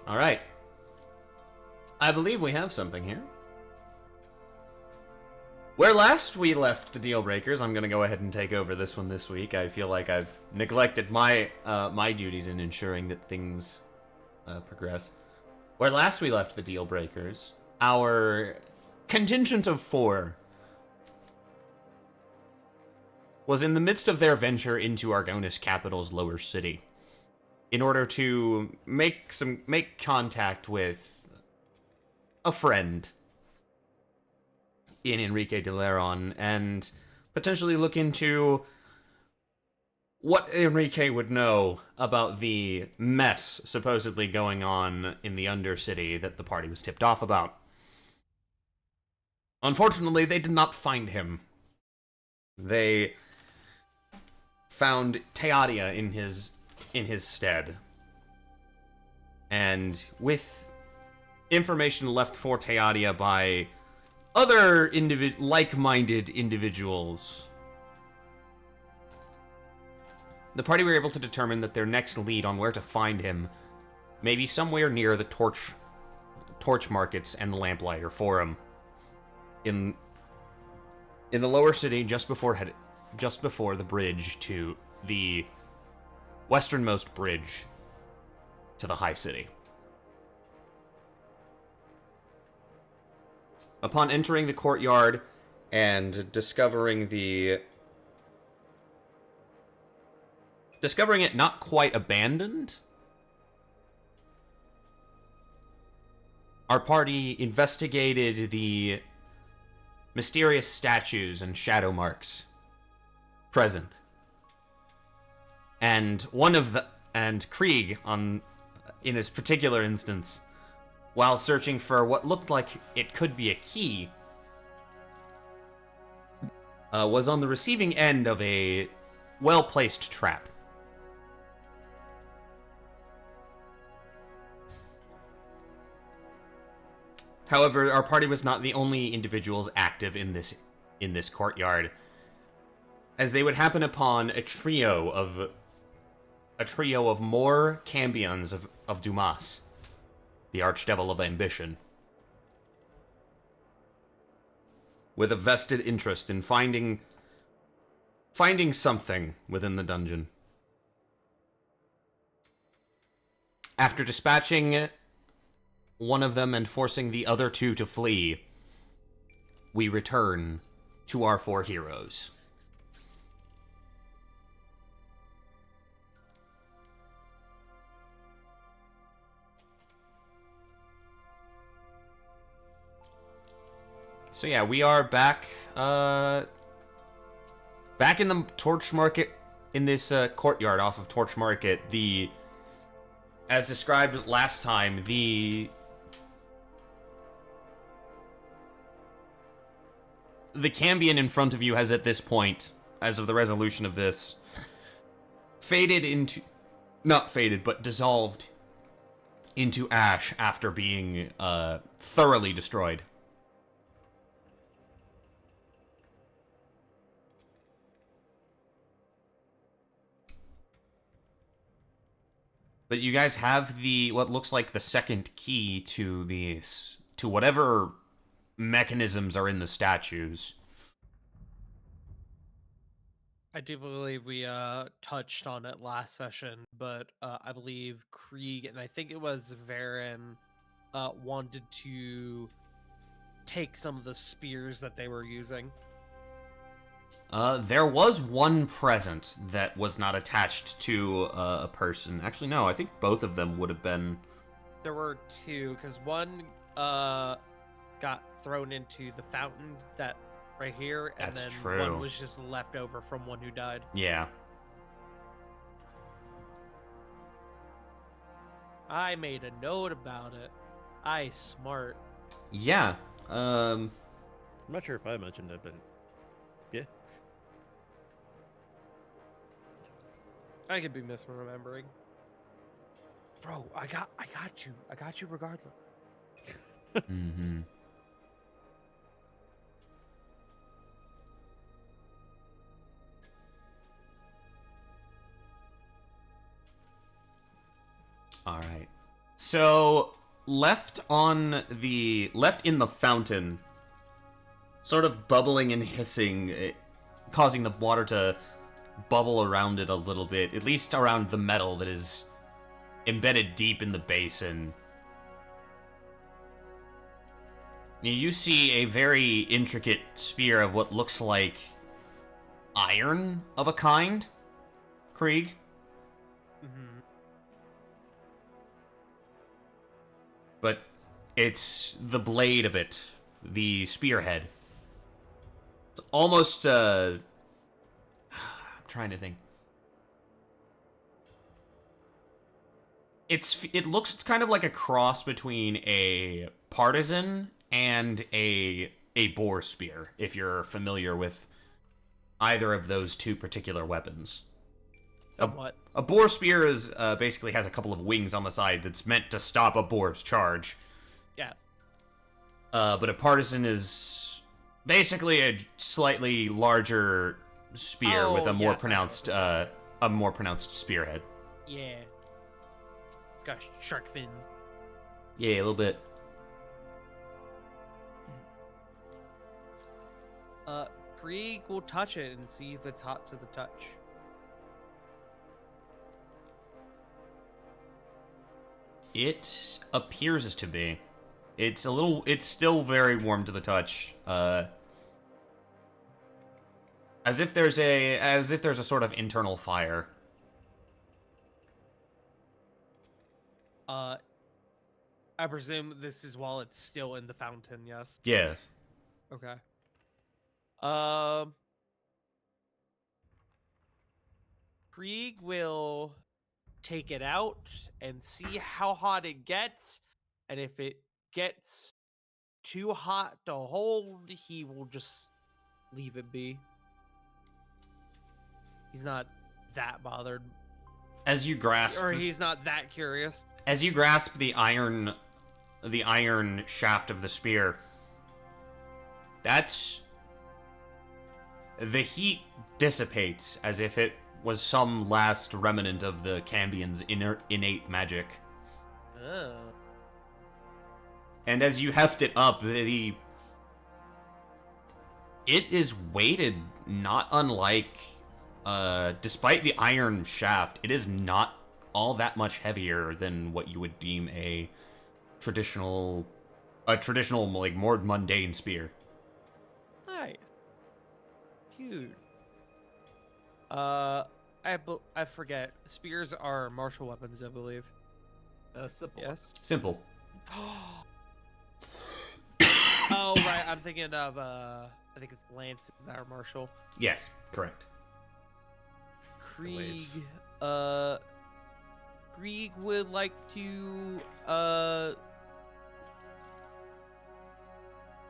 All right. I believe we have something here. Where last we left the Dealbreakers, I'm going to go ahead and take over this one this week. I feel like I've neglected my my duties in ensuring that things progress. Where last we left the Dealbreakers, our contingent of 4 was in the midst of their venture into Argonis capital's lower city in order to make contact with a friend in Enrique de Leron and potentially look into what Enrique would know about the mess supposedly going on in the Undercity that the party was tipped off about. Unfortunately, they did not find him. They found Teodia in his stead. And with information left for Teodia by other like-minded individuals, the party were able to determine that their next lead on where to find him may be somewhere near the torch markets and the Lamplighter Forum in the lower city, just before the bridge to the westernmost bridge to the high city. Upon entering the courtyard and discovering it not quite abandoned, our party investigated the mysterious statues and shadow marks present. And Krieg, in his particular instance, while searching for what looked like it could be a key, was on the receiving end of a well-placed trap. However, our party was not the only individuals active in this courtyard, as they would happen upon a trio of more Cambions of Dumas, the Archdevil of Ambition, with a vested interest in finding something within the dungeon. After dispatching one of them and forcing the other 2 to flee, we return to our 4 heroes. So yeah, we are back in the Torch Market, in this courtyard off of Torch Market. As described last time, the Cambion in front of you has at this point, as of the resolution of this, dissolved into ash after being thoroughly destroyed. But you guys have what looks like the second key to whatever mechanisms are in the statues. I do believe we touched on it last session, but I believe Krieg, and I think it was Veron, wanted to take some of the spears that they were using. There was one present that was not attached to a person. Actually, no, I think both of them would have been. There were 2, because one got thrown into the fountain that right here, and That's then true. One was just left over from one who died. Yeah. I made a note about it. I smart. Yeah. I'm not sure if I mentioned it, but yeah. I could be misremembering. Bro, I got you. I got you regardless. Mm-hmm. All right. So, left in the fountain, sort of bubbling and hissing, causing the water to bubble around it a little bit, at least around the metal that is embedded deep in the basin. You see a very intricate spear of what looks like iron of a kind, Krieg. Mm-hmm. But it's the blade of it, the spearhead. It's almost, I'm trying to think. It looks kind of like a cross between a partisan and a boar spear, if you're familiar with either of those two particular weapons. Somewhat. A boar spear is basically has a couple of wings on the side that's meant to stop a boar's charge. Yes. But a partisan is basically a slightly larger spear with a more pronounced spearhead. Yeah. It's got shark fins. Yeah, a little bit. Krieg will touch it and see if it's hot to the touch. It appears to be. It's still very warm to the touch. As if there's a sort of internal fire. I presume this is while it's still in the fountain, yes? Yes. Okay. Krieg will take it out and see how hot it gets, and if it gets too hot to hold, he will just leave it be. He's not that bothered, As you grasp, or he's not that curious. as you grasp the iron shaft of the spear, the heat dissipates as if it was some last remnant of the Cambion's innate magic. Oh. And as you heft it up, it is weighted not unlike, despite the iron shaft, it is not all that much heavier than what you would deem a traditional like more mundane spear. Nice. Cute. I forget. Spears are martial weapons, I believe. Simple. Yes. Simple. Oh right, I'm thinking of I think it's lances that are martial. Yes, correct. Krieg. Blades. Krieg would like to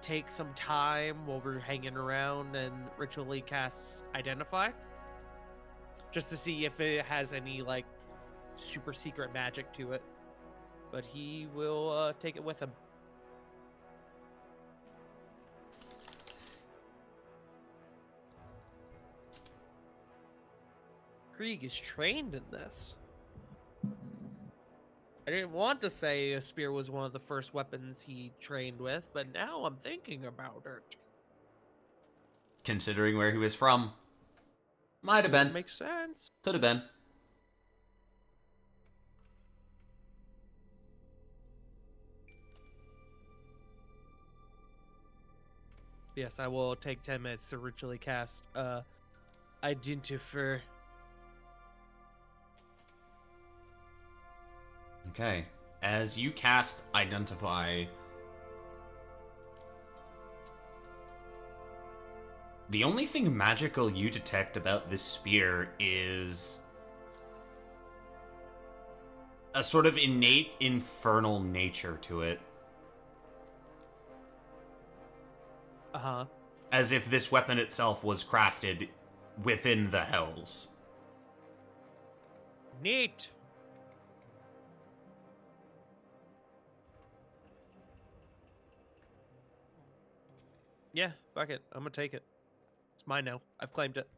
take some time while we're hanging around and ritually cast Identify, just to see if it has any like super secret magic to it. But he will take it with him. Krieg is trained in this. I didn't want to say a spear was one of the first weapons he trained with, but now I'm thinking about it. Considering where he was from, might have been. Makes sense. Could have been. Yes, I will take 10 minutes to ritually cast Identify. Okay. As you cast Identify, the only thing magical you detect about this spear is a sort of innate infernal nature to it. Uh-huh. As if this weapon itself was crafted within the Hells. Neat. Yeah, fuck it. I'm gonna take it. It's mine now. I've claimed it.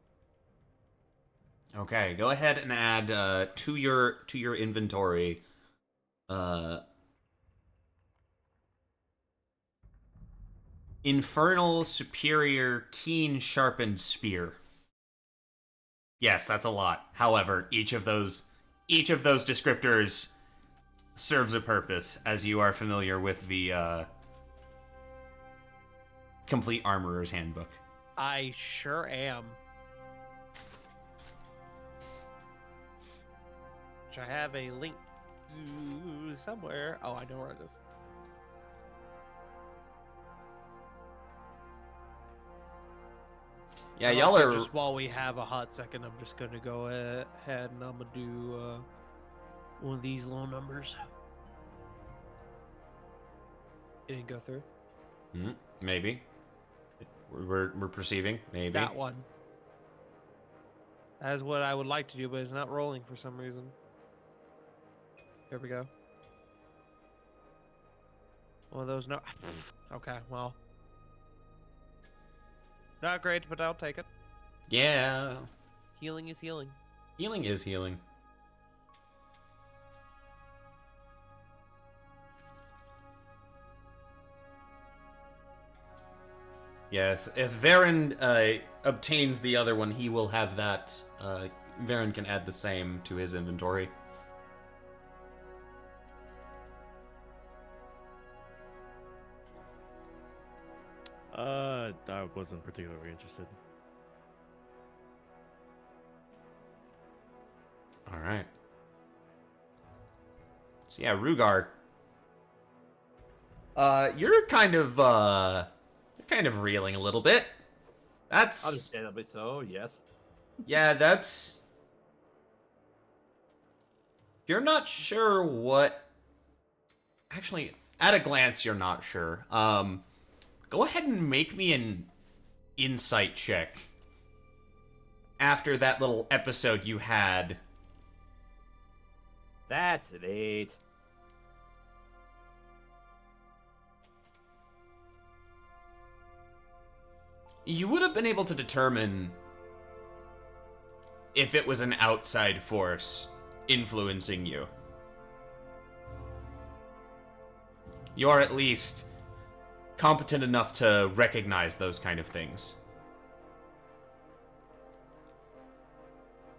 Okay, go ahead and add to your inventory uh, infernal, superior, keen, sharpened spear. Yes, that's a lot. However, each of those descriptors serves a purpose, as you are familiar with the Complete Armorer's Handbook. I sure am. Which I have a link to somewhere. Oh, I know where it is. Yeah, And y'all also, are... just while we have a hot second, I'm just gonna go ahead and I'm gonna do one of these low numbers. It didn't go through. Maybe. We're perceiving. Maybe. That one. That is what I would like to do, but it's not rolling for some reason. Here we go. One of those no. Okay, well. Not great, but I'll take it. Yeah. Healing is healing. Healing is healing. Yeah, if Veron obtains the other one, he will have that. Veron can add the same to his inventory. I wasn't particularly interested. All right. So yeah, Reughar. You're kind of reeling a little bit. That's Understandably so, yes. yeah, that's. You're not sure what. Actually, at a glance, you're not sure. Go ahead and make me an insight check. After that little episode you had. That's an 8. You would have been able to determine if it was an outside force influencing you. You are at least competent enough to recognize those kind of things.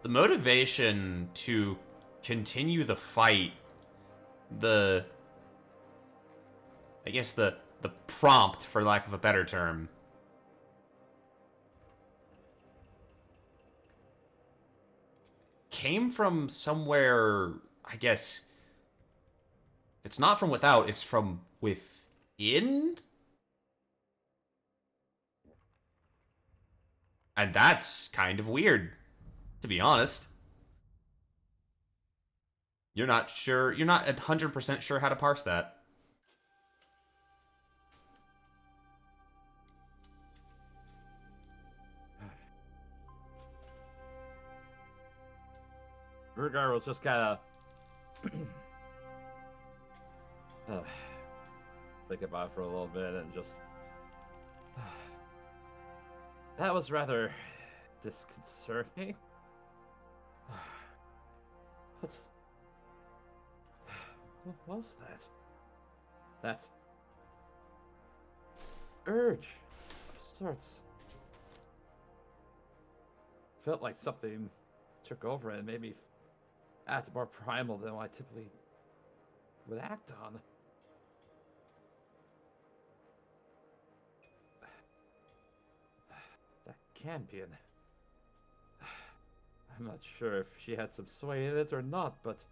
The motivation to continue the fight, I guess the prompt, for lack of a better term, came from somewhere, I guess. It's not from without, it's from within? And that's kind of weird, to be honest. You're not 100% sure how to parse that. Reughar will just kind of think about it for a little bit and just... That was rather disconcerting. What was that? That urge of sorts. Felt like something took over and made me act more primal than I typically would act on. That can be an... I'm not sure if she had some sway in it or not, but...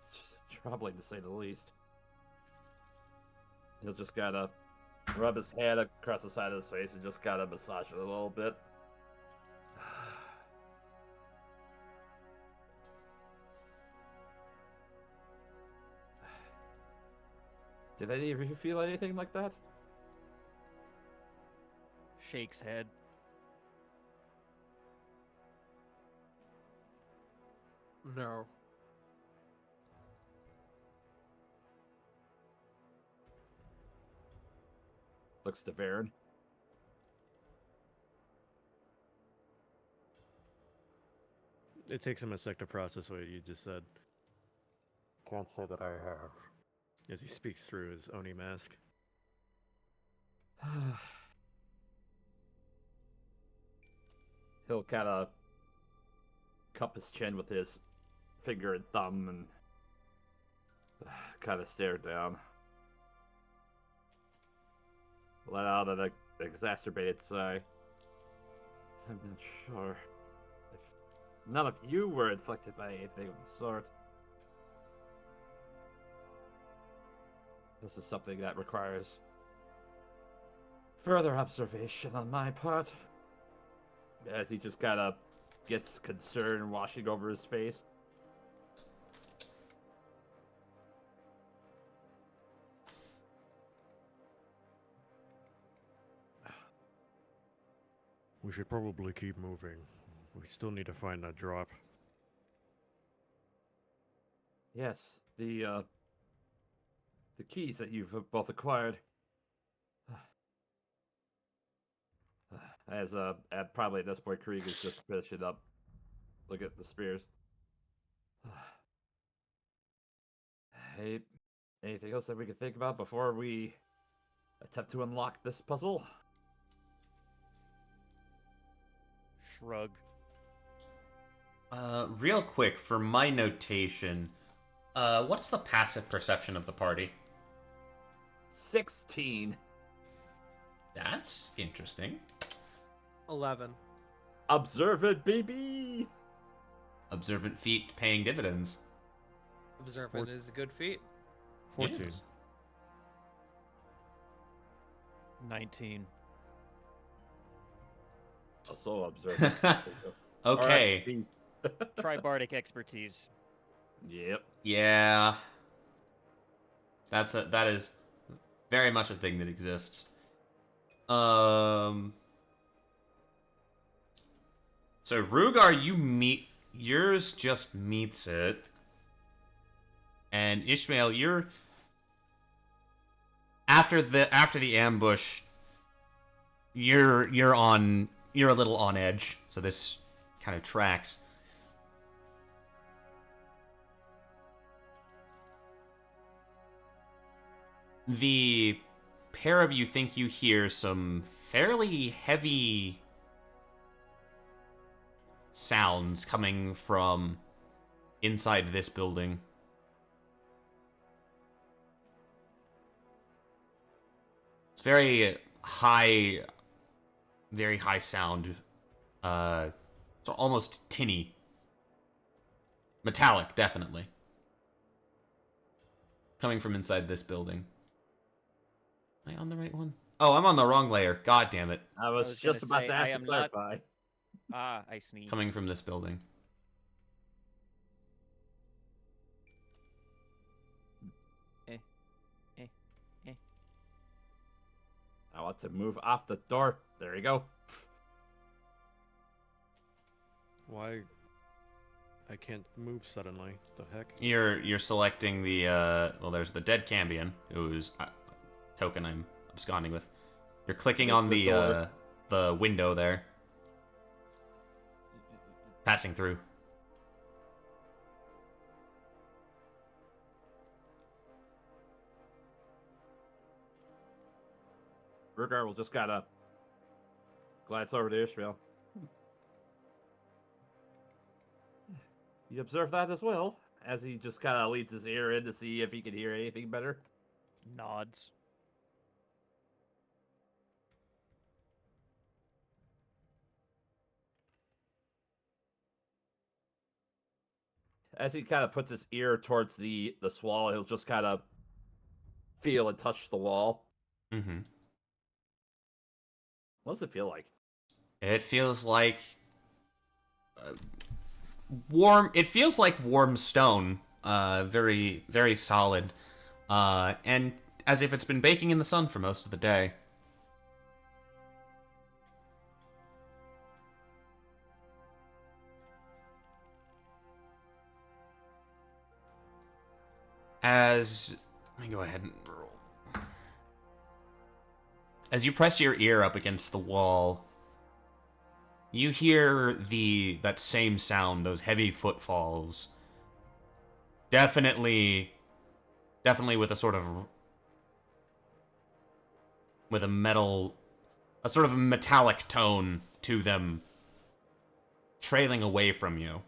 It's just troubling to say the least. He'll just gotta rub his hand across the side of his face and just gotta massage it a little bit. Did any of you feel anything like that? Shakes head. No. Looks to Veron. It takes him a sec to process what you just said. Can't say that I have. As he speaks through his Oni mask. He'll kind of cup his chin with his finger and thumb and kind of stare down. Let out an exacerbated sigh. I'm not sure if none of you were inflicted by anything of the sort. This is something that requires further observation on my part. As he just kind of gets concern washing over his face. We should probably keep moving. We still need to find that drop. Yes, the keys that you've both acquired. As at probably at this point, Krieg is just finishing up. Look at the spears. Hey, anything else that we can think about before we attempt to unlock this puzzle? Shrug. Real quick, for my notation, what's the passive perception of the party? 16. That's interesting. 11. Observant, baby! Observant feat paying dividends. Observant is a good feat. 14. Yes. 19. Also observant. Okay. Alright, Tribardic expertise. yep. Yeah. That is very much a thing that exists. So Reughar, yours just meets it. And Ishmael, you're after the ambush, you're a little on edge, so this kind of tracks. The pair of you think you hear some fairly heavy sounds coming from inside this building. It's very high sound. It's almost tinny. Metallic, definitely. Coming from inside this building. Am I on the right one? Oh, I'm on the wrong layer. God damn it. I was was just gonna about say, to I ask to am not- clarify. Ah, I sneeze. Coming from this building. I want to move off the door. There you go. Why? I can't move suddenly. The heck? You're selecting the well, there's the dead Cambion, whose token I'm absconding with. You're clicking There's on the the door. the window there, passing through. Reughar will just gotta glance over to Ishmael. You observe that as well, as he just kind of leads his ear in to see if he can hear anything better. Nods. As he kind of puts his ear towards the wall, he'll just kind of feel and touch the wall. Mm-hmm. What does it feel like? It feels like warm. It feels like warm stone. Very, very solid. And as if it's been baking in the sun for most of the day. Let me go ahead and roll. As you press your ear up against the wall, You hear that same sound, those heavy footfalls. Definitely with a sort of a sort of metallic tone to them, trailing away from you.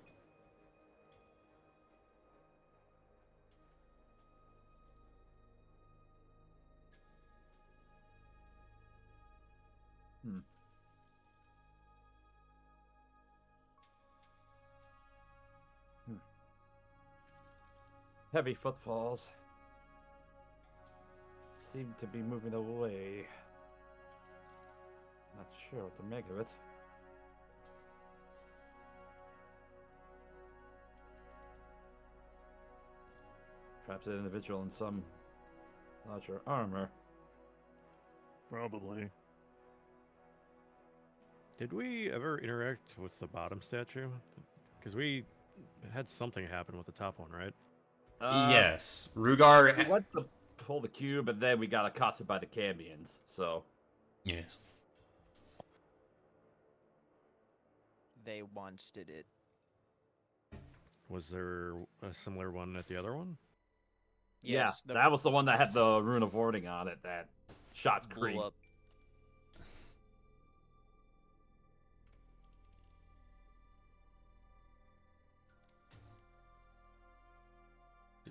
Heavy footfalls seem to be moving away. Not sure what to make of it. Perhaps an individual in some larger armor. Probably. Did we ever interact with the bottom statue? Because we had something happen with the top one, right? Yes. Reughar... We went to pull the cube, and then we got accosted by the Cambions, so... Yes. They once did it. Was there a similar one at the other one? Yes, yeah, that was the one that had the Rune of Warding on it that shot Krieg. blew up.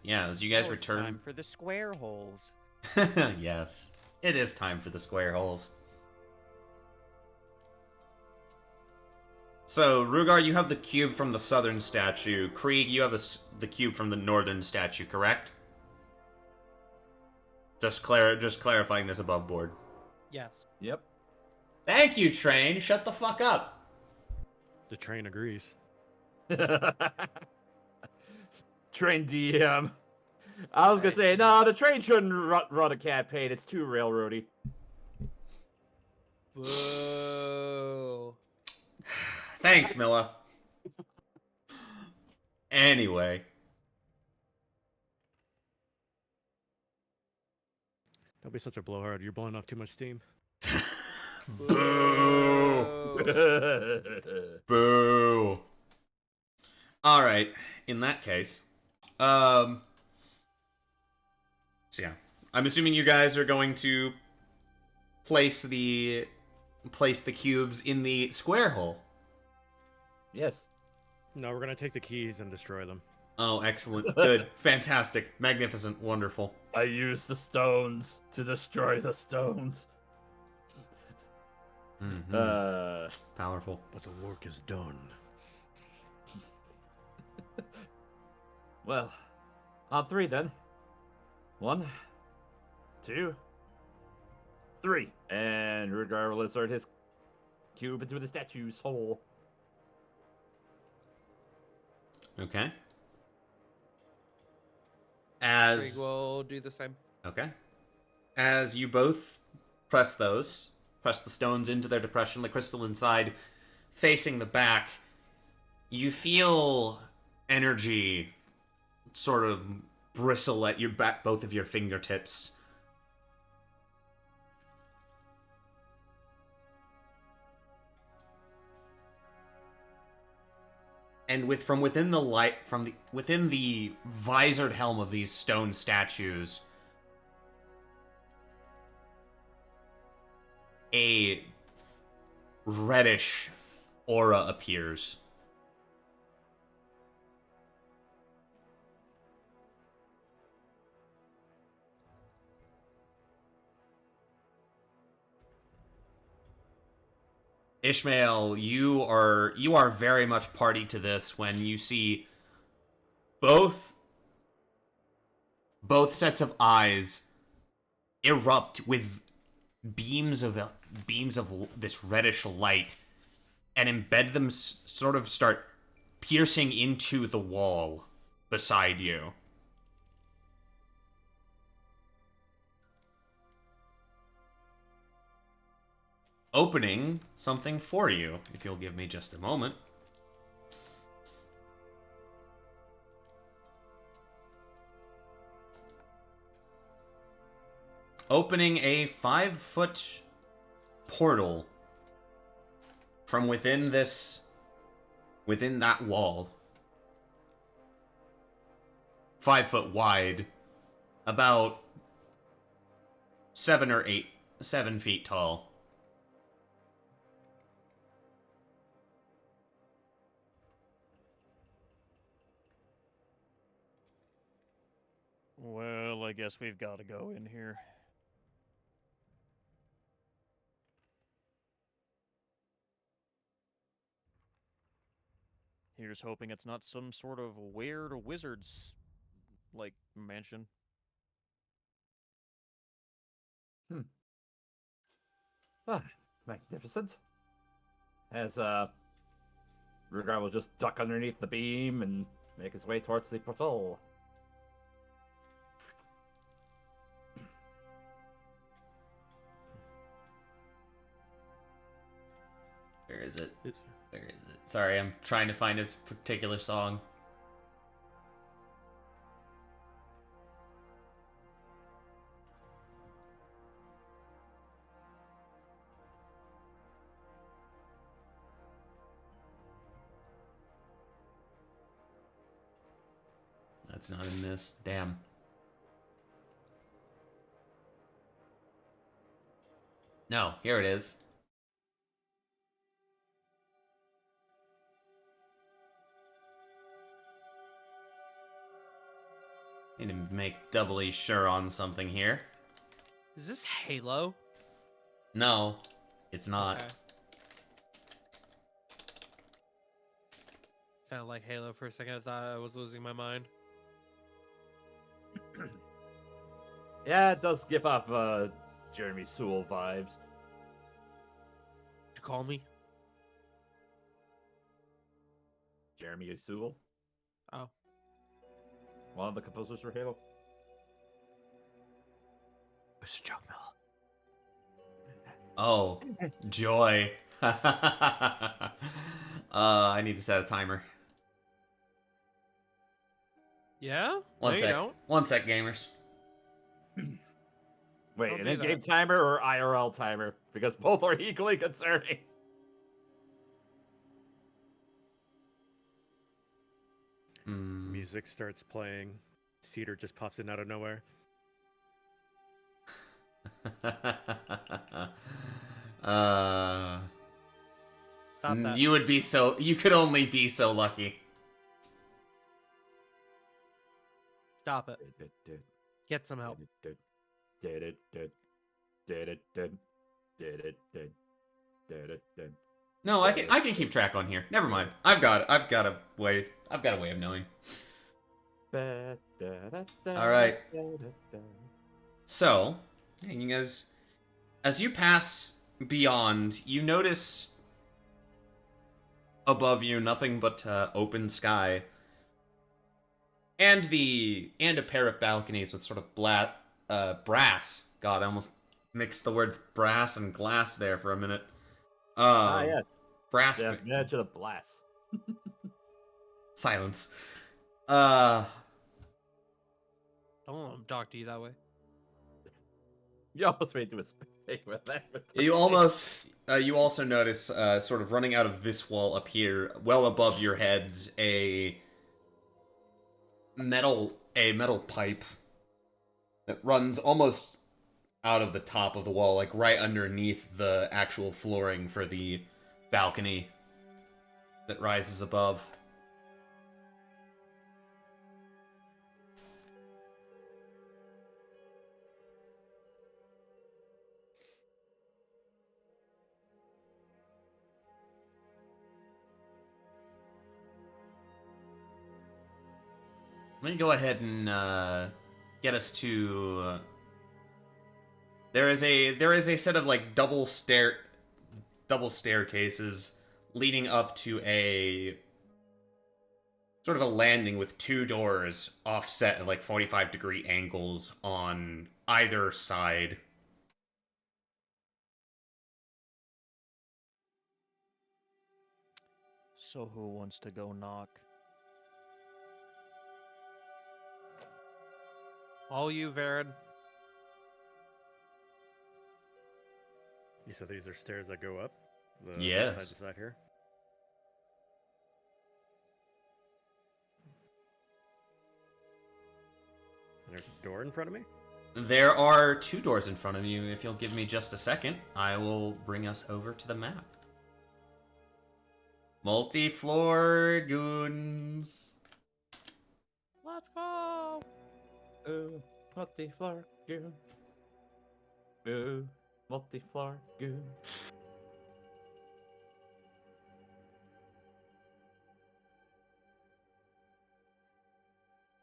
Yeah, as you guys Now it's return... time for the square holes. Yes. It is time for the square holes. So, Reughar, you have the cube from the southern statue. Krieg, you have the cube from the northern statue, correct? Just clarifying this above board. Yes. Yep. Thank you, Train. Shut the fuck up. The train agrees. Train DM. I was gonna say, no, the train shouldn't run a campaign. It's too railroady. Whoa. Thanks, Milla. Anyway. Don't be such a blowhard. You're blowing off too much steam. Boo! Boo! Alright, in that case. So yeah. I'm assuming you guys are going to place the cubes in the square hole. Yes. No, we're gonna take the keys and destroy them. Oh, excellent. Good. Fantastic. Magnificent. Wonderful. I use the stones to destroy the stones. Mm-hmm. Powerful. But the work is done. Well, on three then. 1, 2, 3. And Reughar will insert his cube into the statue's hole. Okay. Krieg will do the same. Okay. As you both press the stones into their depression, the crystal inside facing the back, you feel energy sort of bristle at your back, both of your fingertips. And from within the light, within the visored helm of these stone statues, a reddish aura appears. Ishmael, you are very much party to this when you see both sets of eyes erupt with beams of this reddish light and embed them, sort of start piercing into the wall beside you. Opening something for you, if you'll give me just a moment. Opening a 5-foot portal from within that wall, 5 foot wide, about 7 feet tall. Well, I guess we've got to go in here. Here's hoping it's not some sort of weird wizard's, like, mansion. Ah, magnificent. As Reughar will just duck underneath the beam and make his way towards the portal. Where is it? Where is it? Sorry, I'm trying to find a particular song. That's not in this. Damn. No, here it is. Need to make doubly sure on something here. Is this Halo? No, it's not. Okay. Sounded like Halo for a second. I thought I was losing my mind. Yeah, it does give off Jeremy Sewell vibes. Did you call me? Jeremy Sewell, Oh. one of the composers for Halo. It's Chuck Miller. Oh, joy. I need to set a timer. Yeah? One no, sec. You don't. One sec, gamers. Wait, Don't an do in-game that. timer or IRL timer? Because both are equally concerning. Music starts playing. Cedar just pops in out of nowhere. Stop that. You would be so. You could only be so lucky. Stop it. Get some help. No, I can keep track on here. Never mind. I've got a way of knowing. All right. So, you guys, as you pass beyond, you notice above you nothing but open sky, and a pair of balconies with sort of brass. God, I almost mixed the words brass and glass there for a minute. Yes. Brass. Yeah, imagine a blast. Silence. Don't let him talk to you that way. You almost made to a spade with that. You also notice, sort of running out of this wall up here, well above your heads, a metal pipe that runs almost out of the top of the wall, like right underneath the actual flooring for the balcony that rises above. Let me go ahead and get us to. There is a set of like double staircases leading up to a sort of a landing with 2 doors offset at like 45-degree angles on either side. So who wants to go knock? All you, Veron. You said these are stairs that go up? Yes. Side to side here. And there's a door in front of me. There are 2 doors in front of you. If you'll give me just a second, I will bring us over to the map. Multi-floor goons. Let's go. Ooh, multi-floor goons. Ooh, multi-floor goons.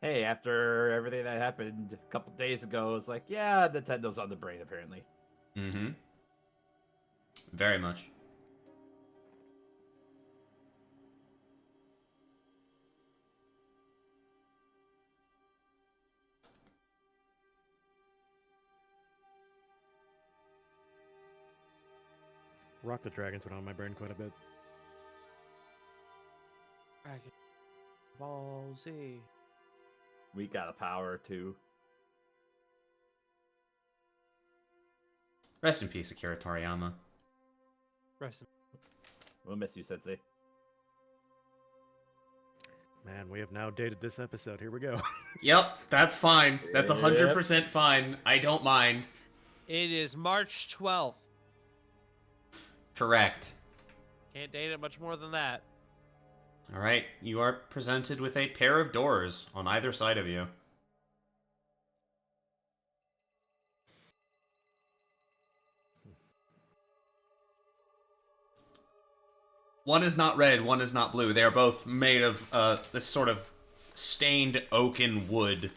Hey, after everything that happened a couple days ago, it's like, yeah, Nintendo's on the brain, apparently. Mm-hmm. Very much. Rock the Dragons went on my brain quite a bit. Dragon Ball Z. We got a power, too. Rest in peace, Akira Toriyama. Rest in- We'll miss you, Sensei. Man, we have now dated this episode. Here we go. Yep, that's fine. That's Yep. 100% fine. I don't mind. It is March 12th. Correct. Can't date it much more than that. All right, you are presented with a pair of doors on either side of you. One is not red, one is not blue. They are both made of this sort of stained oaken wood.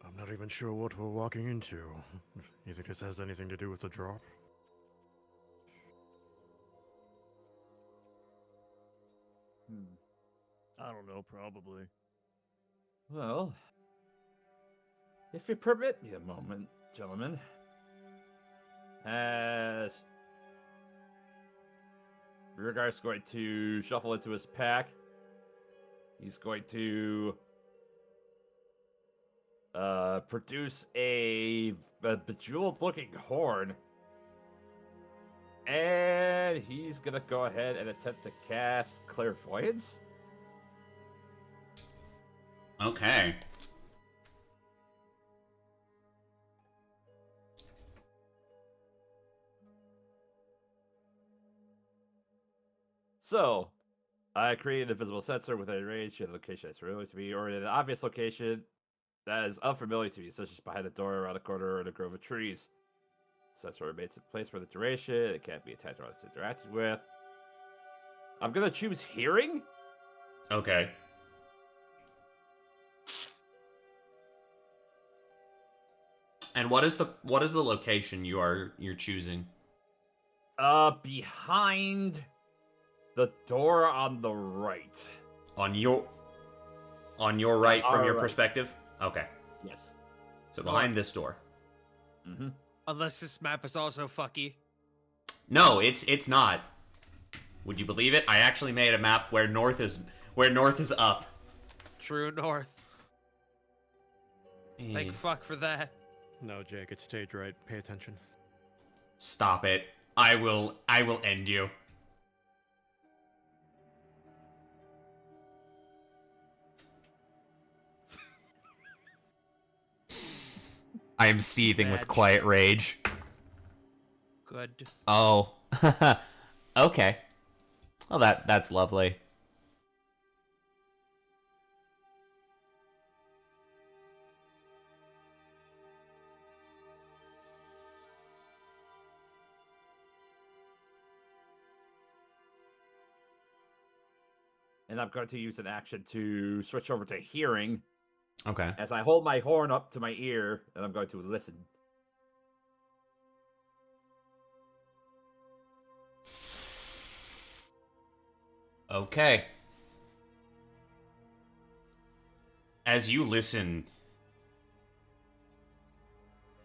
I'm not even sure what we're walking into. You think this has anything to do with the drop? I don't know, probably. Well, if you permit me a moment, gentlemen, as Reughar going to shuffle into his pack, he's going to produce a bejeweled-looking horn, and he's gonna go ahead and attempt to cast Clairvoyance. Okay. So, I created a visible sensor with a range and location that's familiar to me, or in an obvious location that is unfamiliar to me, such as behind a door, around a corner, or in a grove of trees. Sensor remains in place for the duration. It can't be attached or interacted with. I'm gonna choose hearing. Okay. And what is the location you're choosing? Behind the door on the right. On your right from Our your right. perspective? Okay. Yes. So behind this door. Mm-hmm. Unless this map is also fucky. No, it's not. Would you believe it? I actually made a map where north is up. True north. Thank fuck for that. No, Jake, it's stage right. Pay attention. Stop it. I will end you. I am seething with Bad quiet rage. Good. Oh. Okay. Well, that's lovely. And I'm going to use an action to switch over to hearing Okay. as I hold my horn up to my ear, and I'm going to listen. Okay. As you listen,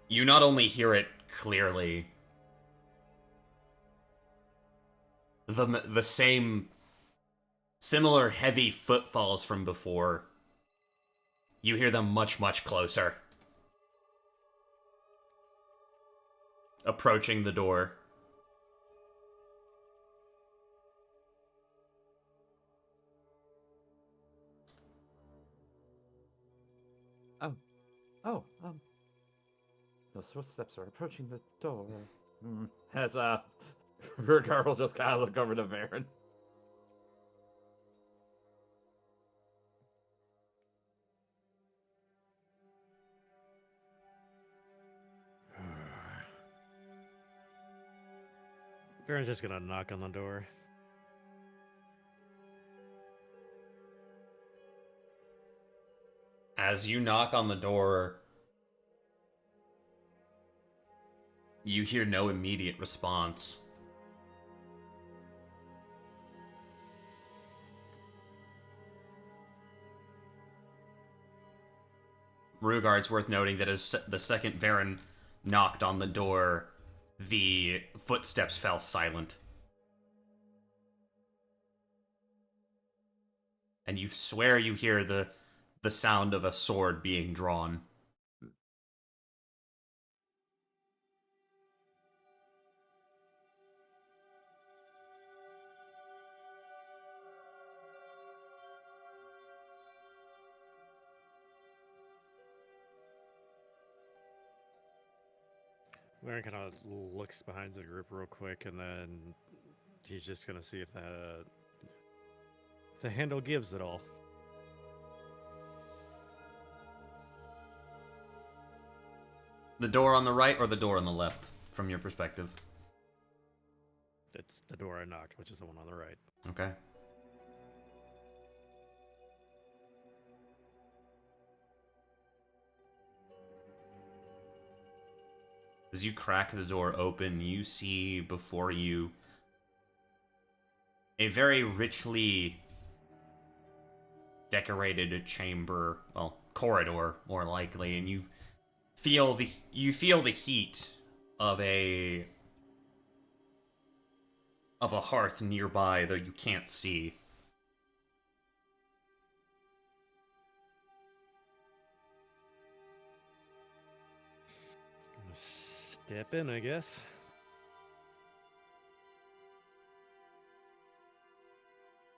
you not only hear it clearly, the same similar heavy footfalls from before. You hear them much, much closer. approaching the door. Oh, those footsteps are approaching the door. As Reughar will just kind of look over to Veron. Veron's just gonna knock on the door. As you knock on the door, you hear no immediate response. Reughar, it's worth noting that as the second Veron knocked on the door, the footsteps fell silent. And you swear you hear the sound of a sword being drawn. Veron kind of looks behind the group real quick, and then he's just gonna see if the handle gives at all. The door on the right or the door on the left, from your perspective? It's the door I knocked, which is the one on the right. Okay. As you crack the door open, you see before you a very richly decorated chamber, well, corridor, more likely, and you feel the heat of a hearth nearby, though you can't see. Step in, I guess.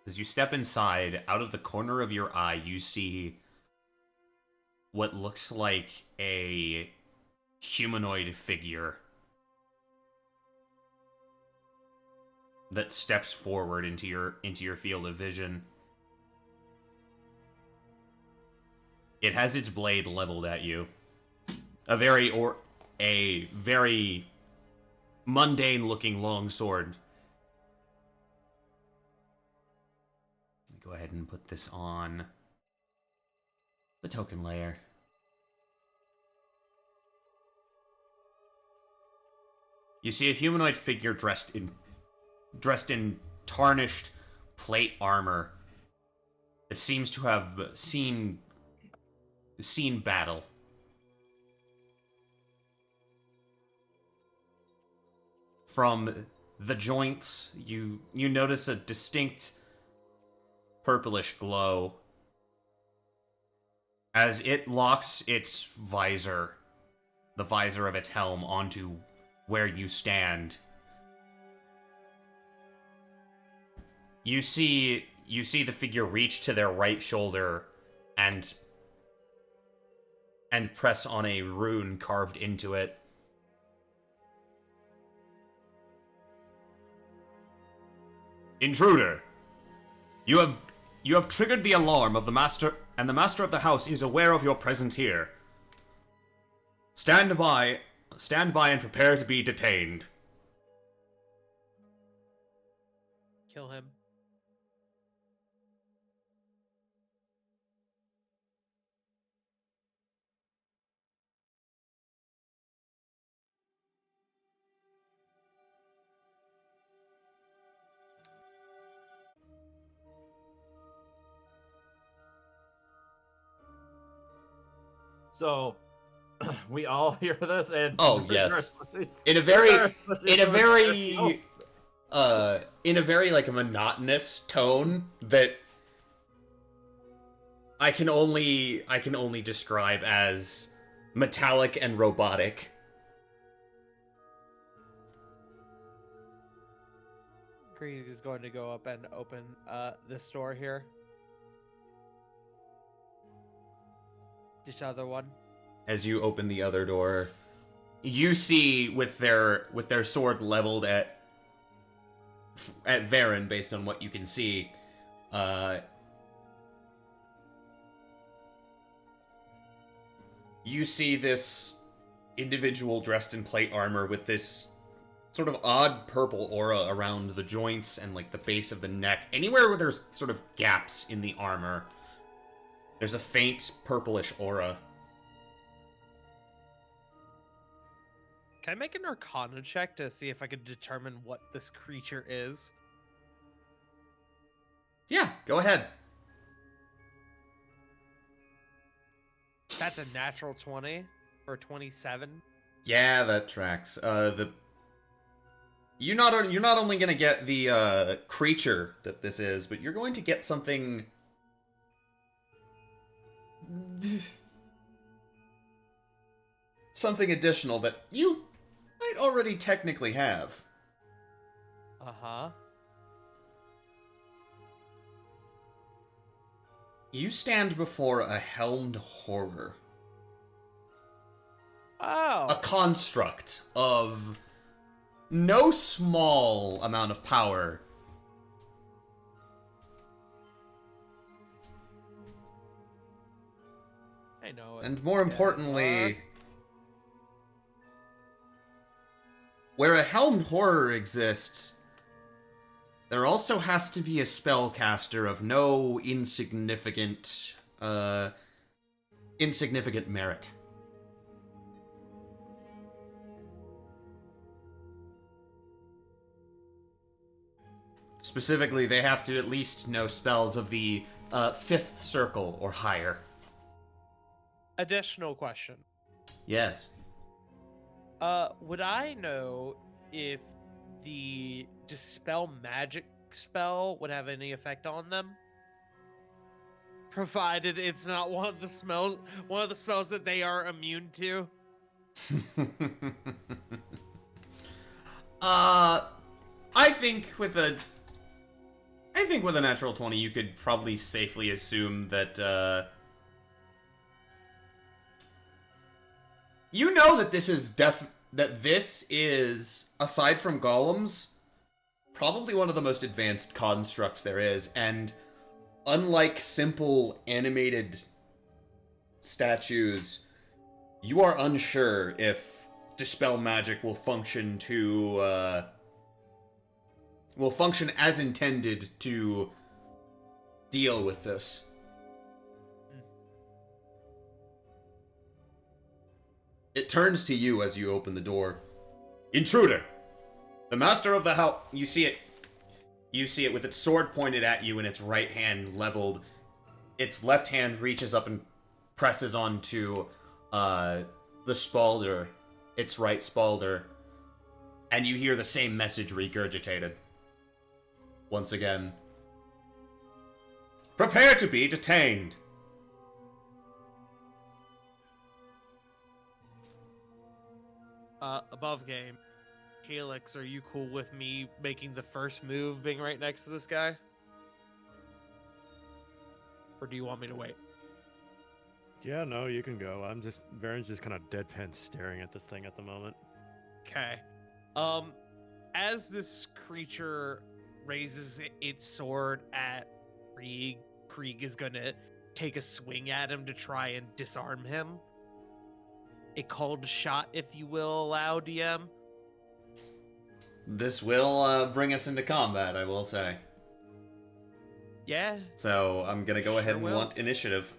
As you step inside, out of the corner of your eye, you see what looks like a humanoid figure that steps forward into your field of vision. It has its blade leveled at you. A very mundane-looking longsword. Go ahead and put this on the token layer. You see a humanoid figure dressed in tarnished plate armor that seems to have seen battle. From the joints, you notice a distinct purplish glow as it locks its visor, the visor of its helm, onto where you stand. You see the figure reach to their right shoulder and press on a rune carved into it. Intruder, you have triggered the alarm of the master, and the master of the house is aware of your presence here. Stand by and prepare to be detained. Kill him. So, we all hear this, and Oh, yes. In a very like a monotonous tone that I can only describe as metallic and robotic. Krieg is going to go up and open this door here. This other one. As you open the other door, you see with their sword leveled at Veron, based on what you can see, you see this individual dressed in plate armor with this sort of odd purple aura around the joints and like the base of the neck. Anywhere where there's sort of gaps in the armor, there's a faint purplish aura. Can I make an Arcana check to see if I could determine what this creature is? Yeah, go ahead. That's a natural 20 or 27. Yeah, that tracks. You're not only gonna get the creature that this is, but you're going to get something something additional that you might already technically have. Uh-huh. You stand before a helmed horror. Oh. A construct of no small amount of power. I know it. And more Yeah, importantly, where a helmed horror exists, there also has to be a spellcaster of no insignificant merit. Specifically, they have to at least know spells of the 5th circle or higher. Additional question. Yes. Would I know if the Dispel Magic spell would have any effect on them? Provided it's not one of the spells that they are immune to. I think with a natural 20, you could probably safely assume that, you know that this is, aside from golems, probably one of the most advanced constructs there is, and unlike simple animated statues, you are unsure if Dispel Magic will function as intended to deal with this. It turns to you as you open the door. Intruder! The master of the house. You see it with its sword pointed at you and its right hand leveled. Its left hand reaches up and presses onto the spalder, its right spalder, and you hear the same message regurgitated. Once again. Prepare to be detained! Above game. Helix, are you cool with me making the first move being right next to this guy? Or do you want me to wait? Yeah, no, you can go. Veron's just kind of deadpan staring at this thing at the moment. Okay. As this creature raises its sword at Krieg is gonna take a swing at him to try and disarm him. A called shot, if you will, allow DM. This will bring us into combat, I will say. Yeah. So I'm gonna go ahead and will. want initiative.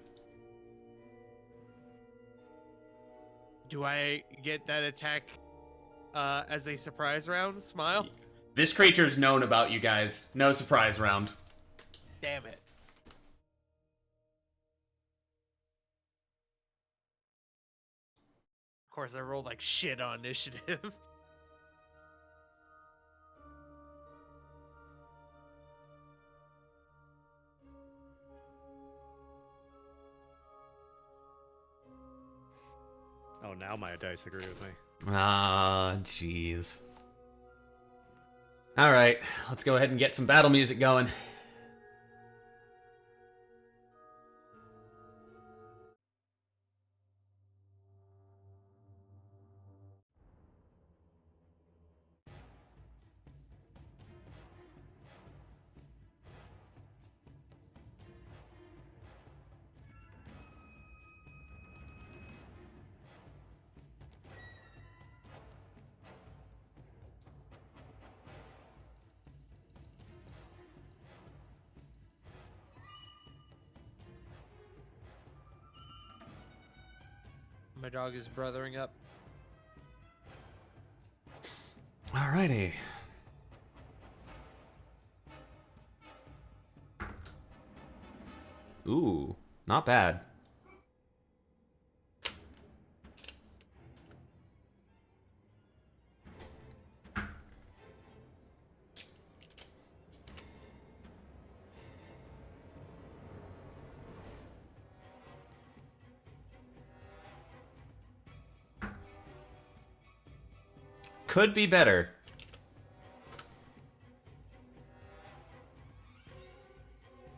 Do I get that attack as a surprise round? Smile? This creature's known about you guys. No surprise round. Damn it. Of course, I rolled like shit on initiative. Oh, now my dice agree with me. Ah, jeez. Alright, let's go ahead and get some battle music going. My dog is brothering up. Alrighty. Ooh, not bad. Could be better.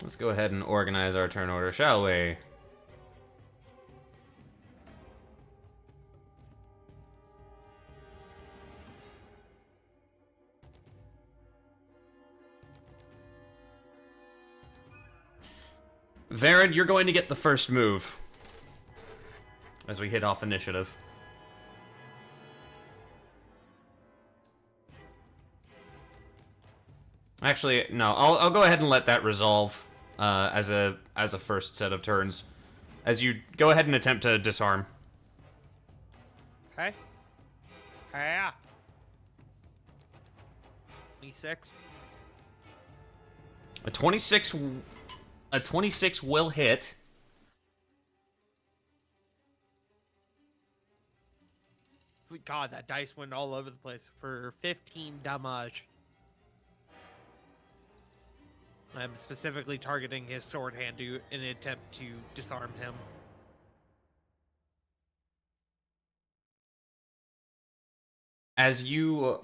Let's go ahead and organize our turn order, shall we? Veron, you're going to get the first move as we hit off initiative. Actually, no. I'll go ahead and let that resolve as a first set of turns, as you go ahead and attempt to disarm. Okay. Yeah. 26. A 26 will hit. God, that dice went all over the place for 15 damage. I'm specifically targeting his sword hand in an attempt to disarm him. As you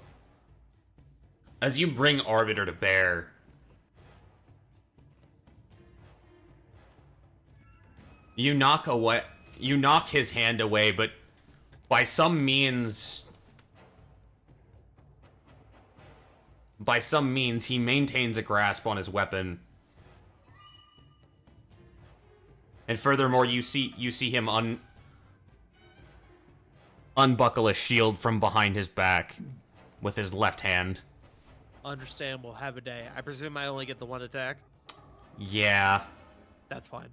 bring Arbiter to bear, you knock his hand away, but by some means he maintains a grasp on his weapon. And furthermore, you see him unbuckle a shield from behind his back with his left hand. Understandable, have a day. I presume I only get the one attack? Yeah. That's fine.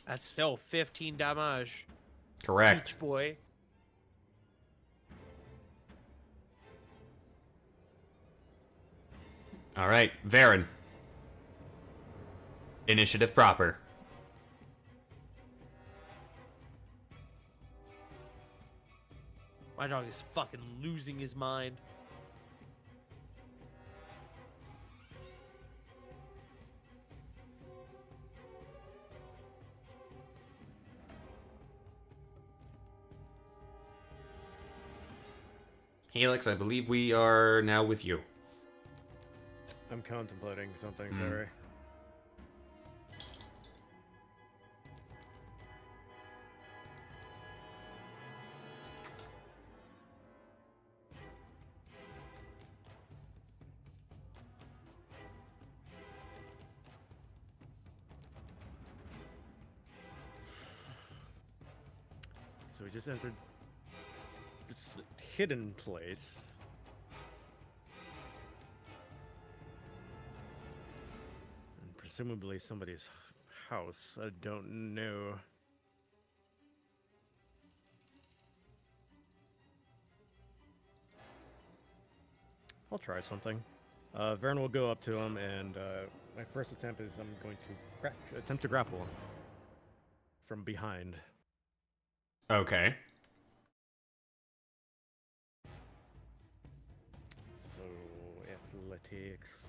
That's still 15 damage. Correct. Each boy. Alright, Veron. Initiative proper. My dog is fucking losing his mind. Helix, I believe we are now with you. I'm contemplating something, Mm. sorry. So we just entered this hidden place. And presumably somebody's house. I don't know. I'll try something. Veron will go up to him, and my first attempt is I'm going to attempt to grapple him from behind. Okay. So, athletics.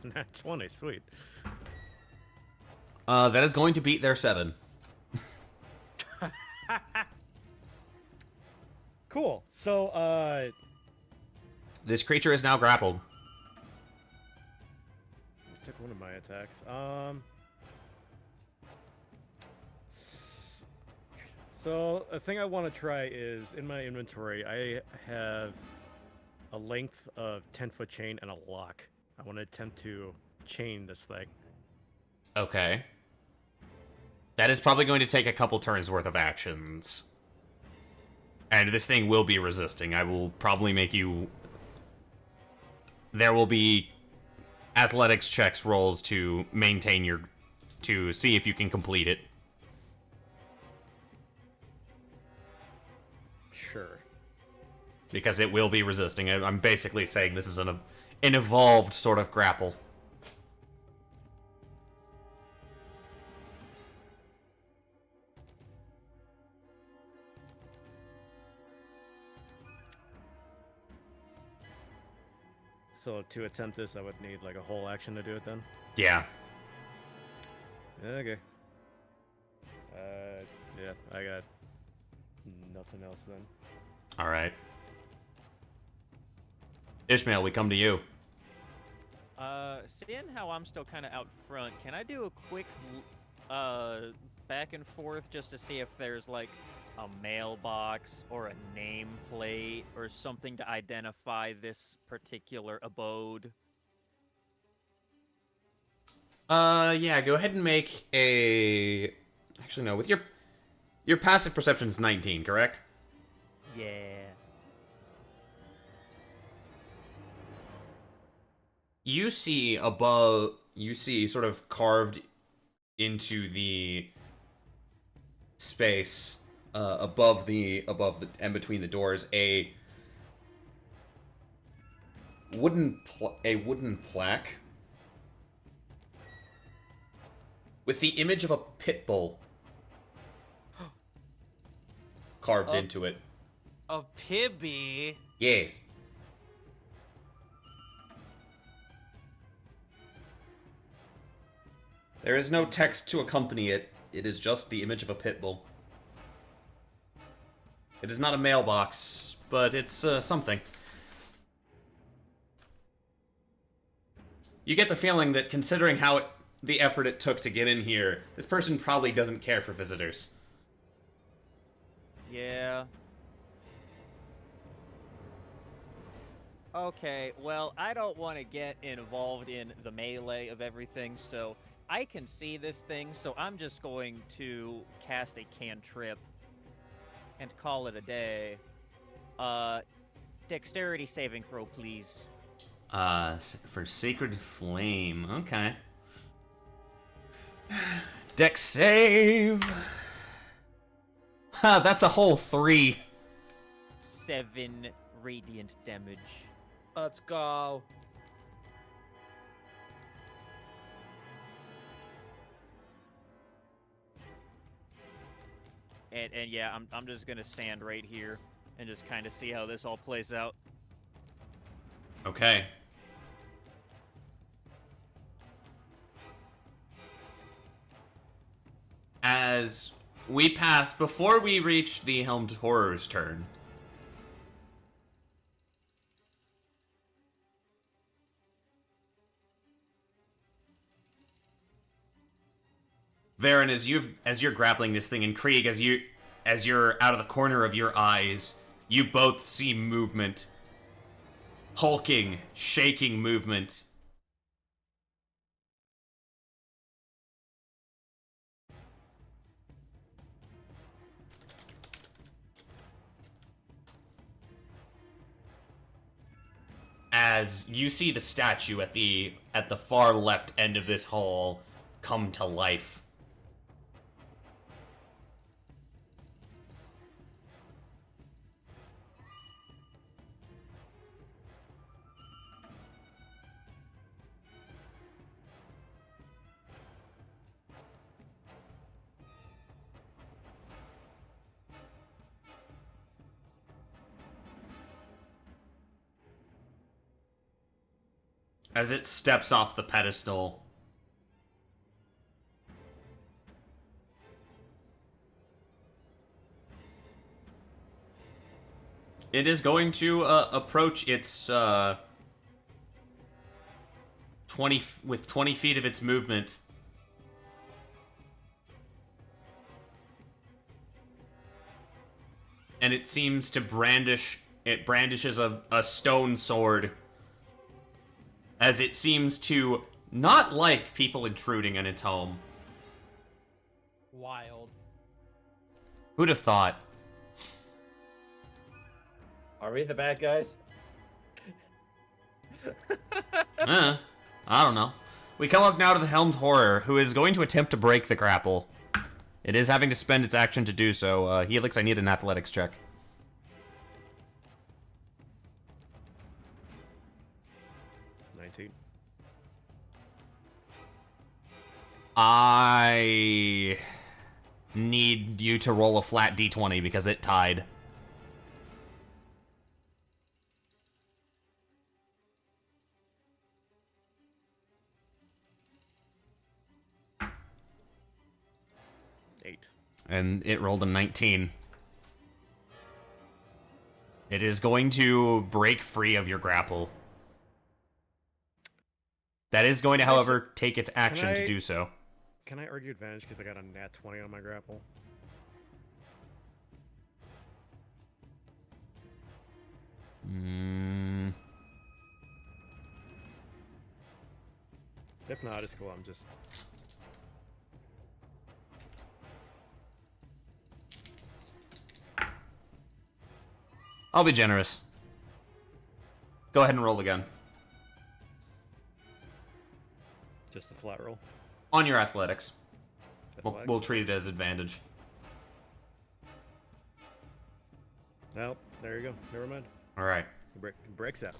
Nat 20, sweet. That is going to beat their 7. Cool. So, This creature is now grappled. took one of my attacks. So a thing I want to try is in my inventory, I have a length of 10-foot chain and a lock. I want to attempt to chain this thing. Okay. That is probably going to take a couple turns worth of actions. And this thing will be resisting. I will probably make you... There will be athletics checks rolls to maintain your... to see if you can complete it. Sure. Because it will be resisting. I'm basically saying this is an evolved sort of grapple. So to attempt this, I would need like a whole action to do it then? Yeah. Okay. Yeah, I got nothing else then. Alright. Ishmael, we come to you. Seeing how I'm still kind of out front, can I do a quick, back and forth just to see if there's, like, a mailbox or a nameplate or something to identify this particular abode? Yeah, go ahead and make a... Actually, no, with your passive perception is 19, correct? Yeah. You see above... You see sort of carved into the space above the and between the doors a wooden plaque with the image of a pit bull carved into it. A Pibby? Yes. There is no text to accompany it. It is just the image of a pit bull. It is not a mailbox, but it's something. You get the feeling that considering the effort it took to get in here, this person probably doesn't care for visitors. Yeah. Okay, well, I don't want to get involved in the melee of everything, so I can see this thing, so I'm just going to cast a cantrip and call it a day. Dexterity saving throw, please. For Sacred Flame, okay. Dex save! Ha, that's a whole 3. 7 radiant damage. Let's go. And yeah, I'm just gonna stand right here and just kind of see how this all plays out. Okay. As we pass, before we reach the Helmed Horror's turn, Veron, as you're grappling this thing, and Krieg, as you're out of the corner of your eyes, you both see movement. Hulking, shaking movement. As you see the statue at the far left end of this hall come to life. As it steps off the pedestal, It is going to approach its 20 with 20 feet of its movement. And it seems to brandishes a stone sword, as it seems to not like people intruding in its home. Wild. Who'd have thought? Are we the bad guys? I don't know. We come up now to the Helmed Horror, who is going to attempt to break the grapple. It is having to spend its action to do so. Helix, I need an athletics check. I need you to roll a flat d20 because it tied. And it rolled a 19. It is going to break free of your grapple. That is going to, however, take its action to do so. Can I argue advantage because I got a nat 20 on my grapple? If not, it's cool. I'm just... I'll be generous. Go ahead and roll again. Just a flat roll? On your athletics. Athletics? We'll treat it as advantage. Nope. There you go. Never mind. All right. It breaks out.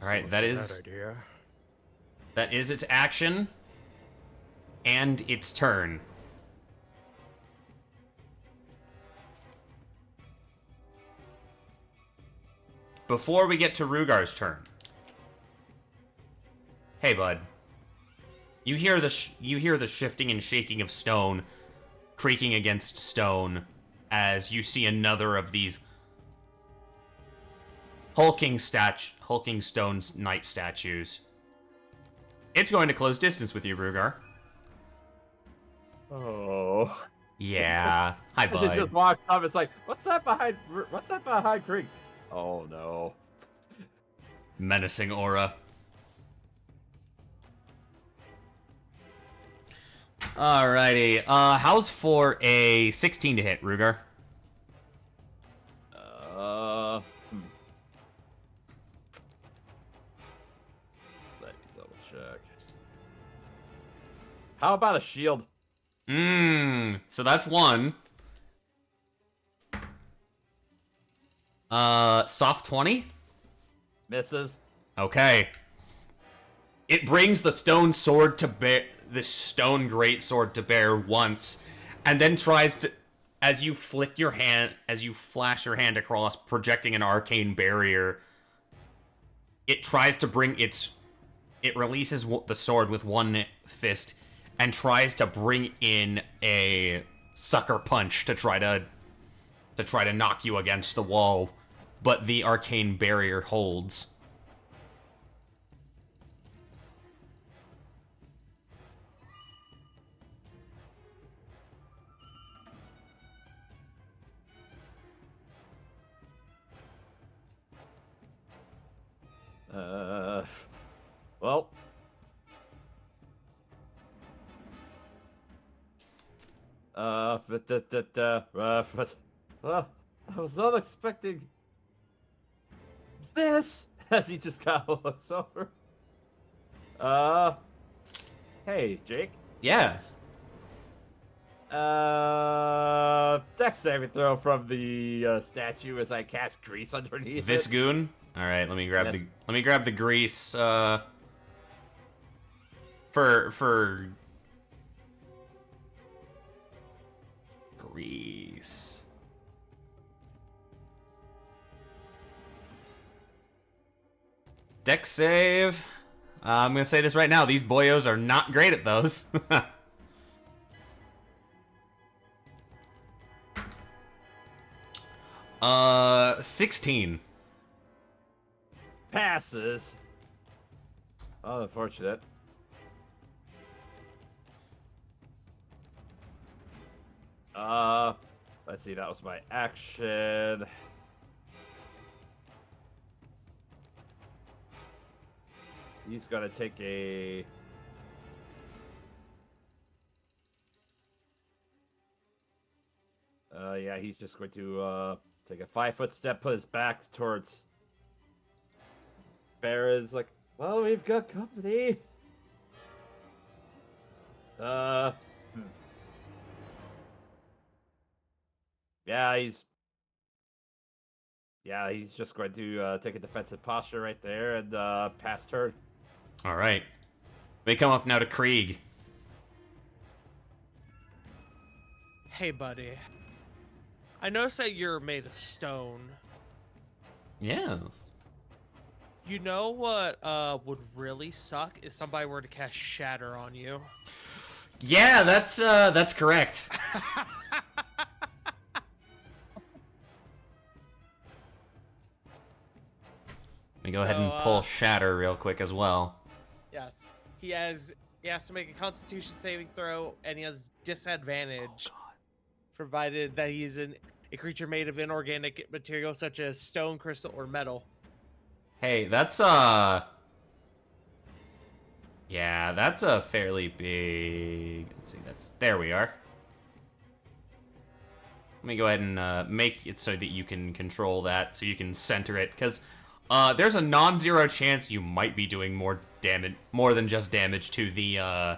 All right, that is... idea. That is its action. And its turn. Before we get to Rughar's turn. Hey, bud. You hear the shifting and shaking of stone, creaking against stone, as you see another of these hulking stone knight statues. It's going to close distance with you, Reughar. Oh. Yeah. Hi, As he bud. just walks up, it's like, what's that behind Krieg? Oh no. Menacing aura. Alrighty. How's for a 16 to hit, Reughar? Let me double check. How about a shield? So that's one. Soft 20? Misses. Okay. It brings the stone sword to bear, the stone greatsword to bear once, and then tries to, as you flick your hand, as you flash your hand across, projecting an arcane barrier, it tries to bring it releases the sword with one fist, and tries to bring in a sucker punch to try to knock you against the wall, but the arcane barrier holds. Well. I was not expecting this, as he just kind of looks over. Hey, Jake. Yes. Dex saving throw from the statue as I cast grease underneath This it. goon? Alright, let me grab Yes. the grease, for grease. Dex save. I'm gonna say this right now, these boyos are not great at those. 16. Passes. Oh, unfortunate. Let's see, that was my action. He's gonna take a... yeah, he's just going to, take a 5-foot step, put his back towards... Baron's like, well, we've got company. Yeah, he's just going to take a defensive posture right there and pass turn. All right. We come up now to Krieg. Hey, buddy. I noticed that you're made of stone. Yes. You know what would really suck if somebody were to cast Shatter on you? Yeah, that's correct. Let me go ahead and pull Shatter real quick as well. Yes. He has to make a Constitution saving throw, and he has disadvantage, provided that he's a creature made of inorganic material such as stone, crystal, or metal. Hey, that's yeah, that's a fairly big. Let's see, there we are. Let me go ahead and make it so that you can control that, so you can center it, because there's a non-zero chance you might be doing more than just damage to the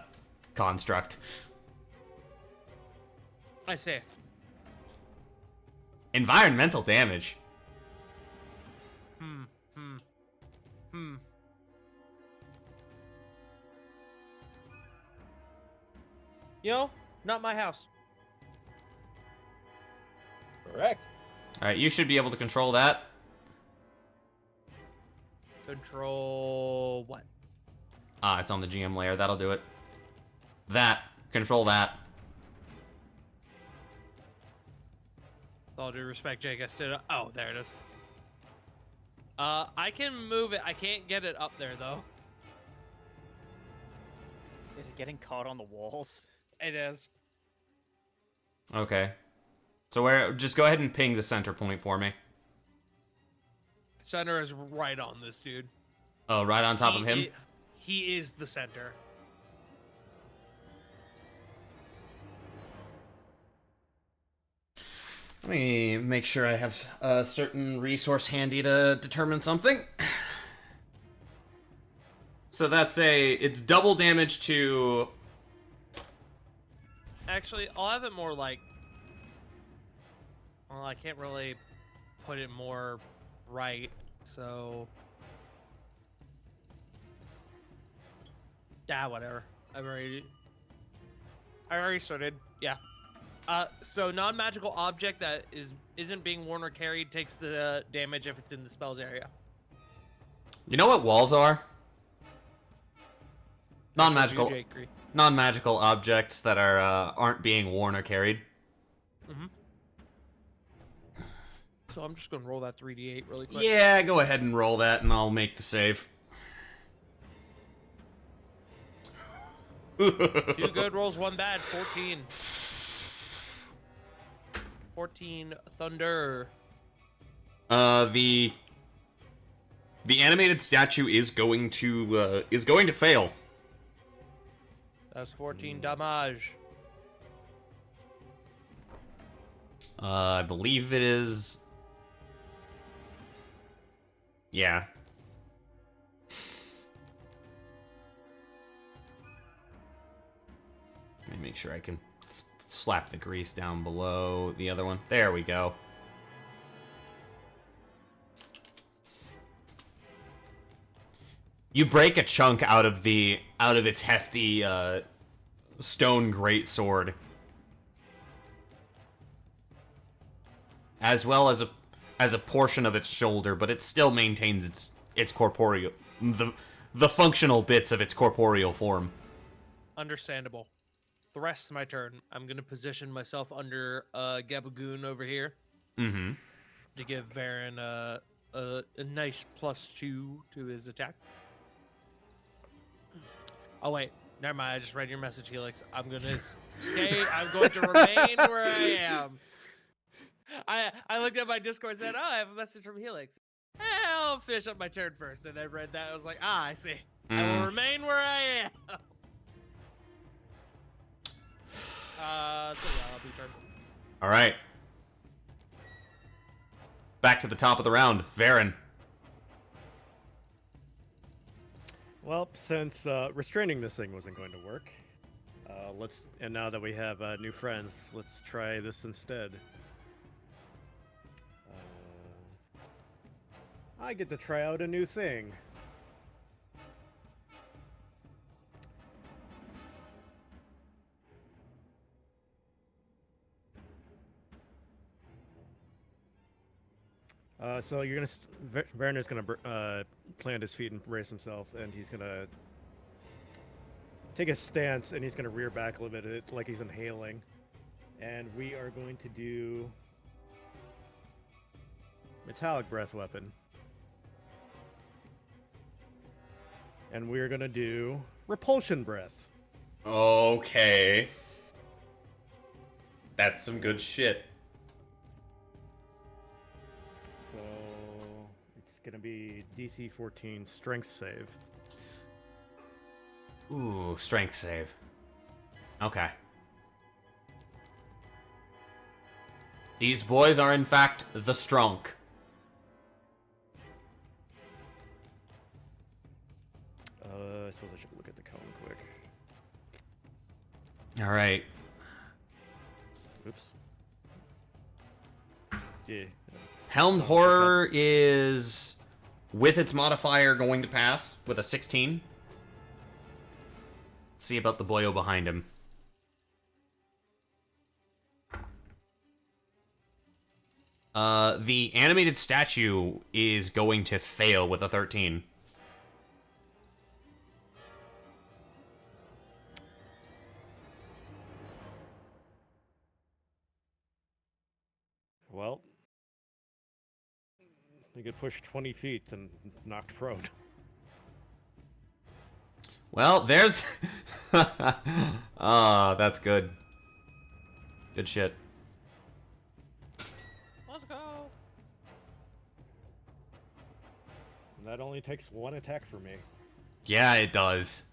construct. I see. Environmental damage. You know, not my house. Correct. All right, you should be able to control that. Control what? It's on the GM layer. That'll do it. Control that. With all due respect, Jake, I stood up. Oh, there it is. I can move it. I can't get it up there, though. Is it getting caught on the walls? It is. Okay. So just go ahead and ping the center point for me. Center is right on this dude. Oh, right on top of him? He is the center. Let me make sure I have a certain resource handy to determine something. So it's double damage to... Actually, I'll have it more like... Well, I can't really put it more right, so... Whatever. I already started, yeah. So non-magical object that isn't being worn or carried takes the damage if it's in the spell's area. You know what walls are? Non-magical objects that aren't being worn or carried. Mm-hmm. So I'm just gonna roll that 3d8 really quick. Yeah, go ahead and roll that, and I'll make the save. 2 good rolls, 1 bad. 14. 14 thunder. The animated statue is going to fail. That's 14 damage. I believe it is. Yeah. Let me make sure I can slap the grease down below the other one. There we go. You break a chunk out of its hefty stone greatsword, as well as a portion of its shoulder, but it still maintains its corporeal the functional bits of its corporeal form. Understandable. The rest of my turn, I'm gonna position myself under Gabagoon over here. Mm-hmm. to give Veron a nice +2 to his attack. Oh wait, never mind. I just read your message, Helix. I'm gonna stay. I'm going to remain where I am. I looked at my Discord and said, "Oh, I have a message from Helix." I'll finish up my turn first, and I read that. I was like, "Ah, I see. I will remain where I am." So yeah, I'll be turn. All right. Back to the top of the round, Veron. Well, since restraining this thing wasn't going to work, and now that we have new friends, let's try this instead. I get to try out a new thing. So you're gonna Werner's gonna plant his feet and brace himself, and he's gonna take a stance, and he's gonna rear back a little bit, like he's inhaling. And we are going to do metallic breath weapon, and we're gonna do repulsion breath. Okay. That's some good shit. So it's gonna be DC 14 strength save. Ooh, strength save. Okay. These boys are in fact the strong. I suppose I should look at the cone quick. All right. Oops. Yeah. Helmed Horror is, with its modifier, going to pass with a 16. Let's see about the boyo behind him. The animated statue is going to fail with a 13. Well, you get pushed 20 feet and knocked prone. Well, there's... Ah, that's good. Good shit. Let's go. And that only takes one attack for me. Yeah, it does.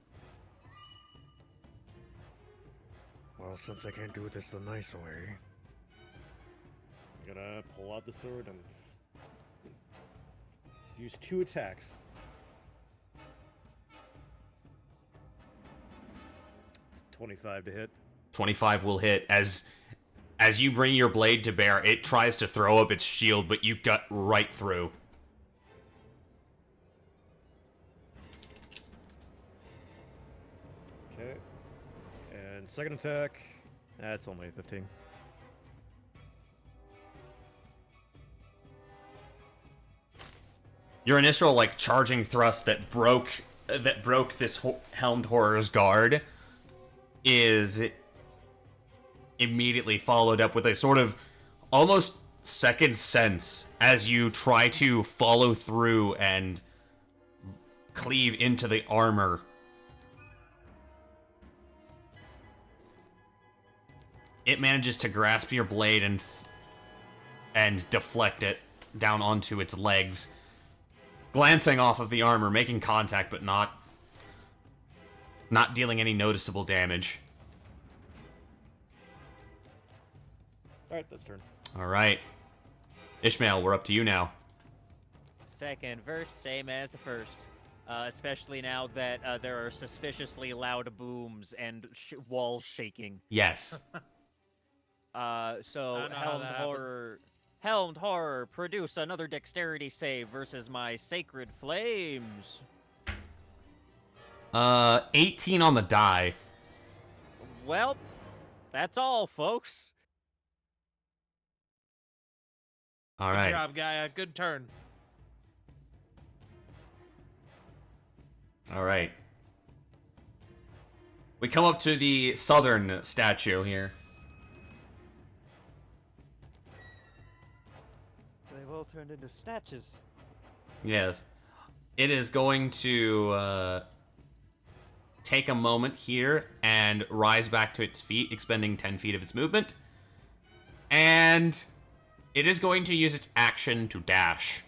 Well, since I can't do this the nice way, I'm gonna pull out the sword and use 2 attacks. It's 25 to hit. 25 will hit. As you bring your blade to bear, it tries to throw up its shield, but you cut right through. Okay. And second attack, that's only 15. Your initial, like, charging thrust that broke this Helmed Horror's guard is immediately followed up with a sort of almost second sense as you try to follow through and cleave into the armor. It manages to grasp your blade and deflect it down onto its legs, glancing off of the armor, making contact, but not dealing any noticeable damage. Alright, this turn. Alright. Ishmael, we're up to you now. Second verse, same as the first. Especially now that there are suspiciously loud booms and walls shaking. Yes. So I don't know how that happens. Helmed Horror, produce another dexterity save versus my Sacred Flames. 18 on the die. Well, that's all, folks. Alright. Good job, Gaia. Good turn. Alright. We come up to the southern statue here. They will turned into snatches. Yes. It is going to take a moment here and rise back to its feet, expending 10 feet of its movement. And it is going to use its action to dash.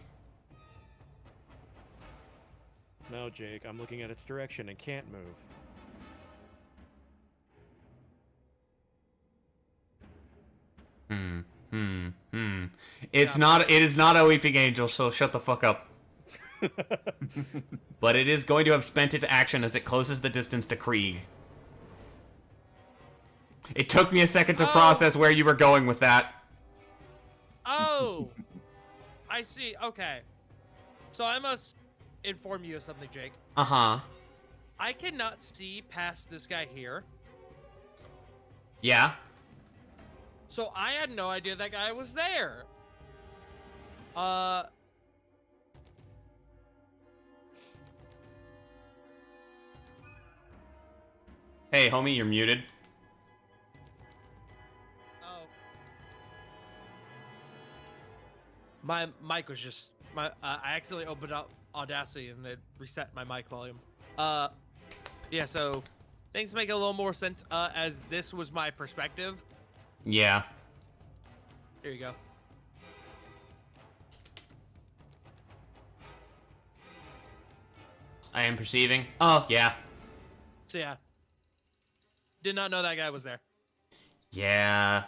No, Jake, I'm looking at its direction and can't move. It's not. It is not a weeping angel, so shut the fuck up. But it is going to have spent its action as it closes the distance to Krieg. It took me a second to process where you were going with that. Oh, I see. Okay, so I must inform you of something, Jake. Uh-huh. I cannot see past this guy here. Yeah. So I had no idea that guy was there. Hey, homie, you're muted. Oh. My mic was just I accidentally opened up Audacity and it reset my mic volume. Yeah, so things make a little more sense as this was my perspective. Yeah. Here you go. I am perceiving. Oh, yeah. So yeah. Did not know that guy was there. Yeah.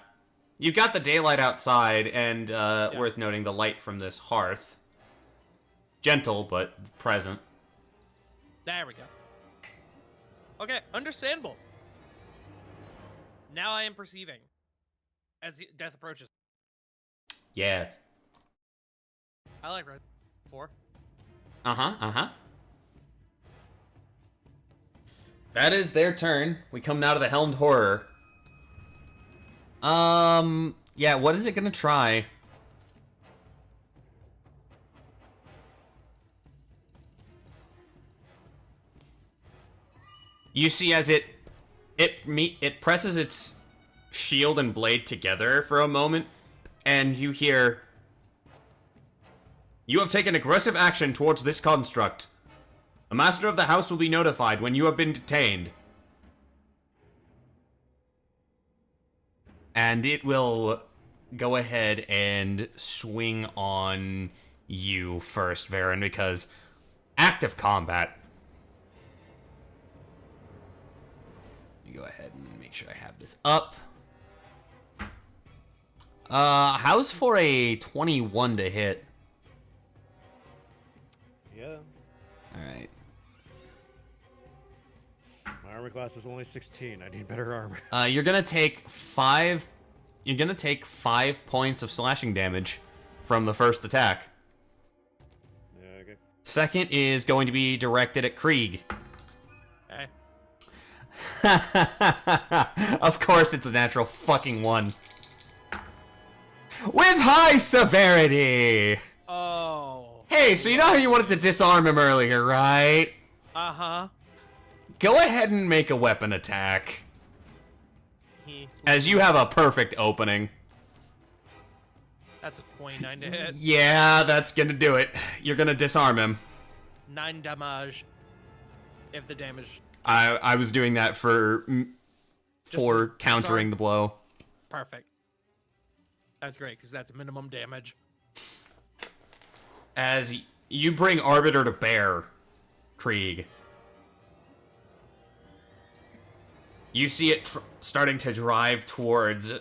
You got the daylight outside, and worth noting, the light from this hearth. Gentle, but present. There we go. Okay, understandable. Now I am perceiving as death approaches. Yes. I like Red 4. Uh-huh. That is their turn. We come now to the Helmed Horror. Yeah, what is it gonna try? You see as it presses its shield and blade together for a moment, and you hear, "You have taken aggressive action towards this construct. The master of the house will be notified when you have been detained." And it will go ahead and swing on you first, Veron, because active combat. You go ahead and make sure I have this up. How's for a 21 to hit? Yeah. Alright. My armor class is only 16. I need better armor. You're gonna take 5 points of slashing damage from the first attack. Yeah, okay. Second is going to be directed at Krieg. Okay. Of course it's a natural fucking 1. With high severity! Oh. Hey, so you know how you wanted to disarm him earlier, right? Uh-huh. Go ahead and make a weapon attack. As you have a perfect opening. That's a 29 to hit. Yeah, that's gonna do it. You're gonna disarm him. 9 damage. If the damage. I was doing that for countering the blow. Perfect. That's great, because that's minimum damage. As you bring Arbiter to bear, Krieg. You see it starting to drive towards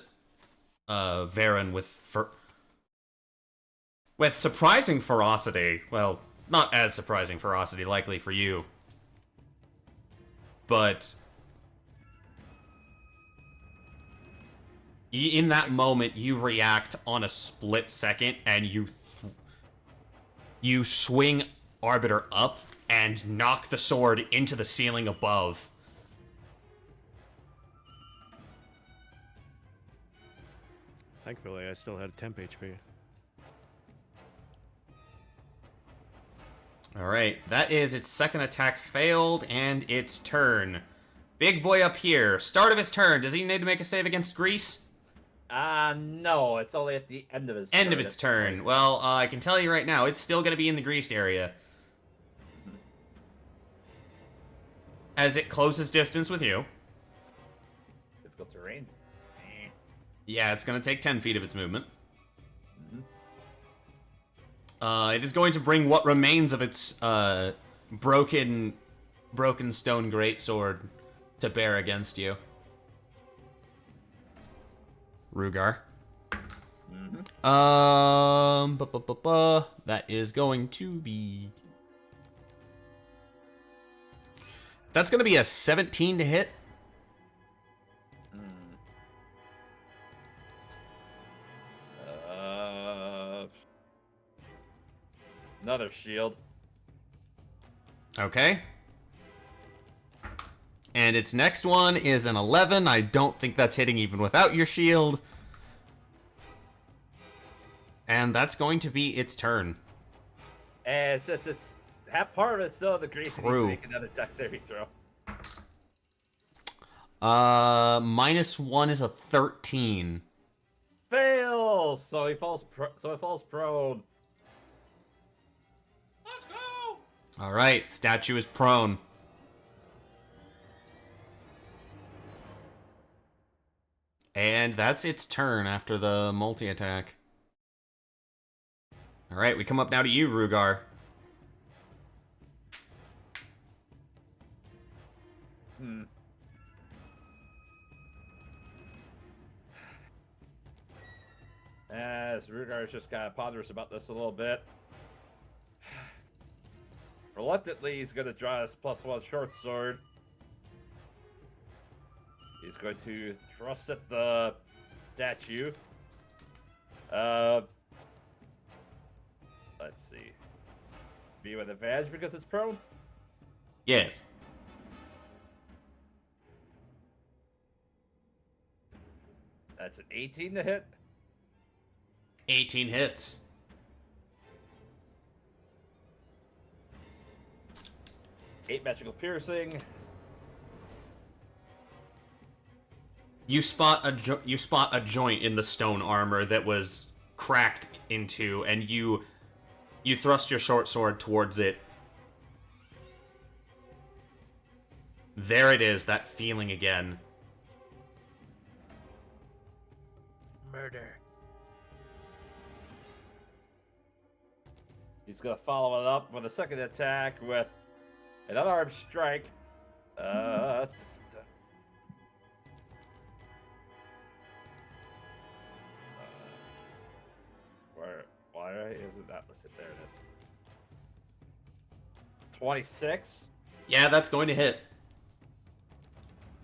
Veron with surprising ferocity. Well, not as surprising ferocity, likely for you. But in that moment, you react on a split second, and you swing Arbiter up and knock the sword into the ceiling above. Thankfully, I still had temp HP. Alright, that is its second attack failed, and its turn. Big boy up here. Start of his turn. Does he need to make a save against Grease? No, it's only at the end of his End turn. of its turn. Well, I can tell you right now, it's still going to be in the greased area. As it closes distance with you. Difficult terrain. Yeah, it's going to take 10 feet of its movement. It is going to bring what remains of its broken stone greatsword to bear against you. Reughar. That is going to be... That's going to be a 17 to hit. Another shield. Okay. And its next one is an 11. I don't think that's hitting even without your shield. And that's going to be its turn. And since it's half part of it's still in the grease, it needs to make another dex saving throw. -1 is a 13. Fails. So he falls. Prone. Let's go! All right, statue is prone. And that's its turn after the multi-attack. All right, we come up now to you, Reughar. As Reughar is just kind of ponderous about this a little bit. Reluctantly, he's going to draw his +1 short sword. He's going to thrust at the statue. Let's see. Be with advantage because it's prone? Yes. That's an 18 to hit. 18 hits. Eight magical piercing. You spot a joint in the stone armor that was cracked into, and you thrust your short sword towards it. There it is, that feeling again. Murder. He's going to follow it up with a second attack with an unarmed strike. Why isn't that listed? There it is. 26. Yeah, that's going to hit.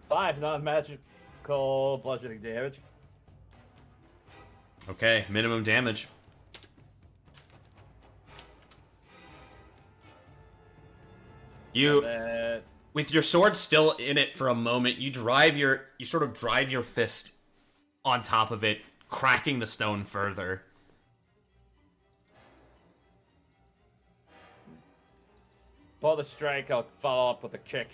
5 non-magical bludgeoning damage. Okay, minimum damage. With your sword still in it for a moment, you sort of drive your fist on top of it, cracking the stone further. Pull the strike, I'll follow up with a kick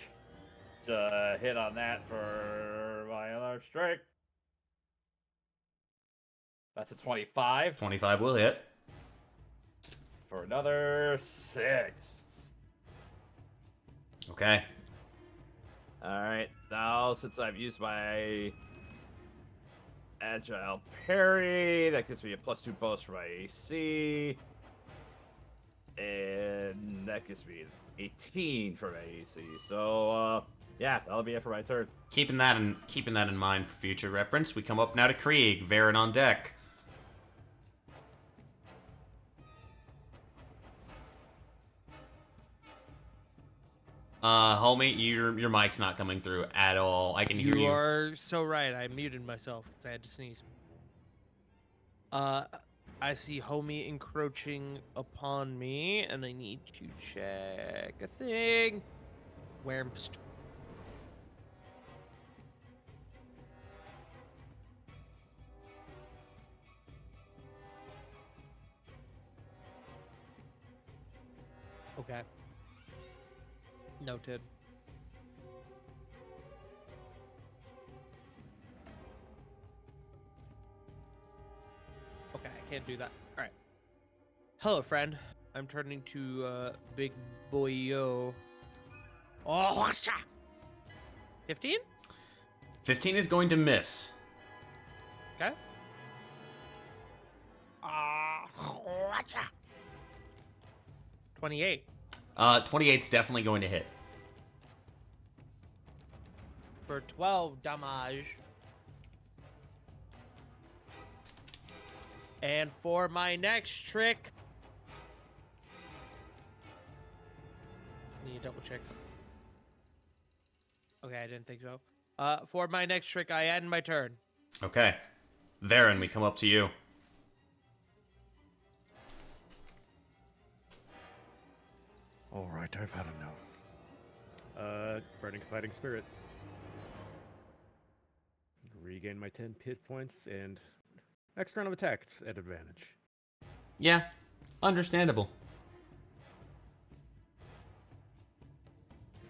to hit on that for my unarmed strike. That's a 25. 25 will hit. For another 6. Okay. Alright, now since I've used my agile parry, that gives me a +2 bonus for my AC. And that gives me an 18 for my AC. So, yeah, that'll be it for my turn. Keeping that in mind for future reference, we come up now to Krieg, Veron on deck. Homie, your mic's not coming through at all. I can hear you. You are so right. I muted myself because I had to sneeze. I see Homie encroaching upon me, and I need to check a thing. Whermst. Okay. Noted. can't do that. All right. Hello, friend. I'm turning to Big Boyo. Oh, whatcha? 15? 15 is going to miss. Okay. Whatcha? 28. 28's definitely going to hit. For 12 damage. And for my next trick, need to double check something. Okay, I didn't think so. For my next trick, I end my turn. Okay. Veron, we come up to you. All right, I've had enough. Burning Fighting Spirit. Regain my 10 hit points and next round of attacks at advantage. Yeah, understandable.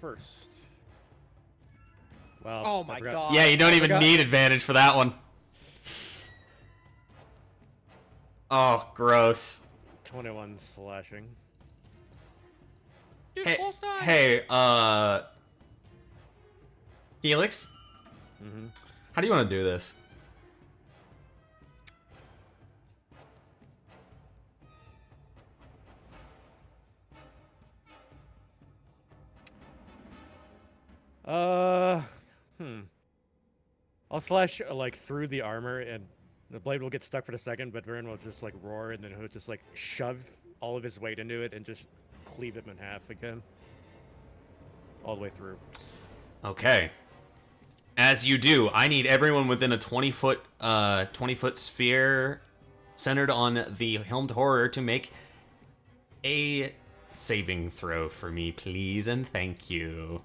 First. Well, Oh I my forgot- god. Yeah, you don't I even forgot- need advantage for that one. Oh, gross. 21 slashing. Dude, Hey, full stop. hey, Helix, Mm-hmm. how do you want to do this? I'll slash like through the armor, and the blade will get stuck for a second, but Veron will just like roar, and then he'll just like shove all of his weight into it and just cleave him in half again, all the way through. Okay. As you do, I need everyone within a 20-foot sphere centered on the helmed horror to make a saving throw for me, please, and thank you.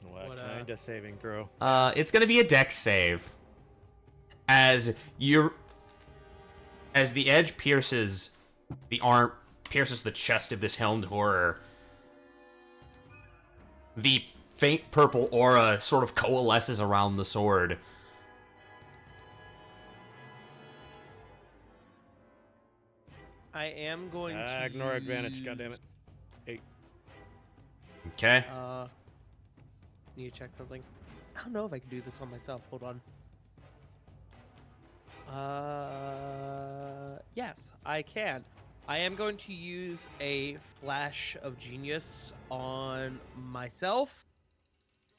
What kind of saving throw? It's gonna be a dex save. As the edge pierces the chest of this helmed horror, the faint purple aura sort of coalesces around the sword. I am going to Ignore advantage, use- goddammit. 8. Okay. Need to check something. I don't know if I can do this on myself. Hold on. Yes, I can. I am going to use a flash of genius on myself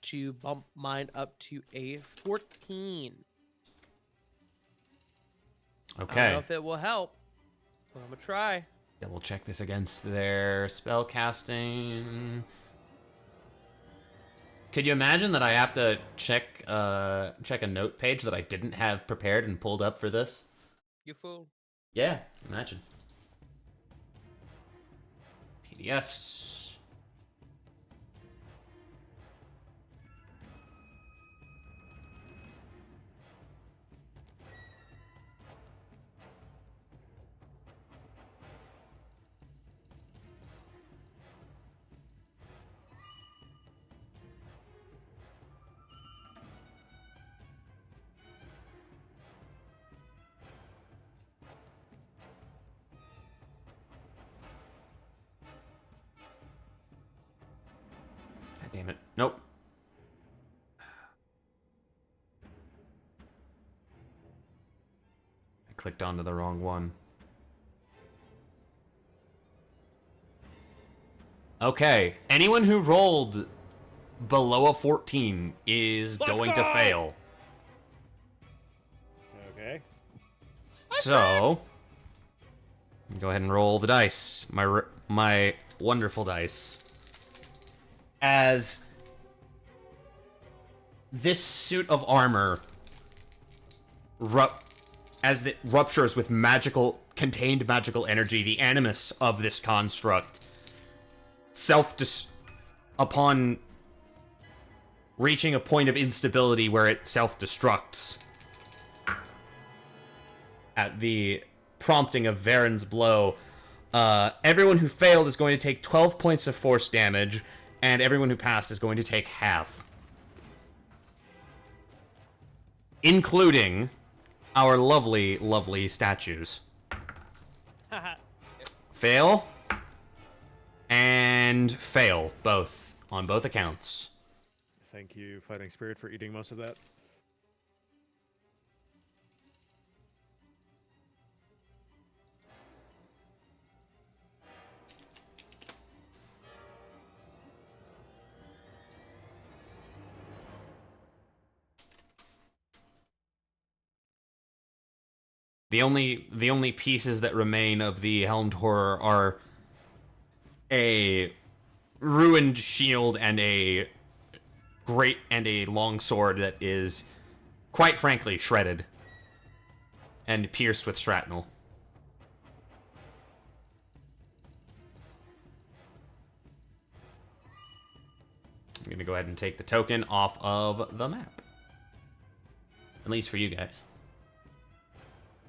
to bump mine up to a 14. I don't Okay. know if it will help, but I'm gonna try. Double check this against their spell casting. Could you imagine that I have to check a note page that I didn't have prepared and pulled up for this? You fool. Yeah, imagine. PDFs. God damn it. Nope. I clicked onto the wrong one. Okay, anyone who rolled below a 14 is going to fail. Okay. So, go ahead and roll the dice. My wonderful dice. As this suit of armor as it ruptures with contained magical energy, the animus of this construct upon reaching a point of instability where it self-destructs at the prompting of Veron's blow. Everyone who failed is going to take 12 points of force damage, and everyone who passed is going to take half. Including our lovely, lovely statues. Fail. And fail, both. On both accounts. Thank you, Fighting Spirit, for eating most of that. The only pieces that remain of the Helmed Horror are a ruined shield and a long sword that is, quite frankly, shredded and pierced with shrapnel. I'm gonna go ahead and take the token off of the map. At least for you guys.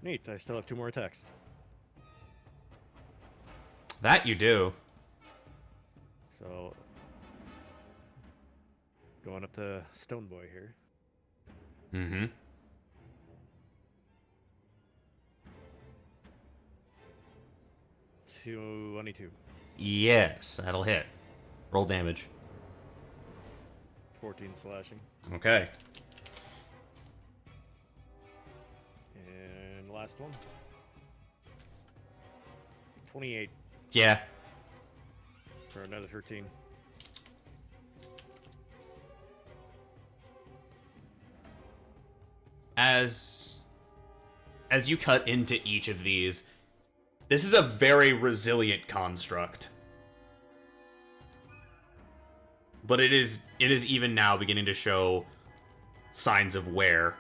Neat, I still have 2 more attacks. That you do. So, going up to Stone Boy here. Mm-hmm. $22. Yes, that'll hit. Roll damage. 14 slashing. Okay. And last one. 28 Yeah. for another 13. As you cut into each of these, this is a very resilient construct. But it is even now beginning to show signs of wear.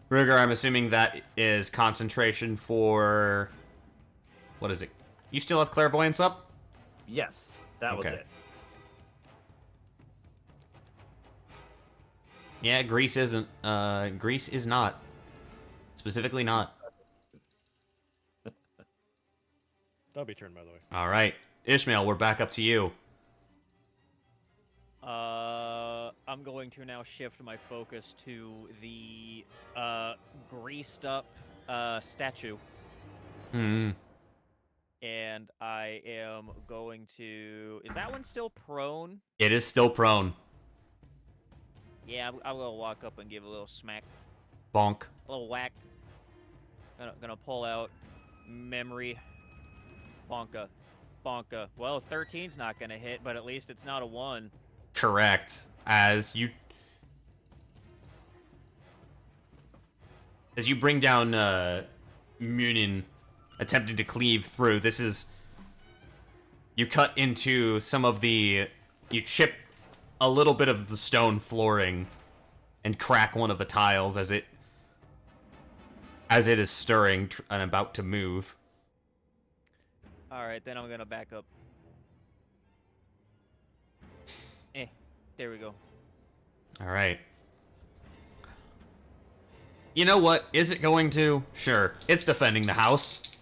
Reughar, I'm assuming that is concentration for... What is it? You still have clairvoyance up? Yes, that was Okay. it. Yeah, Greece isn't. Greece is not. Specifically not. That'll be turned, by the way. Alright. Ishmael, we're back up to you. I'm going to now shift my focus to the greased up statue. Hmm. And I am going to... Is that one still prone? It is still prone. Yeah, I will walk up and give a little smack. Bonk. A little whack. Gonna pull out memory. Bonka. Bonka. Well, 13's not gonna hit, but at least it's not a 1. Correct. As you bring down Munin, attempting to cleave through, this is... You cut into some of the... You chip a little bit of the stone flooring and crack one of the tiles as it is stirring and about to move. Alright, then I'm gonna back up. There we go. Alright. You know what? Is it going to? Sure. It's defending the house.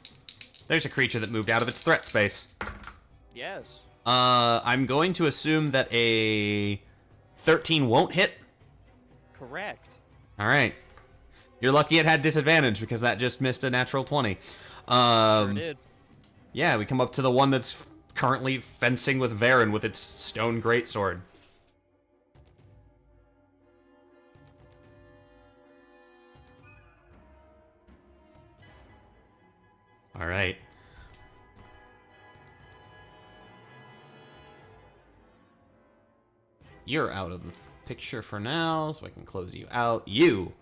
There's a creature that moved out of its threat space. Yes. I'm going to assume that a 13 won't hit. Correct. Alright. You're lucky it had disadvantage because that just missed a natural 20. Sure did. Yeah, we come up to the one that's currently fencing with Veron with its stone greatsword. Alright. You're out of the picture for now, so I can close you out. You!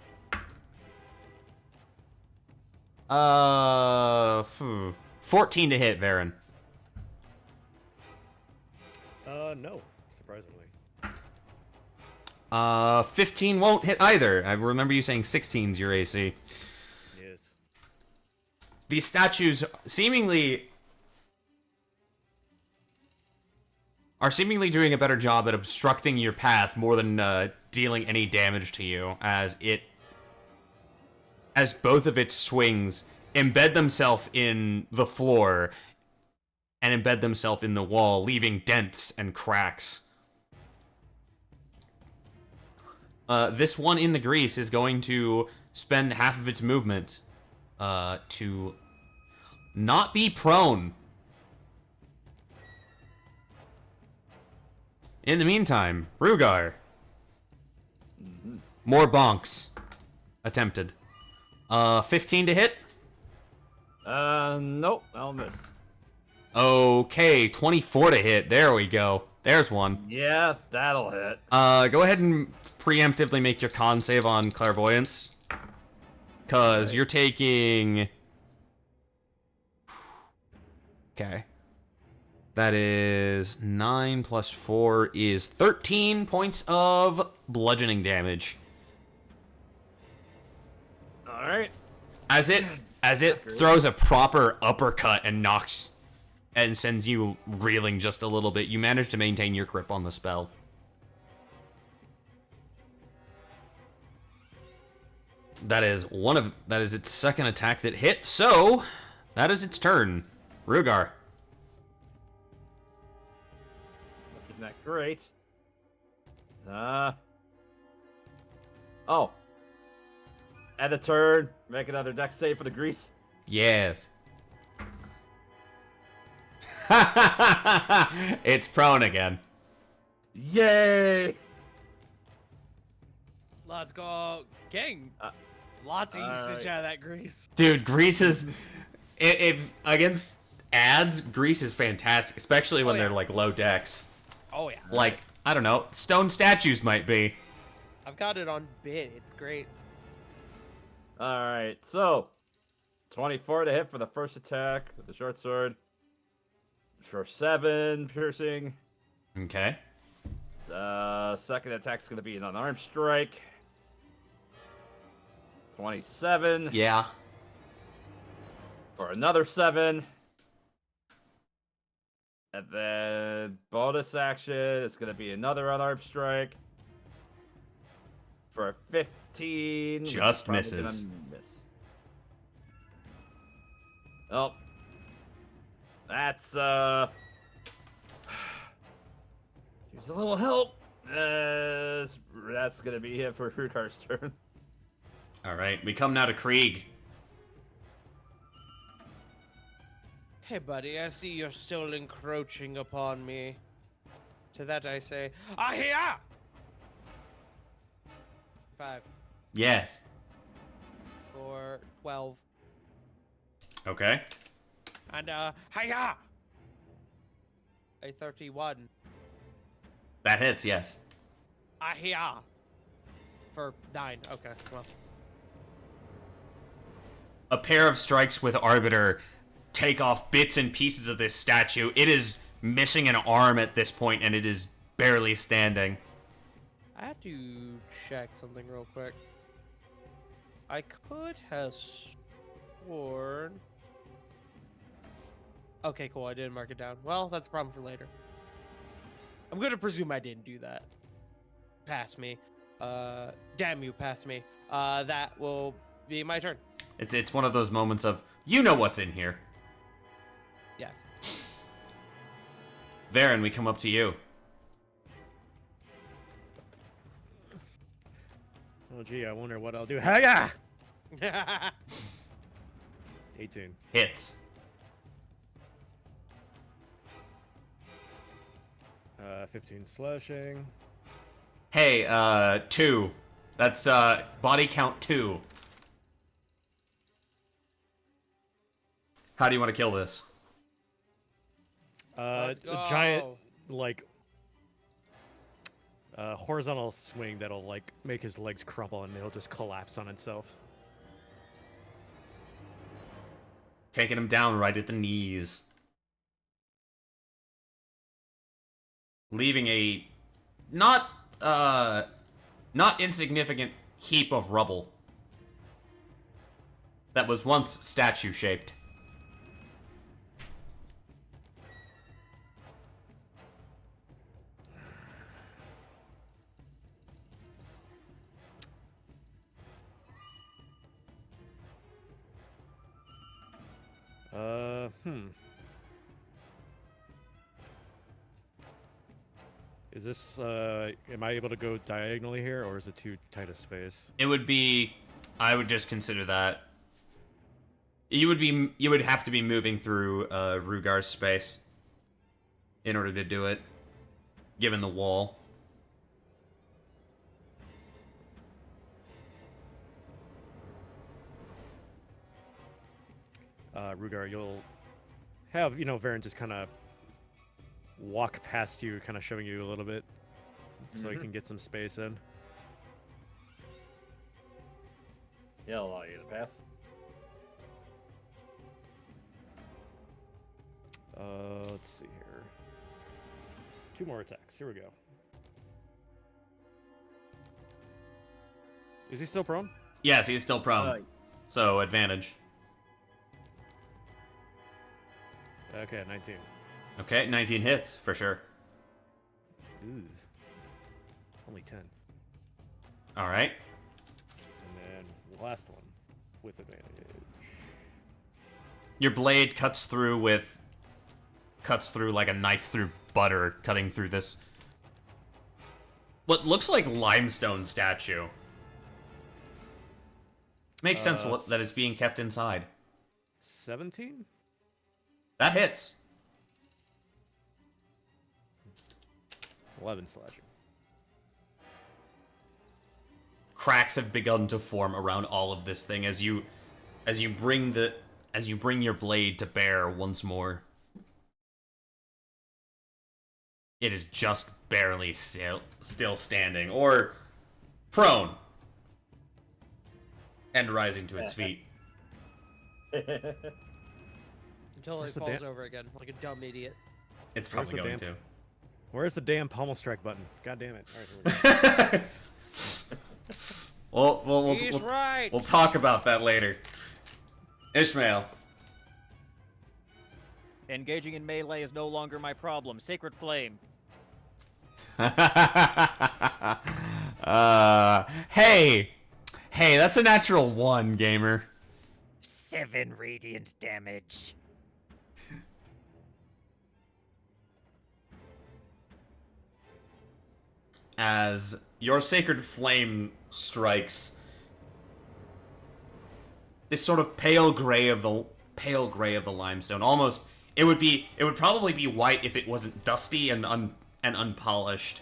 14 to hit, Veron. No, surprisingly. 15 won't hit either. I remember you saying 16's your AC. Yes. These statues are seemingly doing a better job at obstructing your path more than dealing any damage to you, as both of its swings embed themselves in the floor and embed themselves in the wall, leaving dents and cracks. This one in the grease is going to spend half of its movement to not be prone. In the meantime, Reughar. More bonks attempted. 15 to hit. Nope, I'll miss. Okay, 24 to hit. There we go. There's one. Yeah, that'll hit. Go ahead and preemptively make your con save on clairvoyance. Cause you're taking... Okay. That is 9 plus 4 is 13 points of bludgeoning damage. Alright. As it throws a proper uppercut and knocks and sends you reeling just a little bit, you manage to maintain your grip on the spell. That is its second attack that hit, so that is its turn. Reughar. Looking that great. Oh. End the turn. Make another dex save for the grease. Yes. It's prone again. Yay! Let's go, gang. Lots of usage out of that grease. Dude, grease is... If against ads, grease is fantastic, especially when they're like low dex. Oh yeah. Like, I don't know, stone statues might be. I've got it on bid. It's great. Alright, so 24 to hit for the first attack with the short sword. For 7 piercing. Okay. Second attack's gonna be an unarmed strike. 27. Yeah. For another 7. And then bonus action, it's gonna be another unarmed strike. For a 15. Just Probably misses. gonna miss. Oh. That's use a little help. That's gonna be it for Reughkar's turn. Alright, we come now to Krieg. Hey, buddy, I see you're still encroaching upon me. To that I say, Ahia! 5 Yes. for 12. Okay. And, hiya! A 31. That hits, yes. Ahia! For 9. Okay, well. A pair of strikes with Arbiter take off bits and pieces of this statue. It is missing an arm at this point, and it is barely standing. I had to check something real quick. I could have sworn... Okay, cool, I didn't mark it down. Well, that's a problem for later. I'm gonna presume I didn't do that. Pass me. Damn you, pass me. That will be my turn. It's one of those moments of, you know what's in here. Yes. Veron, we come up to you. Oh, gee, I wonder what I'll do. Hiya! 18. Hits. 15 slashing. Hey, 2. That's, body count 2. How do you want to kill this? A Let's go. giant, like, horizontal swing that'll, like, make his legs crumple and he'll just collapse on itself. Taking him down right at the knees. Leaving a not insignificant heap of rubble that was once statue-shaped. Is this, am I able to go diagonally here, or is it too tight a space? It would be, I would just consider that. You would have to be moving through Rughar's space in order to do it, given the wall. Reughar, you'll have, Veron just kind of walk past you, kind of showing you a little bit, so you can get some space in. Yeah, I'll allow you to pass. Let's see here. 2 more attacks. Here we go. Is he still prone? Yes, he's still prone. So, advantage. Okay, 19. Okay, 19 hits, for sure. Ooh. Only 10. Alright. And then the last one with advantage. Your blade cuts through like a knife through butter, cutting through this what looks like limestone statue. Makes sense that it's being kept inside. 17? That hits. 11 slashing. Cracks have begun to form around all of this thing as you bring your blade to bear once more. It is just barely still standing, or prone, and rising to its feet. Until it falls over again, like a dumb idiot. It's probably going to. Where's the damn pommel strike button? God damn it. All right, He's right. We'll talk about that later. Ishmael. Engaging in melee is no longer my problem. Sacred Flame. Hey, that's a natural 1, gamer. 7 radiant damage. As your sacred flame strikes, this sort of pale gray of the limestone. Almost, it would probably be white if it wasn't dusty and unpolished.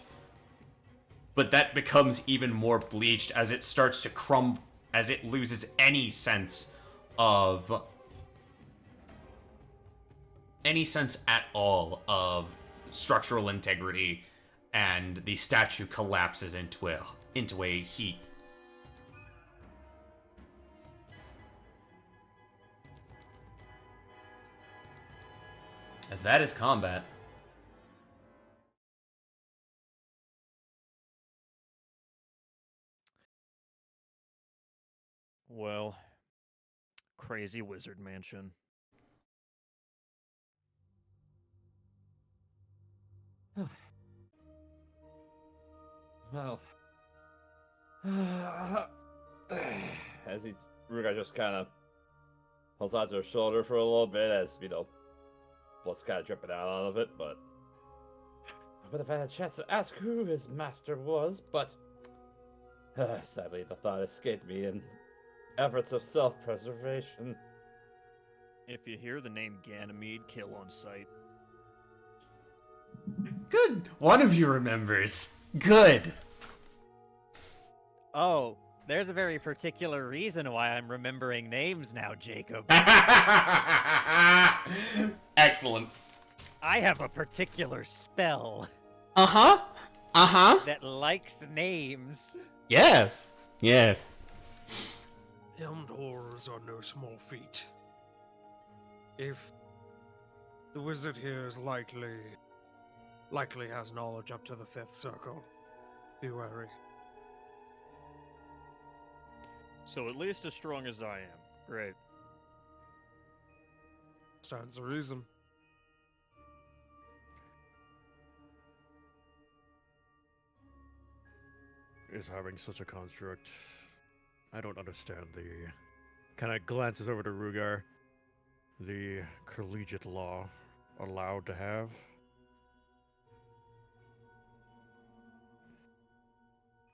But that becomes even more bleached as it starts to crumble, as it loses any sense at all of structural integrity, and the statue collapses into a heap. As that is combat. Well, crazy wizard mansion. Well, as Reughar just kind of holds onto her shoulder for a little bit, as blood's kind of dripping out of it. But I would have had a chance to ask who his master was, but sadly the thought escaped me in efforts of self-preservation. If you hear the name Ganymede, kill on sight. Good. One of you remembers. Good. Oh, there's a very particular reason why I'm remembering names now, Jacob. Excellent. I have a particular spell That likes names. Yes. Yes. Helmed horrors are no small feat. If the wizard here is likely has knowledge up to the 5th circle, be wary. So at least as strong as I am. Great. Stands to reason. Is having such a construct. I don't understand the... Kind of glances over to Reughar. The collegiate law allowed to have.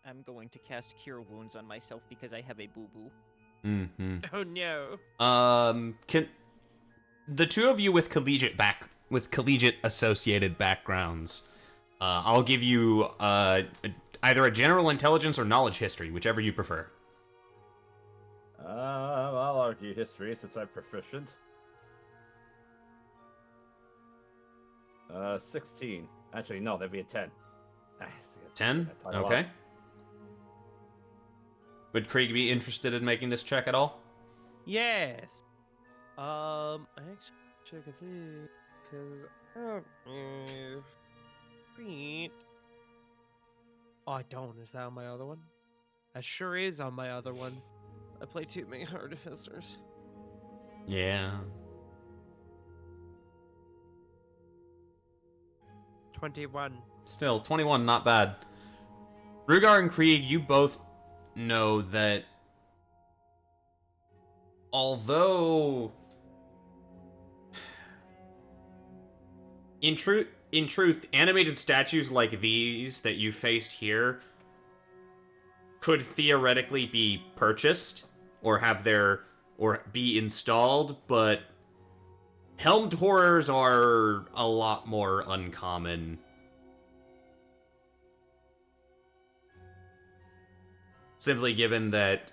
I'm going to cast Cure Wounds on myself because I have a boo-boo. Mm-hmm. Oh no. Can the two of you with collegiate associated backgrounds, I'll give you either a general intelligence or knowledge history, whichever you prefer. I'll argue history since I'm proficient. 16. Actually, no, that'd be a 10. Ah, see, 10? I talk a lot. Okay. Would Krieg be interested in making this check at all? Yes. I actually check a thing because feet. Oh, I don't. Is that on my other one? That sure is on my other one. I play too many artificers. Yeah. 21. Still, 21, not bad. Reughar and Krieg, you both know that although in truth, animated statues like these that you faced here could theoretically be purchased or be installed, but helmed horrors are a lot more uncommon. Simply given that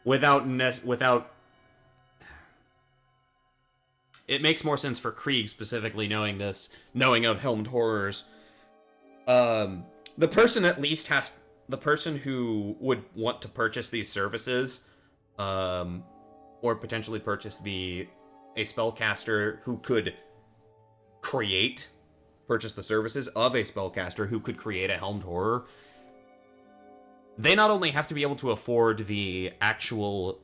without it makes more sense for Krieg specifically knowing of helmed horrors. The person who would want to purchase these services, or potentially purchase a spellcaster who could purchase the services of a spellcaster who could create a helmed horror. They not only have to be able to afford the actual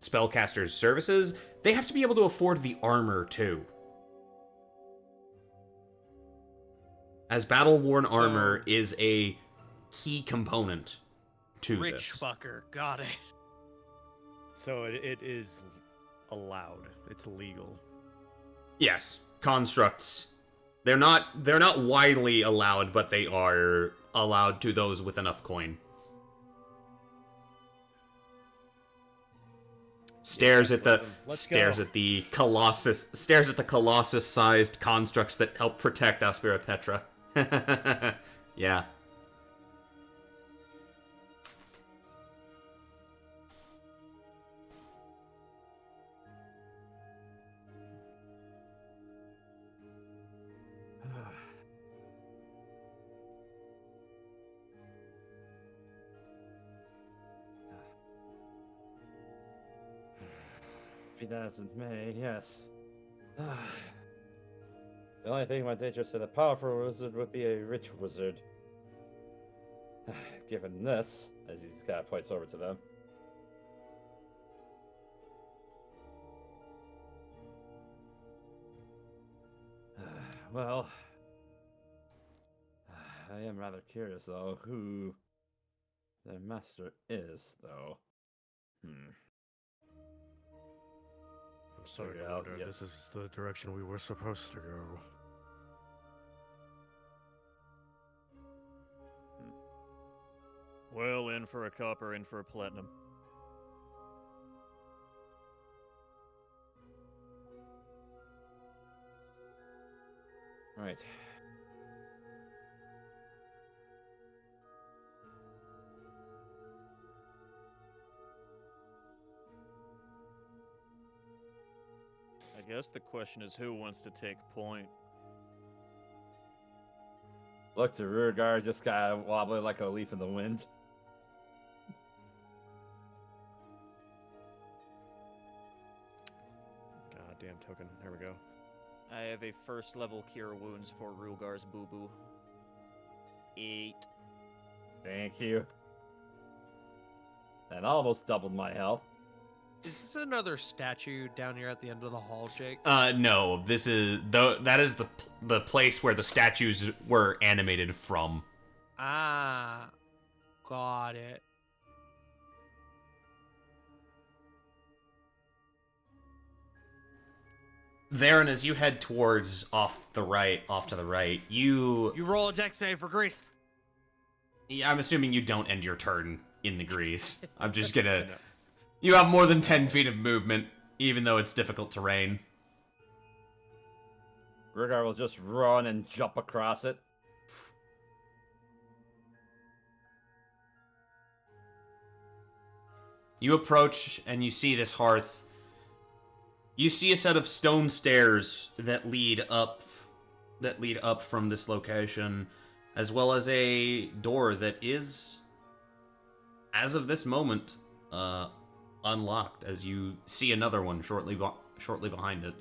spellcaster's services, they have to be able to afford the armor too. As battle-worn armor is a key component to Rich this. fucker. Got it. So it is allowed. It's legal. Yes, constructs. They're not widely allowed, but they are allowed to those with enough coin. Stares at the colossus-sized constructs that help protect Aspera Petra. Yeah. Be that as it may, yes. The only thing my dangerous to the powerful wizard would be a rich wizard. Given this, as he kind of points over to them. Well, I am rather curious, though, who their master is, though. I'm sorry, Figure out, Lord, yep. this is the direction we were supposed to go. Well, in for a copper, in for a platinum. Right. I guess the question is who wants to take point. Look to Reughar, just kind of wobbling like a leaf in the wind. Goddamn token. There we go. I have a first level Cure Wounds for Rughar's Boo Boo. 8. Thank you. That almost doubled my health. Is this another statue down here at the end of the hall, Jake? No, that is the place where the statues were animated from. Ah, got it. Veron, as you head towards off to the right, You roll a dex save for Greece. Yeah, I'm assuming you don't end your turn in the grease. I'm just gonna... You have more than 10 feet of movement, even though it's difficult terrain. Reughar will just run and jump across it. You approach, and you see this hearth. You see a set of stone stairs that lead up from this location, as well as a door that is, as of this moment, unlocked, as you see another one shortly behind it.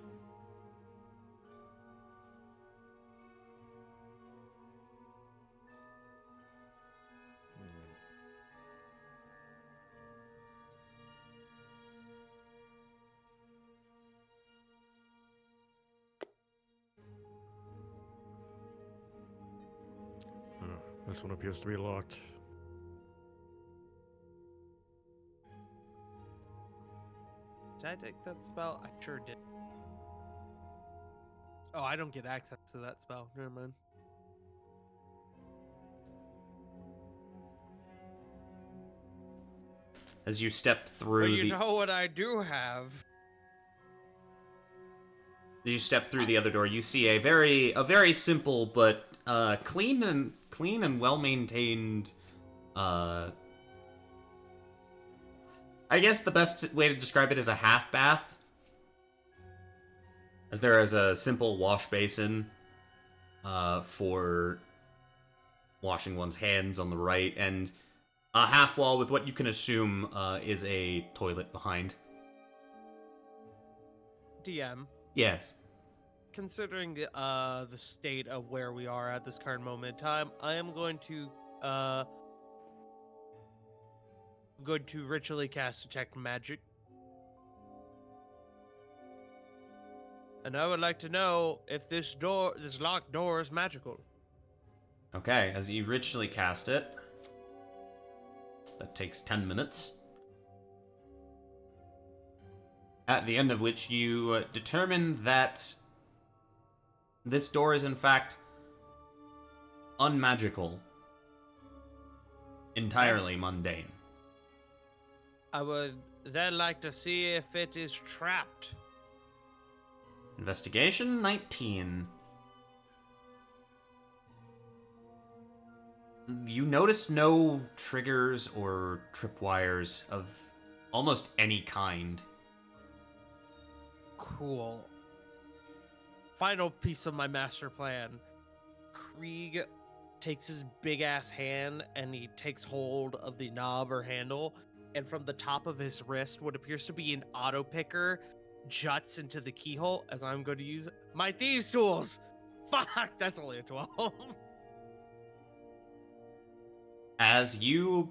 This one appears to be locked. Did I take that spell? I sure did. Oh, I don't get access to that spell. Never mind. As you step through But you know what I do have? As you step through the other door, you see a very simple but clean and well maintained. I guess the best way to describe it is a half bath, as there is a simple wash basin for washing one's hands on the right, and a half wall with what you can assume is a toilet behind. DM. Yes. Considering the state of where we are at this current moment in time, I am going to ritually cast Detect Magic. And I would like to know if this locked door is magical. Okay, as you ritually cast it, that takes 10 minutes. At the end of which you determine that this door is in fact unmagical, entirely mundane. I would then like to see if it is trapped. Investigation 19. You notice no triggers or tripwires of almost any kind. Cool. Final piece of my master plan. Krieg takes his big ass hand and he takes hold of the knob or handle, and from the top of his wrist, what appears to be an auto picker juts into the keyhole as I'm going to use my thieves' tools. Fuck, that's only a 12. As you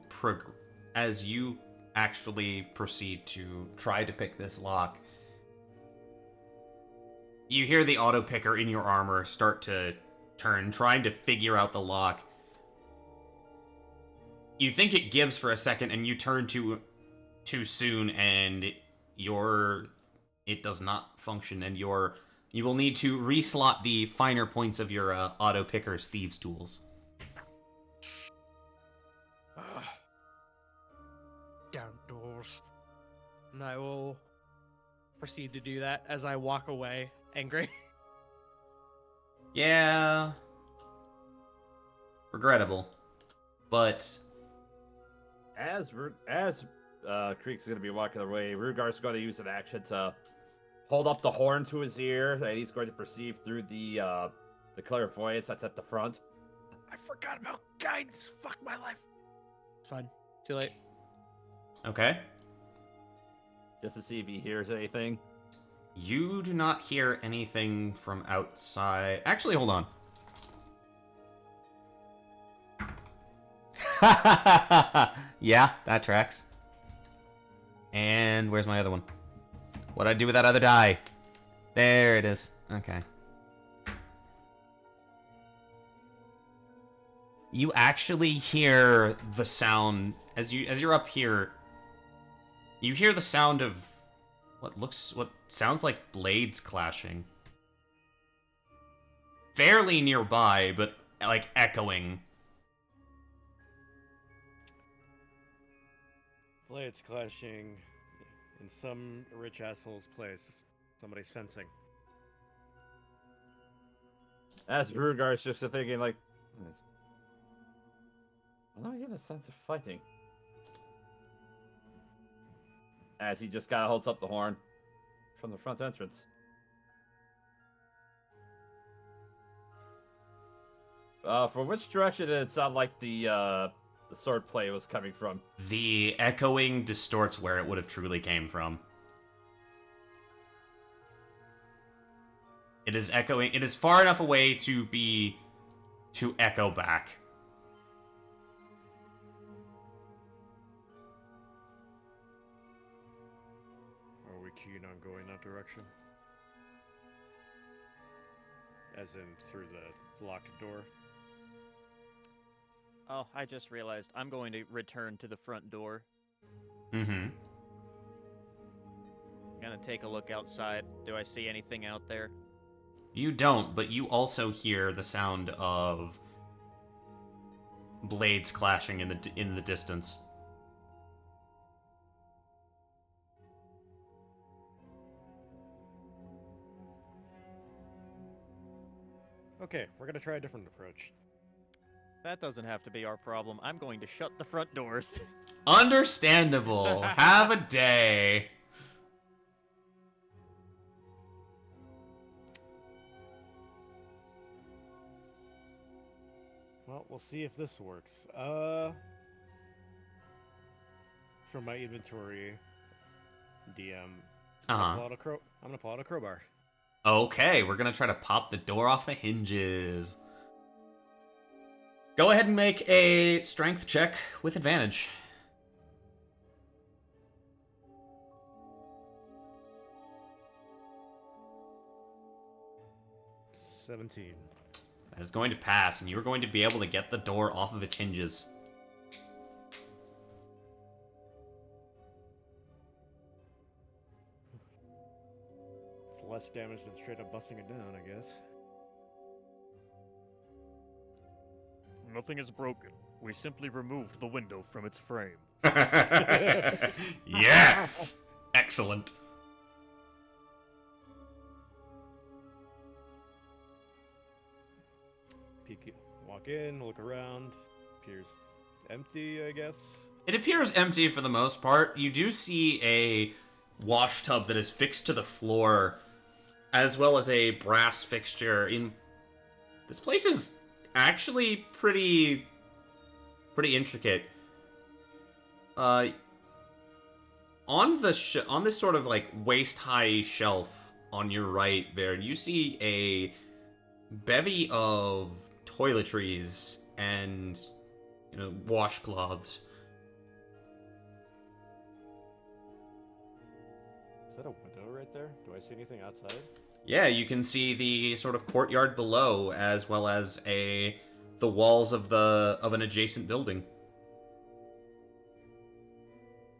actually proceed to try to pick this lock, you hear the auto picker in your armor start to turn, trying to figure out the lock. You think it gives for a second, and you turn too soon, and it does not function, and you will need to reslot the finer points of your auto picker's thieves' tools. Down doors. And I will proceed to do that as I walk away, angry. Yeah. Regrettable. But As Krieg's going to be walking away, Rughar's going to use an action to hold up the horn to his ear, and he's going to perceive through the clairvoyance that's at the front. I forgot about guidance. Fuck my life. It's fine. Too late. okay. Just to see if he hears anything. You do not hear anything from outside. Actually, hold on. Yeah, that tracks. And where's my other one? What'd I do with that other die? There it is. Okay. You actually hear the sound as you're up here. You hear the sound of what sounds like blades clashing. Fairly nearby, but like echoing. Blades clashing in some rich asshole's place. Somebody's fencing. As Reughar is just thinking, like, I don't get a sense of fighting. As he just kind of holds up the horn from the front entrance. From which direction did it sound like the sword play was coming from? The echoing distorts where it would have truly came from. It is echoing. It is far enough away to echo back. Are we keen on going that direction? As in through the locked door? Oh, I just realized I'm going to return to the front door. Mm-hmm. I'm gonna take a look outside. Do I see anything out there? You don't, but you also hear the sound of blades clashing in the distance. Okay, we're gonna try a different approach. That doesn't have to be our problem. I'm going to shut the front doors. Understandable. Have a day. Well, we'll see if this works. From my inventory, DM, I'm gonna pull out a crowbar. Okay, we're gonna try to pop the door off the hinges. Go ahead and make a strength check with advantage. $17. That is going to pass, and you're going to be able to get the door off of its hinges. It's less damage than straight up busting it down, I guess. Nothing is broken. We simply removed the window from its frame. Yes! Excellent. Walk in, look around. Appears empty, I guess. It appears empty for the most part. You do see a wash tub that is fixed to the floor, as well as a brass fixture. This place is actually pretty intricate. On this sort of like waist-high shelf on your right there, you see a bevy of toiletries and washcloths. Is that a window right there? Do I see anything outside? Yeah, you can see the sort of courtyard below, as well as the walls of an adjacent building.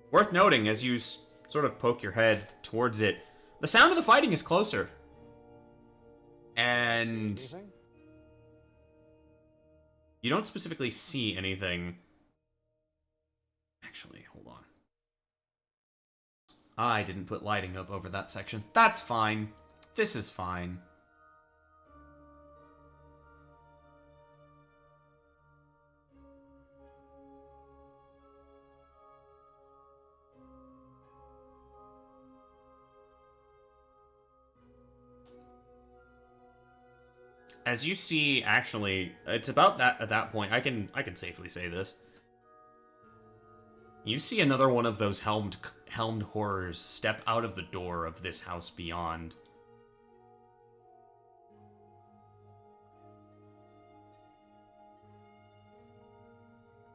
Worth noting, as you sort of poke your head towards it, the sound of the fighting is closer. And you don't specifically see anything. Actually, hold on. I didn't put lighting up over that section. That's fine. This is fine. As you see, actually, it's about that at that point. I can safely say this. You see another one of those helmed horrors step out of the door of this house beyond.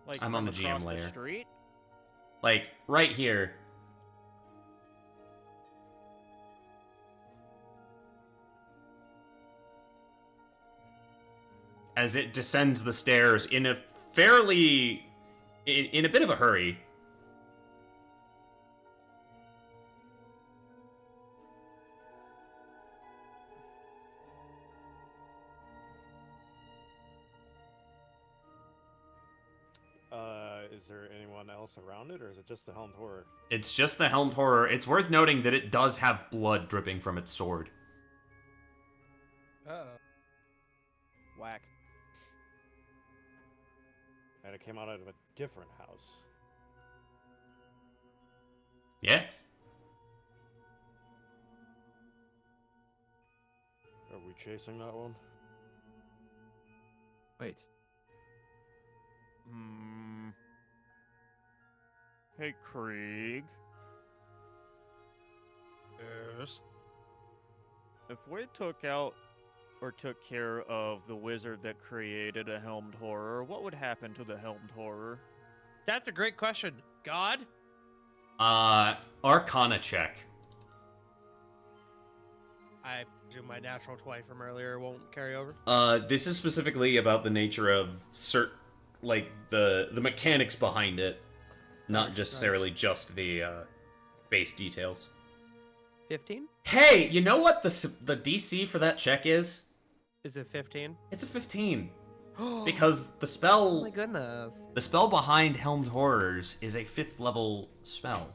Like I'm on the from GM across layer. The street? Like right here. As it descends the stairs in a fairly... in a bit of a hurry. is there anyone else around it, or is it just the Helmed Horror? It's just the Helmed Horror. It's worth noting that it does have blood dripping from its sword. Whack. And it came out of a different house. Yes. Are we chasing that one? Wait. Hey, Krieg. Yes. If we took out or took care of the wizard that created a Helmed Horror, what would happen to the Helmed Horror? That's a great question. God? Arcana check. I presume my natural 20 from earlier won't carry over. This is specifically about the nature of the mechanics behind it, not necessarily just the base details. 15? Hey, you know what the DC for that check is? Is it 15? It's a 15. Because the spell, Oh my goodness. the spell behind Helmed Horrors is a 5th level spell.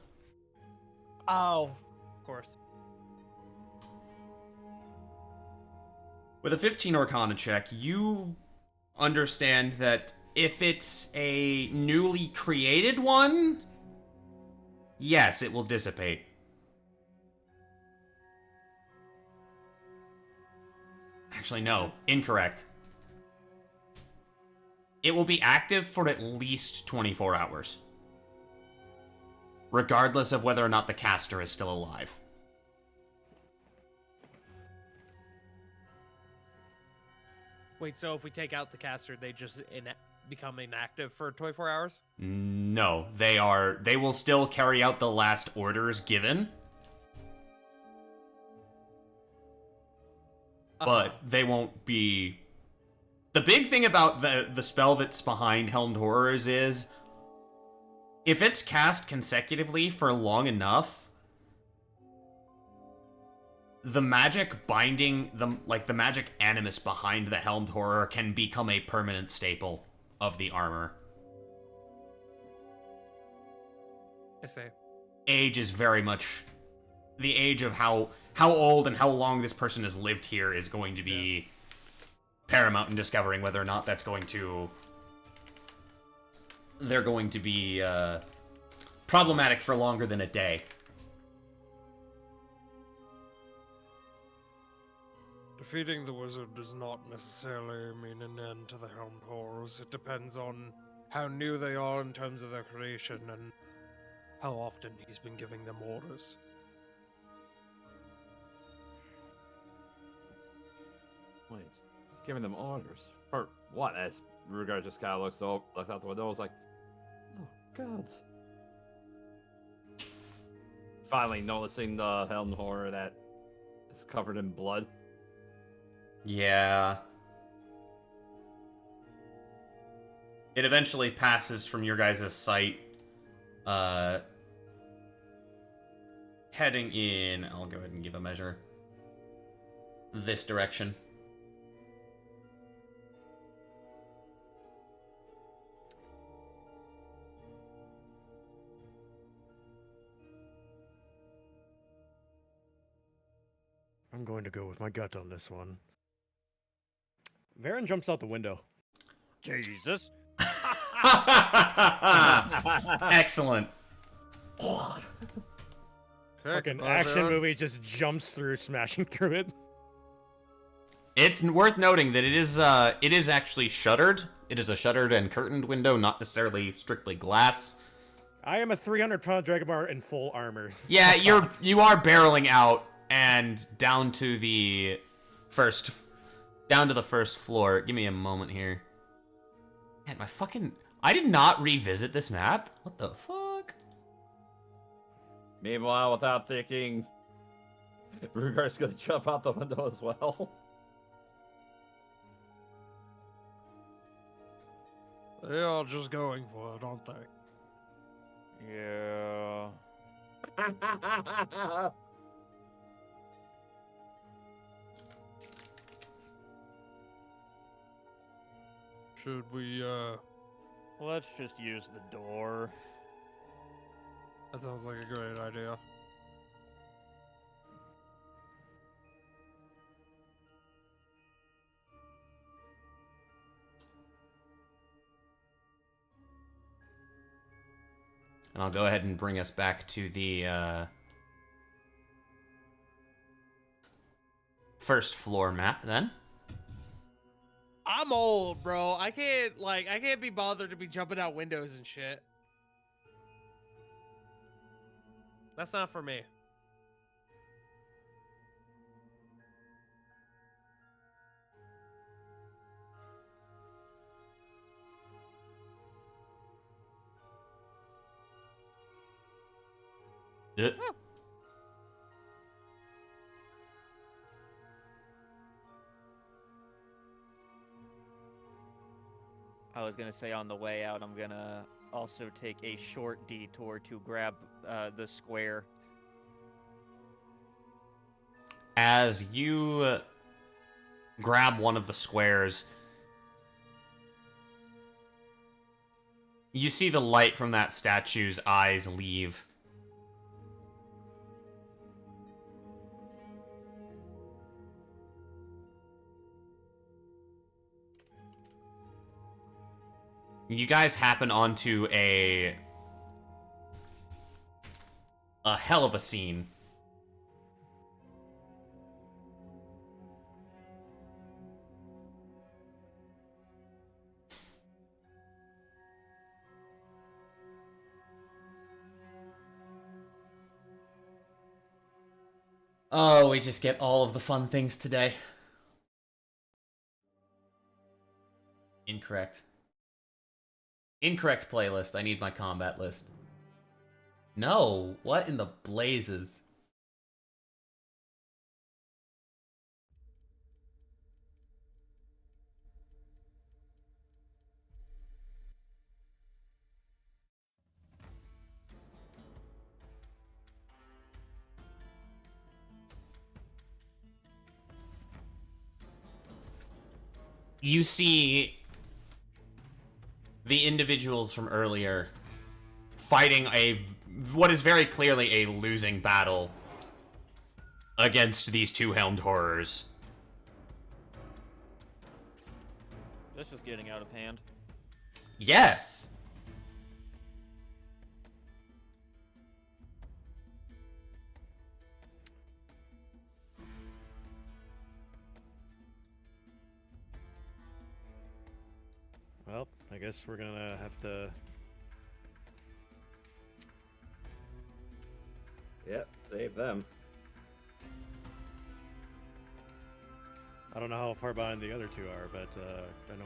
Oh, of course. With a 15 Arcana check, you understand that if it's a newly created one, yes, it will dissipate. Actually, no. Incorrect. It will be active for at least 24 hours. Regardless of whether or not the caster is still alive. Wait, so if we take out the caster, they just become inactive for 24 hours? No, they will still carry out the last orders given. But they won't be... The big thing about the spell that's behind Helmed Horrors is, if it's cast consecutively for long enough, the magic binding, the magic animus behind the Helmed Horror can become a permanent staple of the armor. I see. Age is very much... The age of how old and how long this person has lived here is going to be paramount in discovering whether or not that's going to... They're going to be problematic for longer than a day. Defeating the wizard does not necessarily mean an end to the Helmed Horrors. It depends on how new they are in terms of their creation and how often he's been giving them orders. Wait, giving them orders for what? As Reughar just kind of looks out the window, it's like, oh gods! Finally noticing the Helmed Horror that is covered in blood. Yeah. It eventually passes from your guys' sight, heading in, I'll go ahead and give a measure, this direction. I'm going to go with my gut on this one. Veron jumps out the window. Jesus. Excellent. Fucking action movie just jumps through, smashing through it. It's worth noting that it is actually shuttered. It is a shuttered and curtained window, not necessarily strictly glass. I am a 300-pound Dragonbar in full armor. Yeah, you are barreling out and down to the first floor. Give me a moment here. Man, I did not revisit this map. What the fuck? Meanwhile, without thinking, Reughar's gonna jump out the window as well. They are just going for it, aren't they? Yeah. Should we, Let's just use the door. That sounds like a great idea. And I'll go ahead and bring us back to the first floor map then. I'm old, bro. I can't be bothered to be jumping out windows and shit. That's not for me. Yeah. I was gonna say on the way out, I'm gonna also take a short detour to grab the square. As you grab one of the squares, you see the light from that statue's eyes leave. You guys happen onto a hell of a scene. Oh, we just get all of the fun things today. Incorrect. Incorrect playlist. I need my combat list. No, what in the blazes? You see the individuals from earlier fighting what is very clearly a losing battle against these two helmed horrors. This is getting out of hand. Yes. Well, I guess we're gonna have to. Yep, save them. I don't know how far behind the other two are, but I know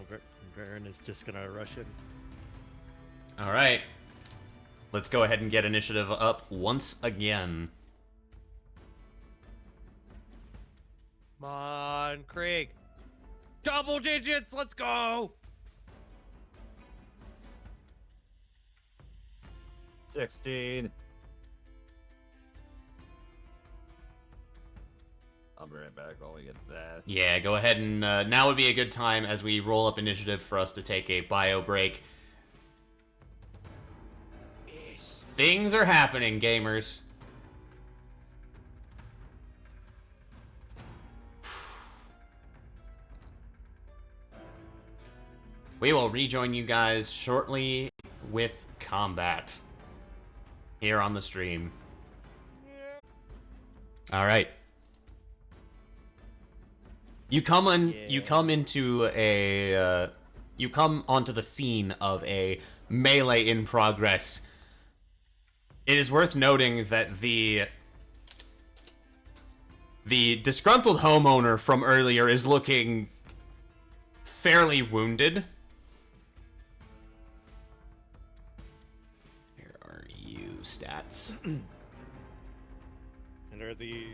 Veron is just gonna rush in. All right. Let's go ahead and get initiative up once again. Come on, Krieg. Double digits, let's go! 16. I'll be right back while we get that. Yeah, go ahead and now would be a good time as we roll up initiative for us to take a bio break. Things are happening, gamers. We will rejoin you guys shortly with combat here on the stream. All right. You come onto the scene of a melee in progress. It is worth noting that the disgruntled homeowner from earlier is looking fairly wounded. Where are you, stats? And are the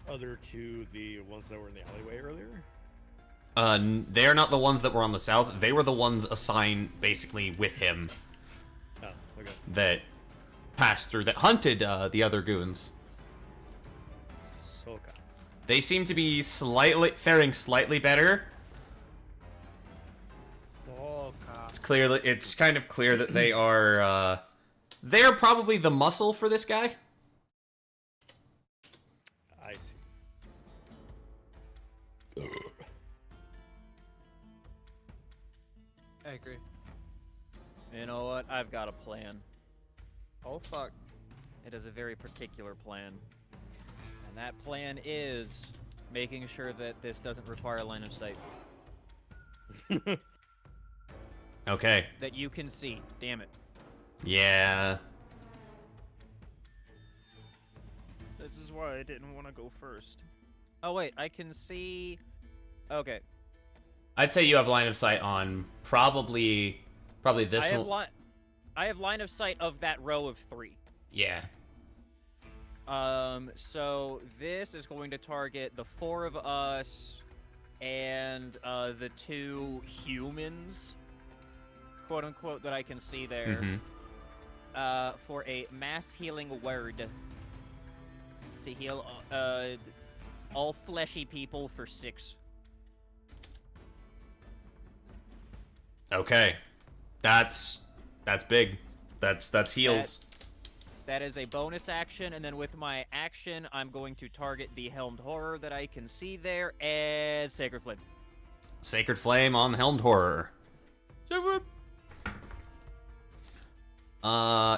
other two the ones that were in the alleyway earlier? They're not the ones that were on the south. They were the ones assigned basically with him. Oh, okay. That passed through, that hunted the other goons. Soka. They seem to be faring slightly better. Oh, God. It's it's kind of clear that they are they're probably the muscle for this guy. I see. I agree. You know what? I've got a plan. Oh fuck. It is a very particular plan. And that plan is making sure that this doesn't require line of sight. Okay. That you can see. Damn it. Yeah. This is why I didn't want to go first. Oh wait, I can see. Okay. I'd say you have line of sight on probably this one. I have line of sight of that row of 3. Yeah. So this is going to target the 4 of us and the 2 humans, quote unquote, that I can see there. For a mass healing word to heal all fleshy people for 6. Okay. That's big. That's heals. That is a bonus action, and then with my action, I'm going to target the Helmed Horror that I can see there as Sacred Flame. Sacred Flame on Helmed Horror.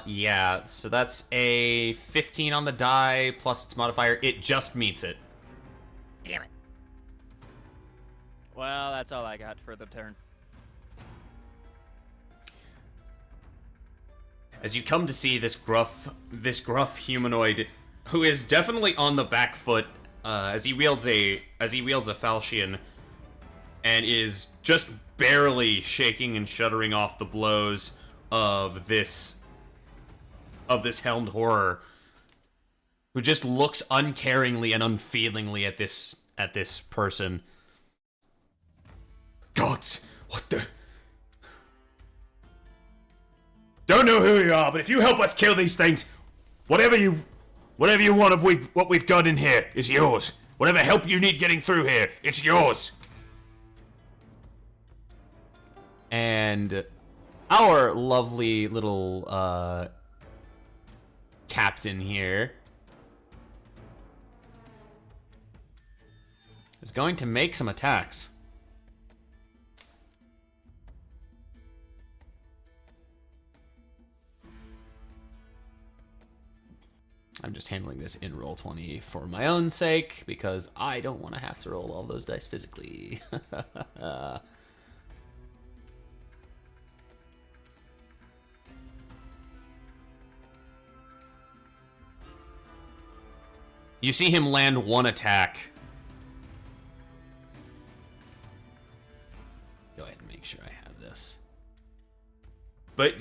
Yeah, so that's a 15 on the die, plus its modifier. It just meets it. Damn it. Well, that's all I got for the turn. As you come to see this gruff humanoid, who is definitely on the back foot, as he wields a falchion, and is just barely shaking and shuddering off the blows of this helmed horror, who just looks uncaringly and unfeelingly at this person. Gods, what the? Don't know who you are, but if you help us kill these things, whatever you want of what we've got in here is yours. Whatever help you need getting through here, it's yours. And our lovely little captain here is going to make some attacks. I'm just handling this in Roll20 for my own sake, because I don't want to have to roll all those dice physically. You see him land one attack. Go ahead and make sure I have this. But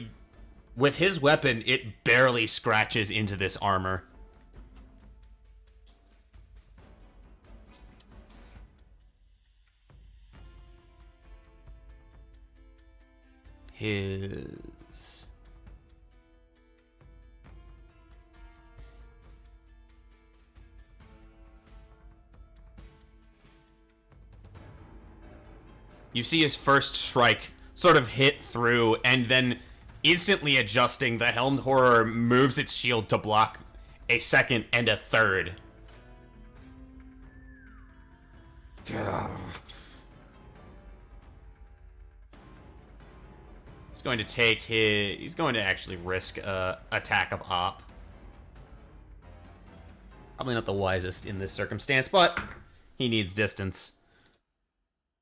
with his weapon, it barely scratches into this armor. You see his first strike sort of hit through, and then instantly adjusting, the Helmed Horror moves its shield to block a second and a third. He's going to actually risk attack of op. Probably not the wisest in this circumstance, but he needs distance.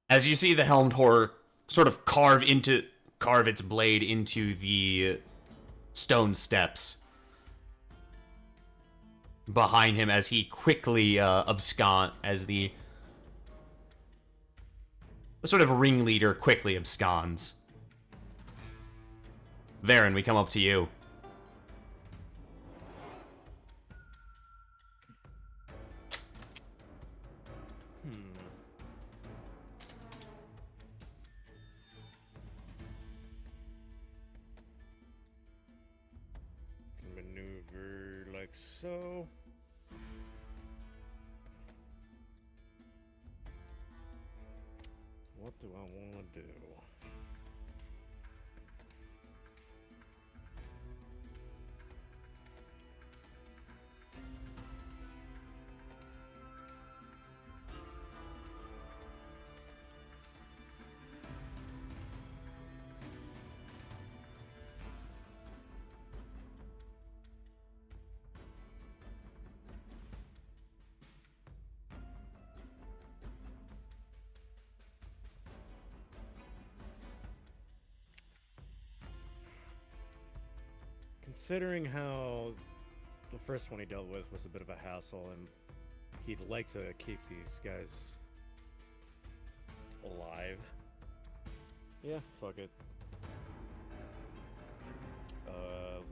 As you see the Helmed Horror sort of carve its blade into the stone steps behind him, as he quickly as the sort of ringleader quickly absconds. Veron, we come up to you. Maneuver like so. What do I want to do? considering how the first one he dealt with was a bit of a hassle, and he'd like to keep these guys alive. Yeah, fuck it.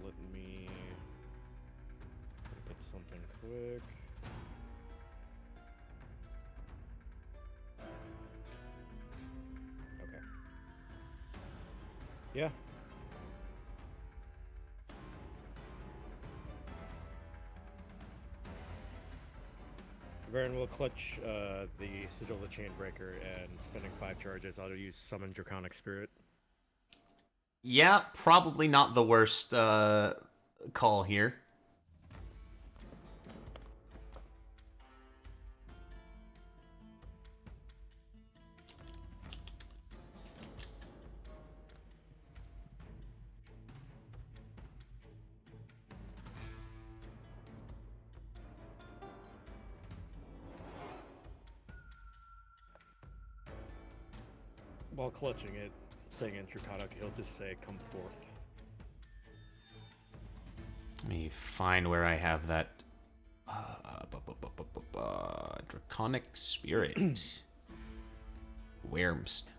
Let me look at something quick. Okay. Yeah. Veron will clutch the Sigil of the Chainbreaker, and spending 5 charges, I'll use Summon Draconic Spirit. Yeah, probably not the worst call here. While clutching it, saying in Draconic, he'll just say, "Come forth." Let me find where I have that. Draconic Spirit. Wyrmst.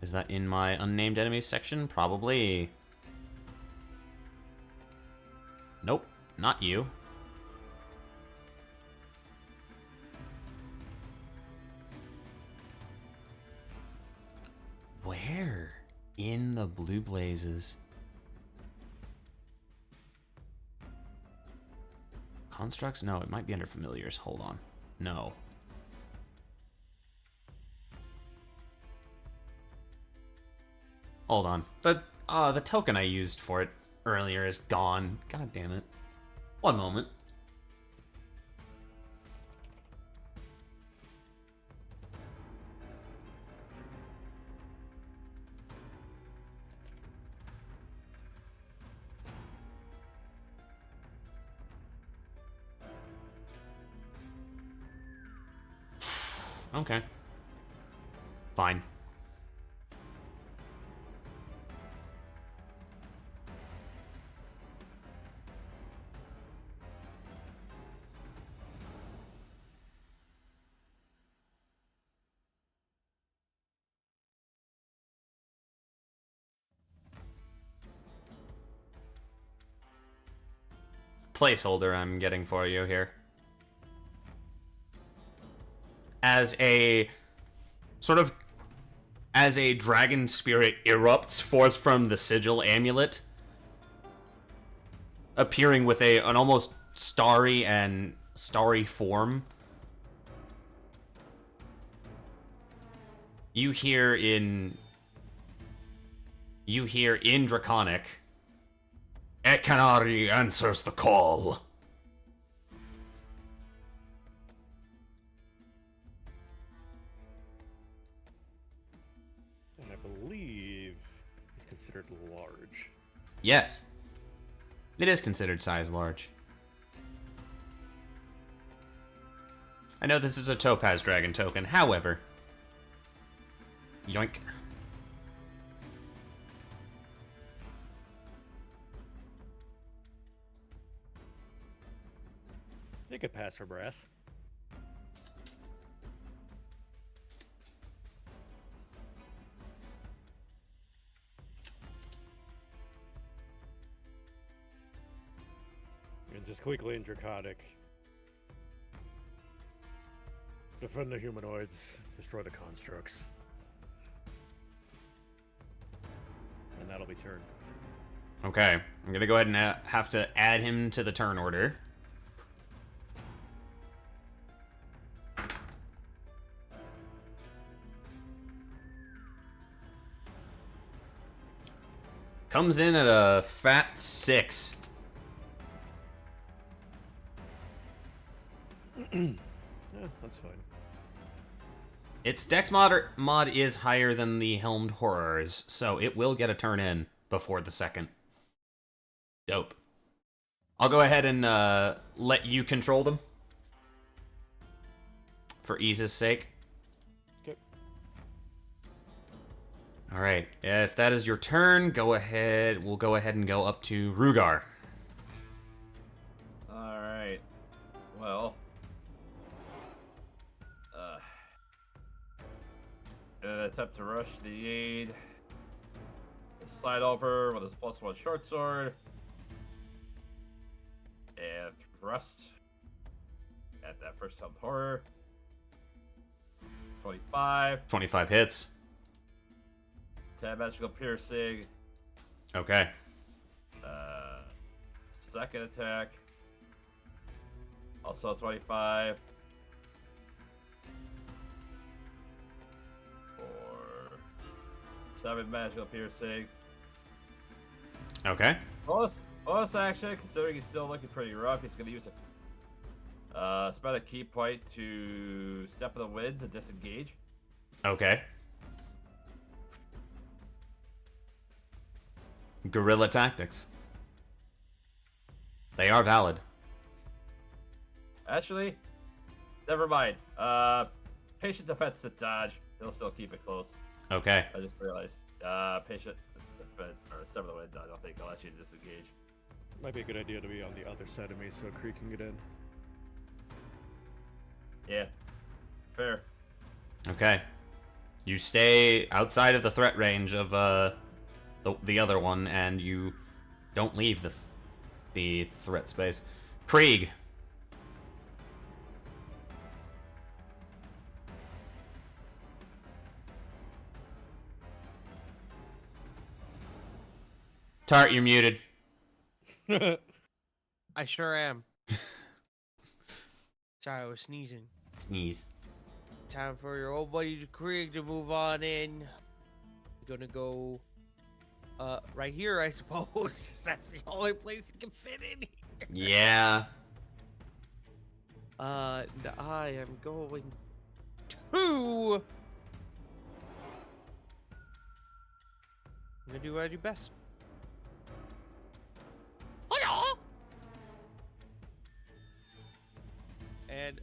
Is that in my unnamed enemies section? Probably. Nope, not you. Where? In the Blue Blazes. Constructs? No, it might be under familiars. Hold on. No. Hold on. The token I used for it earlier is gone. God damn it. One moment. Okay. Fine. Placeholder I'm getting for you here. As a dragon spirit erupts forth from the sigil amulet, appearing with an almost starry form, you hear in Draconic, Ekanari answers the call. And I believe he's considered large. Yes. It is considered size large. I know this is a Topaz Dragon token, however... Yoink. They could pass for brass. And just quickly in Draconic. Defend the humanoids, destroy the constructs. And that'll be turn. Okay, I'm gonna go ahead and have to add him to the turn order. Comes in at a fat 6. Yeah, that's fine. Its dex mod is higher than the Helmed Horrors, so it will get a turn in before the second. Dope. I'll go ahead and let you control them. for ease's sake. Okay. All right. If that is your turn, go ahead. We'll go ahead and go up to Reughar. All right. Well. In an attempt to rush the aid, slide over with his +1 short sword, and thrust at that first helm horror. 25. 25 hits. 10 magical piercing. Okay. Second attack. Also 25. For 7 magical piercing. Okay. Bonus action, considering he's still looking pretty rough, he's going to use spend a key point to step in the wind to disengage. Okay. Guerrilla tactics. They are valid. Actually, never mind. Patient defense to dodge. He'll still keep it close. Okay. I just realized. Patient defense or step in the wind. I don't think I'll let you disengage. Might be a good idea to be on the other side of me so Krieg can get in. Yeah. Fair. Okay. You stay outside of the threat range of the other one, and you don't leave the threat space. Krieg. Tart, you're muted. I sure am. Sorry, I was sneezing. Sneeze. Time for your old buddy Krieg to move on in. We're gonna go right here, I suppose. That's the only place he can fit in here. Yeah. And I am going to. I'm gonna do what I do best. And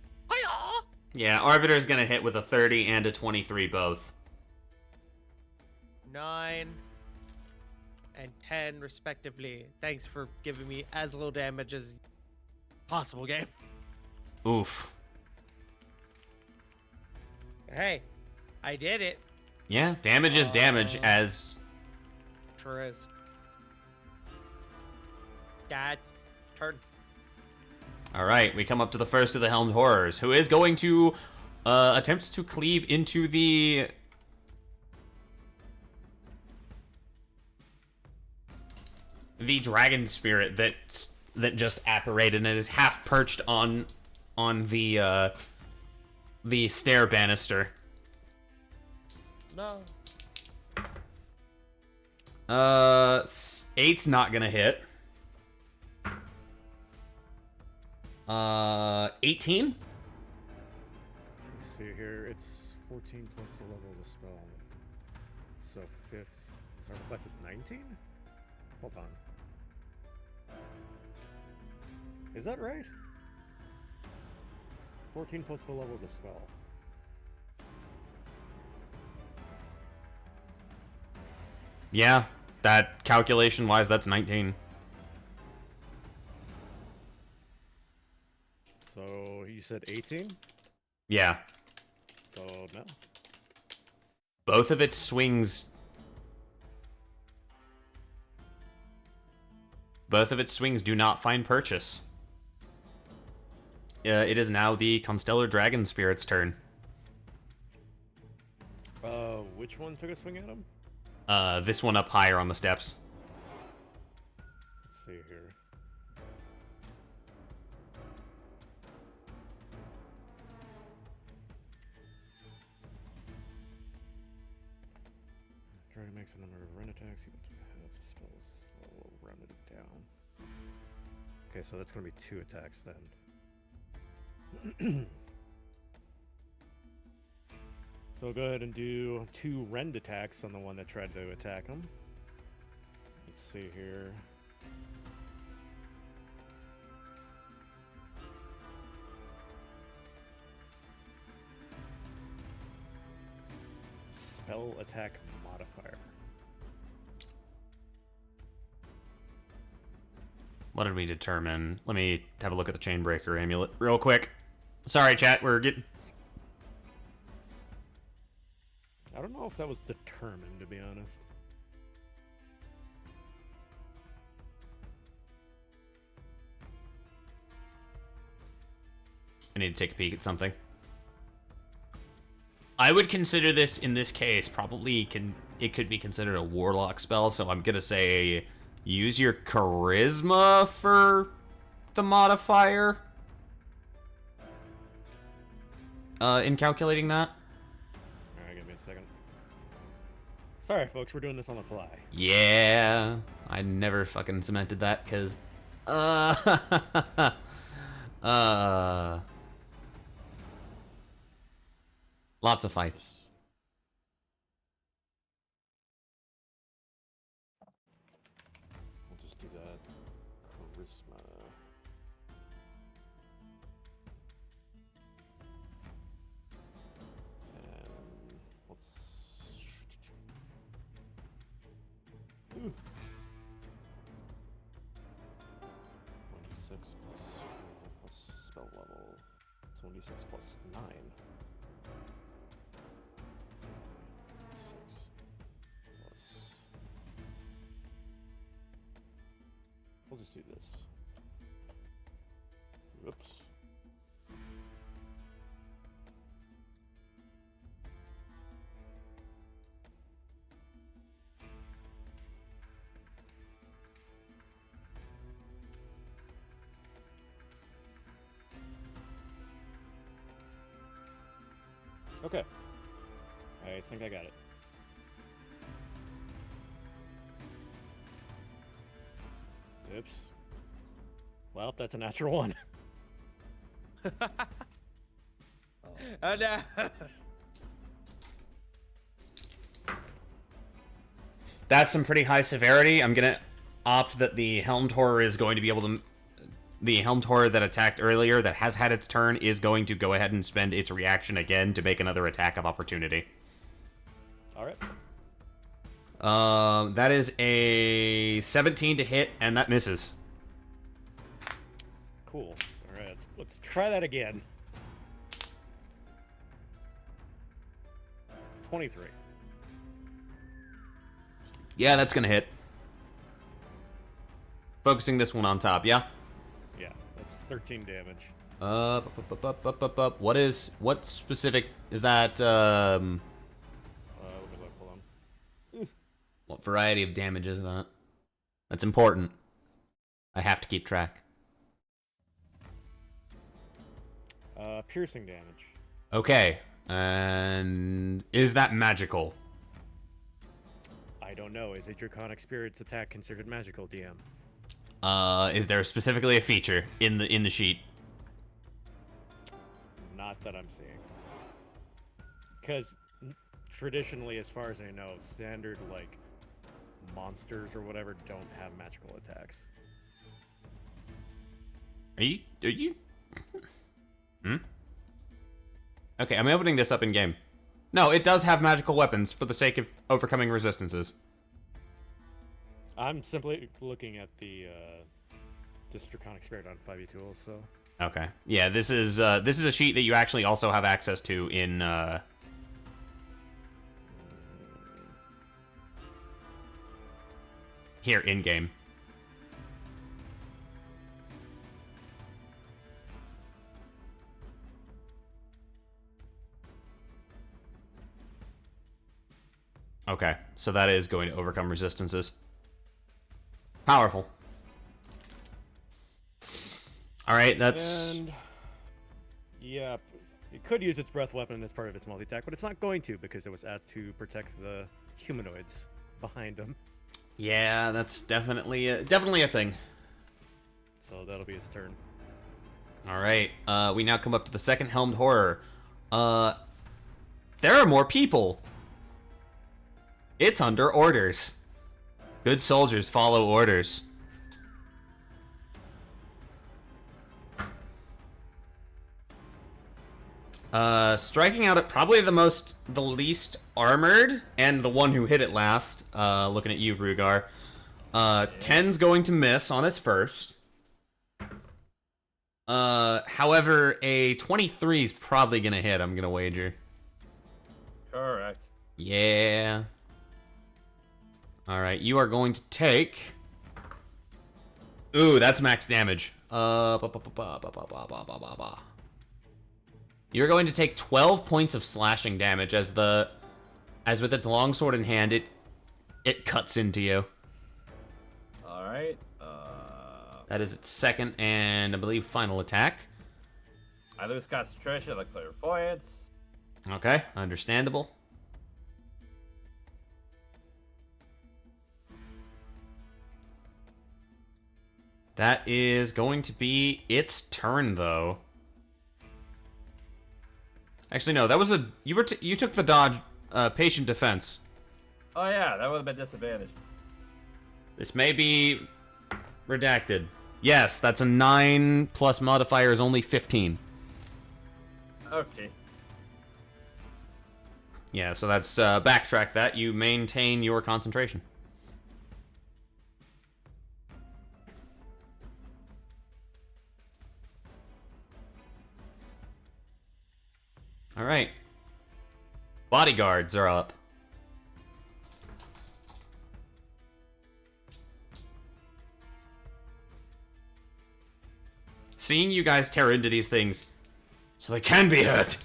Yeah, Arbiter's gonna hit with a 30 and a 23 both. 9 and 10 respectively. Thanks for giving me as little damage as possible, game. Oof. Hey, I did it. Yeah, damage is damage, as... Sure is. That's turn. Alright, we come up to the first of the Helmed Horrors, who is going to attempt to cleave into the... dragon spirit that just apparated and is half perched on the stair banister. No. 8's not gonna hit. 18? Let's see here. It's 14 plus the level of the spell. So 5th. So our class is 19? Hold on. Is that right? 14 plus the level of the spell. Yeah, that calculation-wise, that's 19. So you said 18? Yeah. So no. Both of its swings... do not find purchase. It is now the Constellar Dragon Spirit's turn. Which one took a swing at him? This one up higher on the steps. Let's see here. Dragon makes a number of rend attacks equal to half the spells. Well, we'll round it down. Okay, so that's going to be 2 attacks then. So go ahead and do 2 rend attacks on the one that tried to attack him. Let's see here. spell attack modifier. What did we determine? Let me have a look at the Chainbreaker amulet real quick. Sorry, chat, we're getting... I don't know if that was determined, to be honest. I need to take a peek at something. I would consider this, in this case, probably it could be considered a warlock spell, so I'm gonna say use your charisma for the modifier. In calculating that. Alright, give me a second. Sorry, folks, we're doing this on the fly. Yeah, I never fucking cemented that, because... Lots of fights. We'll just do that. Charisma. And let's... Ooh. 26 plus 4 plus spell level. 26 plus 9. 6 plus... We'll just do this. Whoops. Okay. I think I got it. Oops. Well, that's a natural one. Oh no! That's some pretty high severity. I'm gonna opt that the Helmed Horror is going to be able to... The Helmed Horror that attacked earlier, that has had its turn, is going to go ahead and spend its reaction again to make another attack of opportunity. Alright. That is a 17 to hit, and that misses. Cool. Alright, let's try that again. 23. Yeah, that's gonna hit. Focusing this one on top, yeah? Yeah, that's 13 damage. What specific is that? Let me look, hold on. What variety of damage is that? That's important. I have to keep track. Piercing damage. Okay, and is that magical? I don't know. Is a Draconic Spirit's attack considered magical, DM? Is there specifically a feature in the sheet? Not that I'm seeing. Because traditionally, as far as I know, standard, like, monsters or whatever don't have magical attacks. Are you? Hmm? Okay, I'm opening this up in game. No, it does have magical weapons for the sake of overcoming resistances. I'm simply looking at the this Draconic Spirit on 5e tools, so. Okay. Yeah, this is a sheet that you actually also have access to in here in game. Okay, so that is going to overcome resistances. Powerful. All right, that's... And yeah, it could use its breath weapon as part of its multi-attack, but it's not going to because it was asked to protect the humanoids behind him. Yeah, that's definitely a thing. So that'll be its turn. All right, we now come up to the second Helmed Horror. There are more people. It's under orders. Good soldiers follow orders. Striking out at probably the least armored, and the one who hit it last, looking at you, Reughar. 10's going to miss on his first. However, a 23 is probably gonna hit, I'm gonna wager. Correct. Yeah. Alright, you are going to take... Ooh, that's max damage. You're going to take 12 points of slashing damage as with its longsword in hand, it cuts into you. Alright. That is its second and, I believe, final attack. I lose concentration like clairvoyance. Okay, understandable. That is going to be its turn, though. Actually, no, that was you took the dodge, patient defense. Oh yeah, that would have been disadvantaged. This may be redacted. Yes, that's a 9 plus modifier is only 15. Okay. Yeah, so that's backtrack that. You maintain your concentration. All right. Bodyguards are up. Seeing you guys tear into these things, so they can be hurt.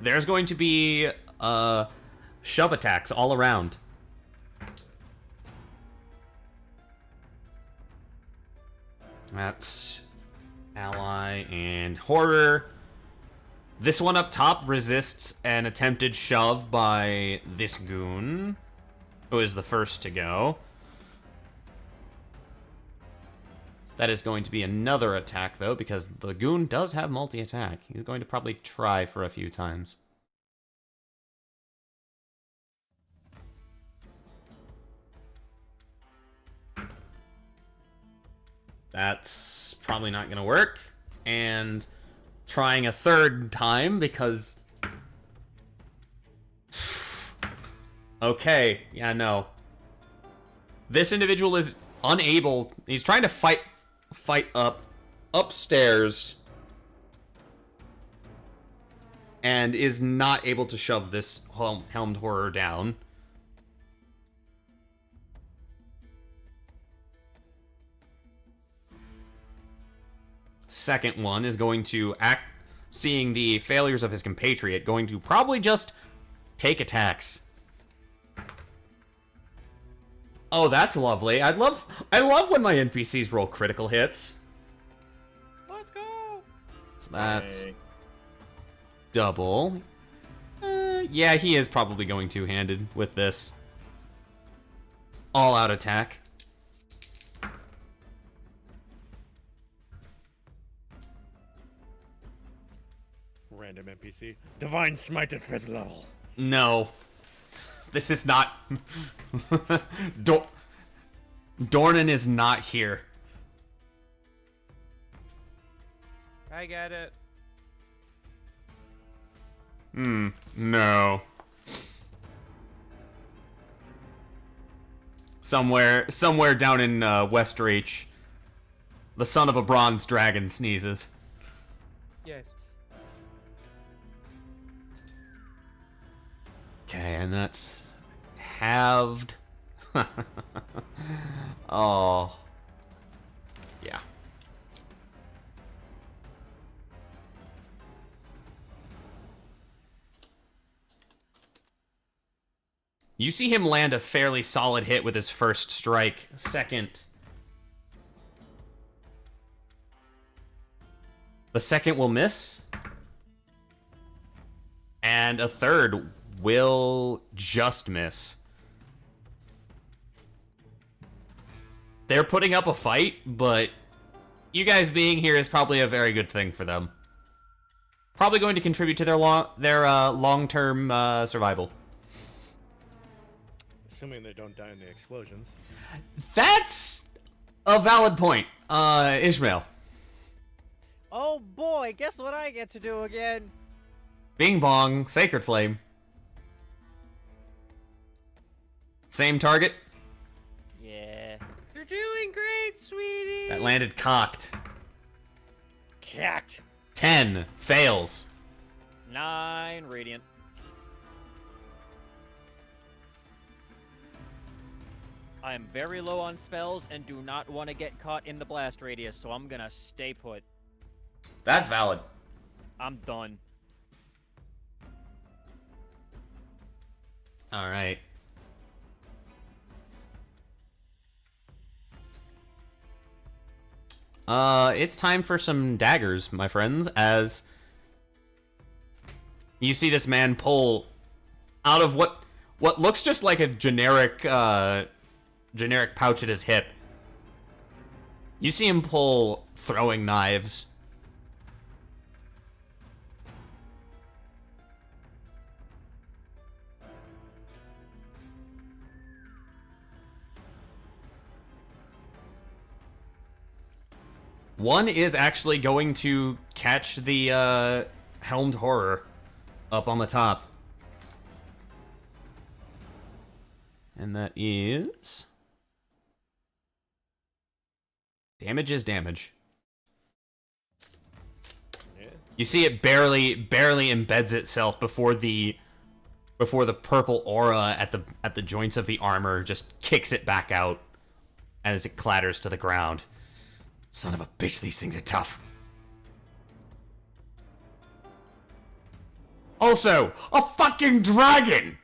There's going to be shove attacks all around. That's ally and horror. This one up top resists an attempted shove by this goon, who is the first to go. That is going to be another attack, though, because the goon does have multi-attack. He's going to probably try for a few times. That's probably not going to work. And trying a third time, because... Okay, yeah, no. This individual is unable... He's trying to fight upstairs and is not able to shove this helmed horror down. Second one is going to seeing the failures of his compatriot, going to probably just take attacks. Oh, that's lovely. I love when my NPCs roll critical hits. Let's go. So that's double. Yeah, he is probably going two-handed with this. All-out attack. Random NPC. Divine Smite at 5th level. No. This is not... Dornan is not here. I get it. No. Somewhere down in Westreach, the son of a bronze dragon sneezes. Yes. Okay, and that's halved. Oh. Yeah. You see him land a fairly solid hit with his first strike. Second. The second will miss. And a third will just miss. They're putting up a fight, but you guys being here is probably a very good thing for them. Probably going to contribute to their long-term survival. Assuming they don't die in the explosions. That's a valid point, Ishmael. Oh boy, guess what I get to do again? Bing bong, Sacred Flame. Same target. Yeah. You're doing great, sweetie. That landed cocked. Cack. 10. Fails. 9 radiant. I am very low on spells and do not want to get caught in the blast radius, so I'm gonna stay put. That's valid. I'm done. Alright. It's time for some daggers, my friends, as you see this man pull out of what looks just like a generic pouch at his hip. You see him pull throwing knives. One is actually going to catch the helmed horror up on the top. And that is... damage is damage. Yeah. You see it barely embeds itself before the purple aura at the joints of the armor just kicks it back out as it clatters to the ground. Son of a bitch, these things are tough. Also, a fucking dragon!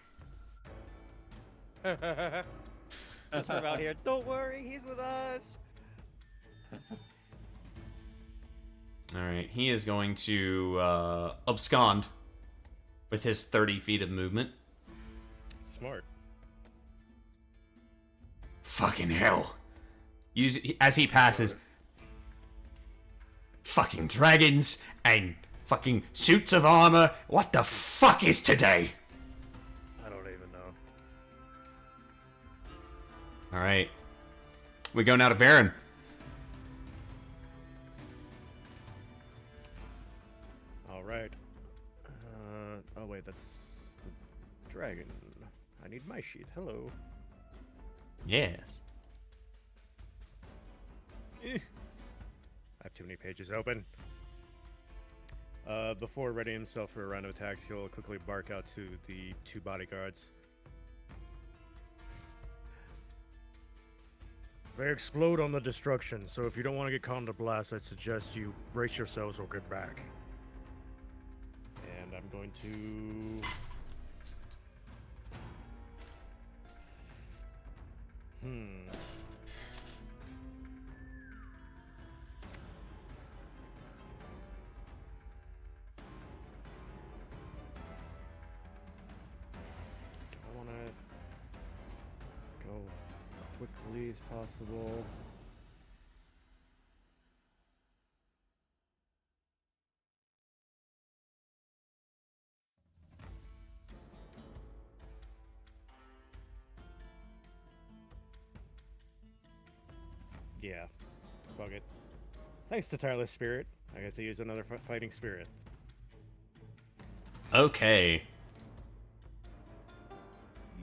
Just from out here. Don't worry, he's with us. Alright, he is going to abscond with his 30 feet of movement. Smart. Fucking hell. As he passes, fucking dragons and fucking suits of armor. What the fuck is today? I don't even know. Alright. We go now to Veron. Alright. Oh wait, that's the dragon. I need my sheet. Hello. Yes. I have too many pages open. Before readying himself for a round of attacks, he'll quickly bark out to the 2 bodyguards. They explode on the destruction, so if you don't want to get caught in the blast, I'd suggest you brace yourselves or get back. And I'm going to... I want to go quickly as possible. Yeah, fuck it. Thanks to Tireless Spirit, I get to use another fighting spirit. Okay.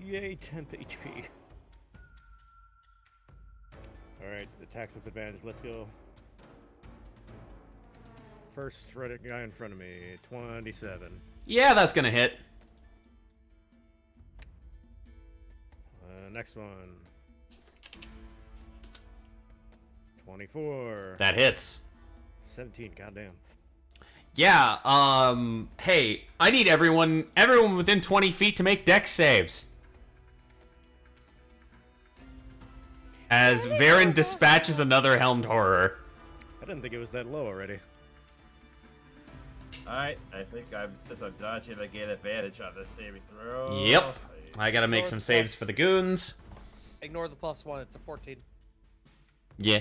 Yay, temp HP. Alright, attacks with advantage, let's go. First right guy in front of me, 27. Yeah, that's gonna hit. Next one. 24. That hits. 17, goddamn. Yeah, hey, I need everyone within 20 feet to make dex saves. As Veron dispatches another helmed horror. I didn't think it was that low already. Alright, I think since I'm dodging, I get advantage on this saving throw. Yep. I gotta make some saves for the goons. Ignore the +1. It's a 14. Yeah.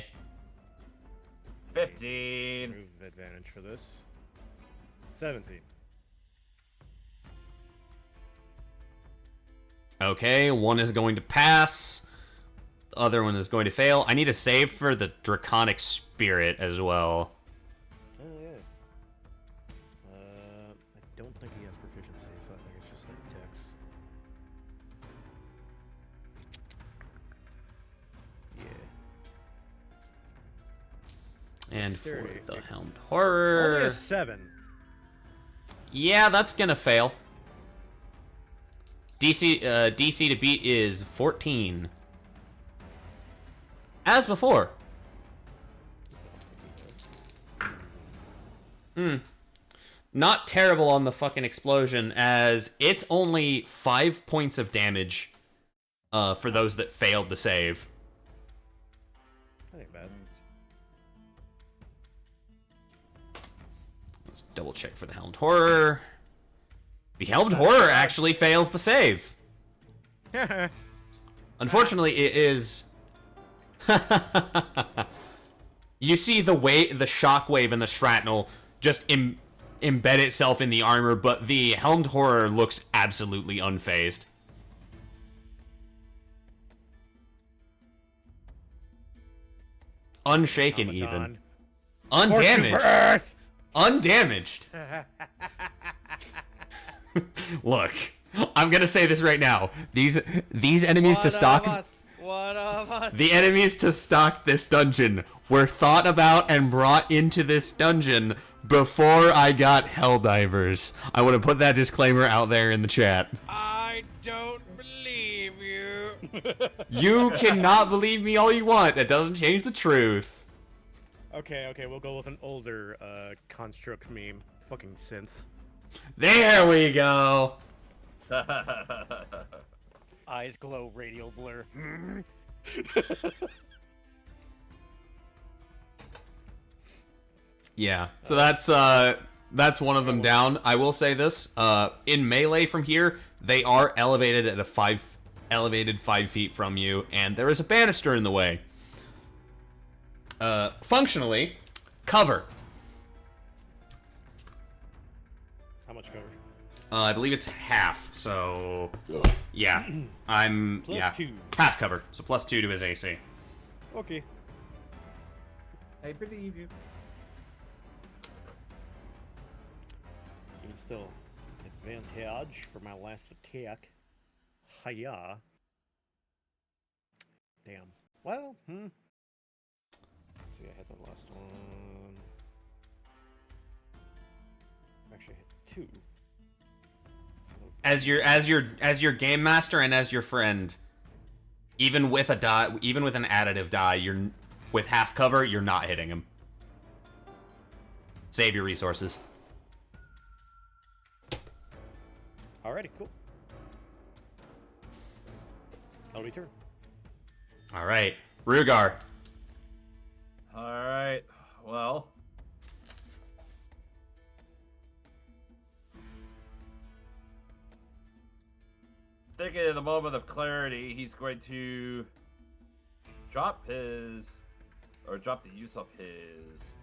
15. Move advantage for this. 17. Okay, one is going to pass. The other one is going to fail. I need a save for the Draconic Spirit as well. Oh, yeah. And for Dexterity. the Helmed Only Horror... a 7. Yeah, that's gonna fail. DC to beat is 14. As before. Not terrible on the fucking explosion, as it's only 5 points of damage for those that failed the save. That ain't bad. Let's double check for the Helmed Horror. The Helmed Horror actually fails the save. Unfortunately, it is... You see the shockwave and the shrapnel just embed itself in the armor, but the Helmed Horror looks absolutely unfazed. Unshaken, even. Undamaged. Undamaged. Look, I'm gonna say this right now. These enemies to stock... One of us. The enemies to stock this dungeon were thought about and brought into this dungeon before I got Helldivers. I want to put that disclaimer out there in the chat. I don't believe you. You cannot believe me all you want. That doesn't change the truth. Okay, we'll go with an older construct meme. Fucking synth. There we go. Eyes glow, radial blur. Yeah, so that's one of them down. I will say this: in melee from here, they are elevated at elevated 5 feet from you, and there is a banister in the way. Functionally, cover. How much cover? I believe it's half. So yeah, Plus 2. half cover. So +2 to his AC. Okay. I believe you. Even still, advantage for my last attack. Hiya. Damn. Well, Let's see, I had the last one. Actually, I had 2. As your game master and as your friend, even with an additive die, you're with half cover, you're not hitting him. Save your resources. Alrighty, cool. That'll be turn. All right, Reughar. All right. Well. Thinking in a moment of clarity, he's going to drop the use of his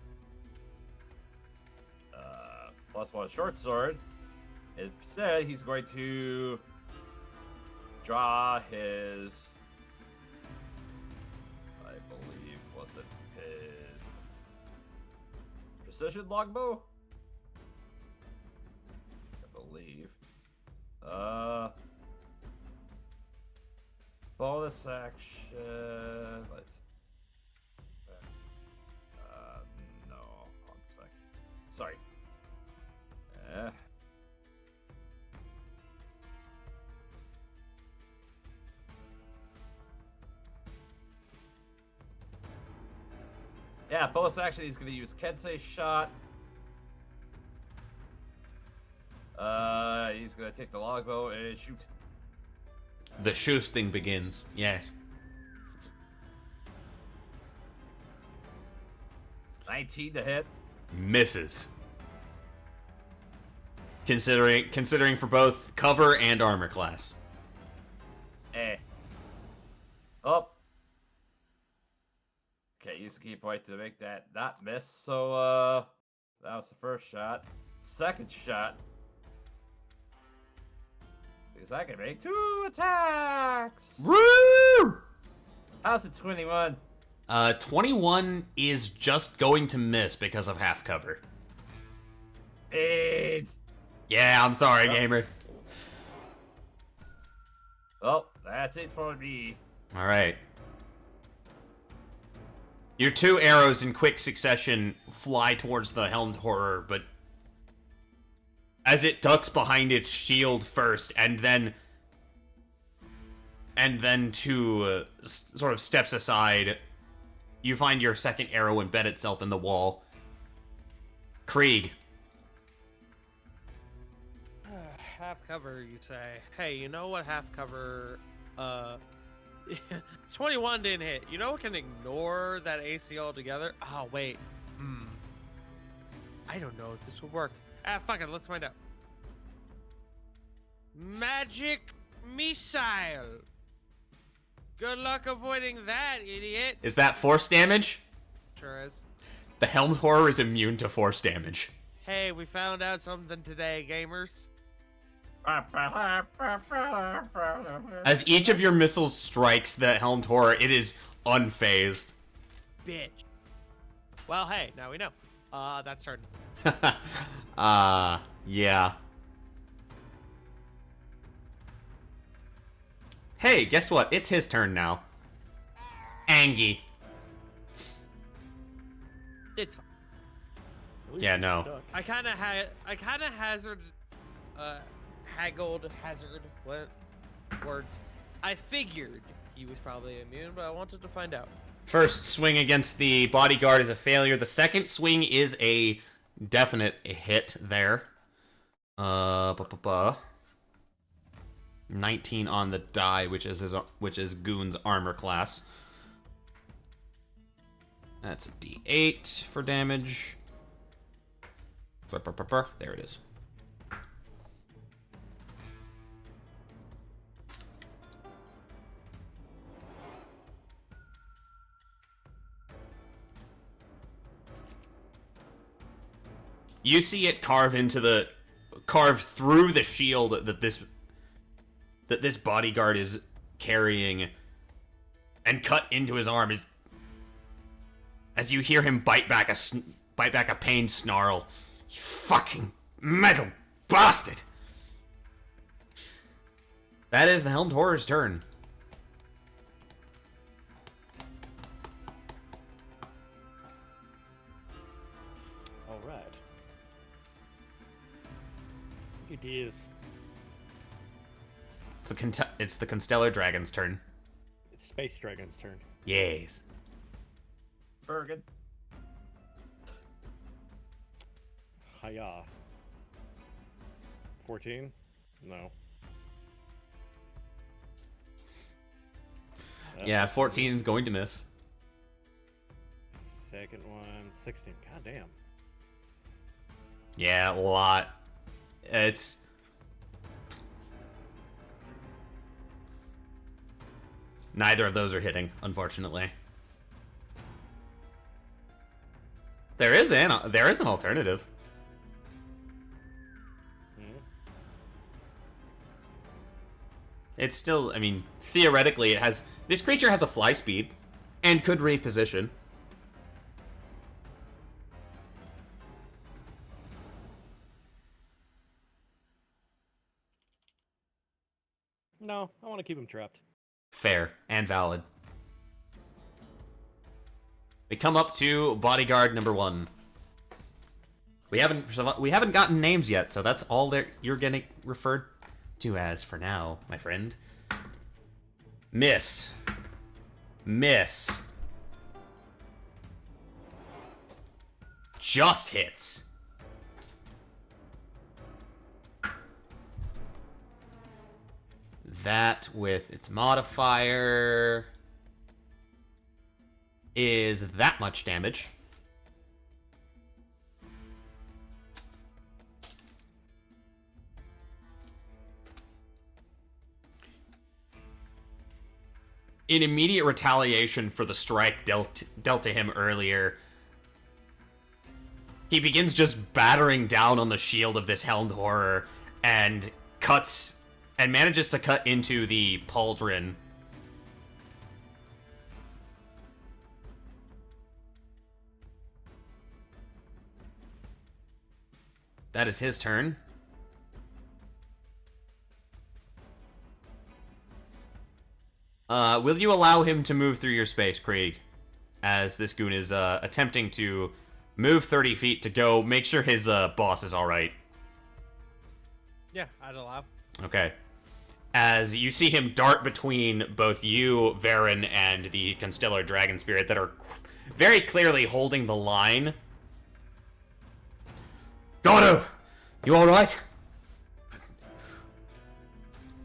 +1 short sword. Instead, he's going to draw his, I believe, was it his precision longbow? I believe. Bonus action. Let's. No. Hold on a sec. Sorry. Yeah, bonus action. He's going to use Kensei shot. He's going to take the longbow and shoot. The shoosting begins. Yes. 19 to hit. Misses. Considering for both cover and armor class. Oh. Okay, use a key point to make that not miss. So, that was the first shot. Second shot. Because I can make 2 attacks! Woo! How's it 21? 21 is just going to miss because of half cover. AIDS! Yeah, I'm sorry, gamer. Well, that's it for me. All right. Your 2 arrows in quick succession fly towards the helmed horror, but as it ducks behind its shield first, and then sort of steps aside, you find your second arrow embed itself in the wall. Krieg. Half cover, you say? Hey, you know what half cover? 21 didn't hit. You know what can ignore that AC altogether? Oh wait. I don't know if this will work. Fuck it. Let's find out. Magic missile. Good luck avoiding that, idiot. Is that force damage? Sure is. The helmed horror is immune to force damage. Hey, we found out something today, gamers. As each of your missiles strikes the helmed horror, it is unfazed. Bitch. Well, hey, now we know. That's turn. Yeah. Hey, guess what? It's his turn now. Angie. It's fine. At least Yeah, he's no. stuck. I kind of hazard what words? I figured he was probably immune, but I wanted to find out. First swing against the bodyguard is a failure. The second swing is a definite hit there. 19 on the die, which is Goon's armor class. That's a D8 for damage. There it is. You see it carve through the shield that this bodyguard is carrying, and cut into his arm as you hear him bite back a pained snarl. You fucking metal bastard! That is the helmed horror's turn. All right. It is. It's the Constellar Dragon's turn. It's Space Dragon's turn. Yes. Bergen. Hiya. 14? No. Yeah, 14 is going to miss. Second one, 16. God damn. Yeah, a lot. It's... Neither of those are hitting, unfortunately. There is an alternative. It's still, I mean, theoretically this creature has a fly speed and could reposition. No, I want to keep him trapped. Fair and valid. We come up to bodyguard number 1. We haven't gotten names yet, so that's all that you're getting referred to as for now, my friend. Miss. Just hits. That with its modifier is that much damage. In immediate retaliation for the strike dealt to him earlier, he begins just battering down on the shield of this helmed horror and manages to cut into the pauldron. That is his turn. Will you allow him to move through your space, Krieg? as this goon is attempting to move 30 feet to go make sure his boss is all right. Yeah, I'd allow. Okay. As you see him dart between both you, Veron, and the Constellar Dragon Spirit that are very clearly holding the line. Gato! You alright?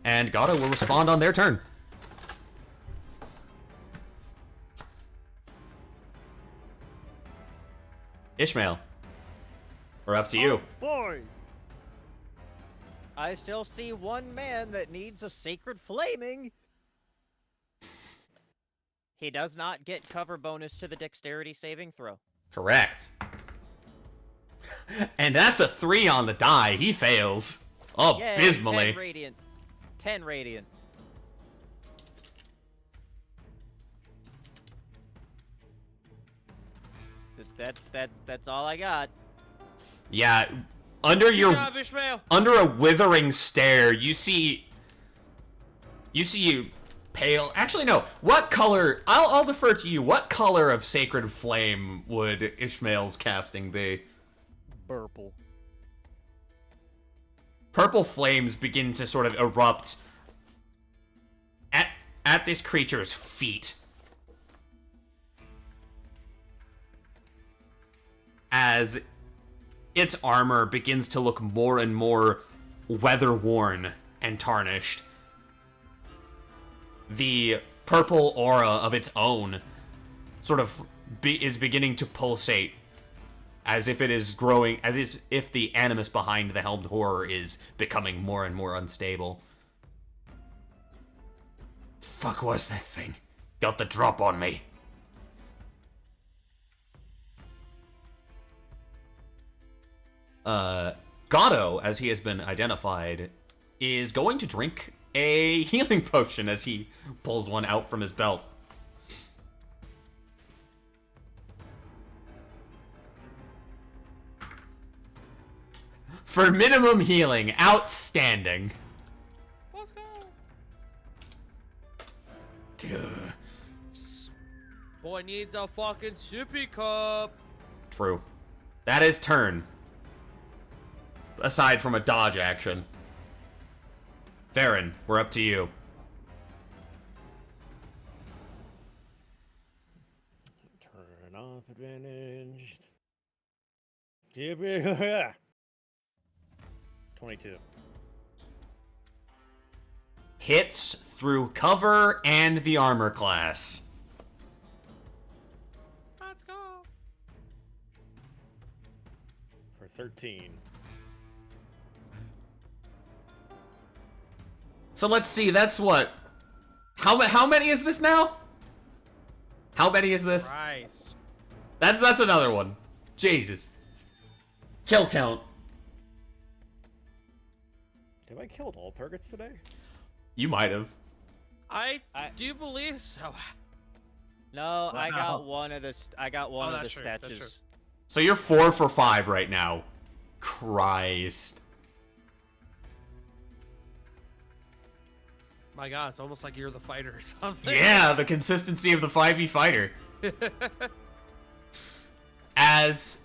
And Gato will respond on their turn. Ishmael, we're up to you. Boy! I still see one man that needs a sacred flaming. He does not get cover bonus to the dexterity saving throw. Correct. And that's a 3 on the die. He fails. Yay, Abysmally. 10 radiant. 10 radiant. That's all I got. Yeah, under Good your job, Ishmael. under a withering stare, you see you pale. Actually, no. What color? I'll defer to you. What color of sacred flame would Ishmael's casting be? Purple. Purple flames begin to sort of erupt at this creature's feet. As its armor begins to look more and more weather-worn and tarnished. The purple aura of its own sort of is beginning to pulsate as if it is growing, as if the animus behind the helmed horror is becoming more and more unstable. Fuck was that thing? Got the drop on me. Gato, as he has been identified, is going to drink a healing potion as he pulls one out from his belt. For minimum healing, outstanding. Let's go. Duh. Boy needs a fucking sippy cup. True. That is turn. Aside from a dodge action. Veron, we're up to you. Turn off advantage. Dealbreakers. 22. Hits through cover and the armor class. Let's go. For 13. So let's see, that's what? How many is this now? How many is this? Christ. That's another one. Jesus. Kill count. Have I killed all targets today? You might have. I do believe so. No, I Wow. got one of the I got one Oh, of the that's true, that's true. statues. So you're 4 for 5 right now. Christ. My God, it's almost like you're the fighter or something. Yeah, the consistency of the 5e fighter. As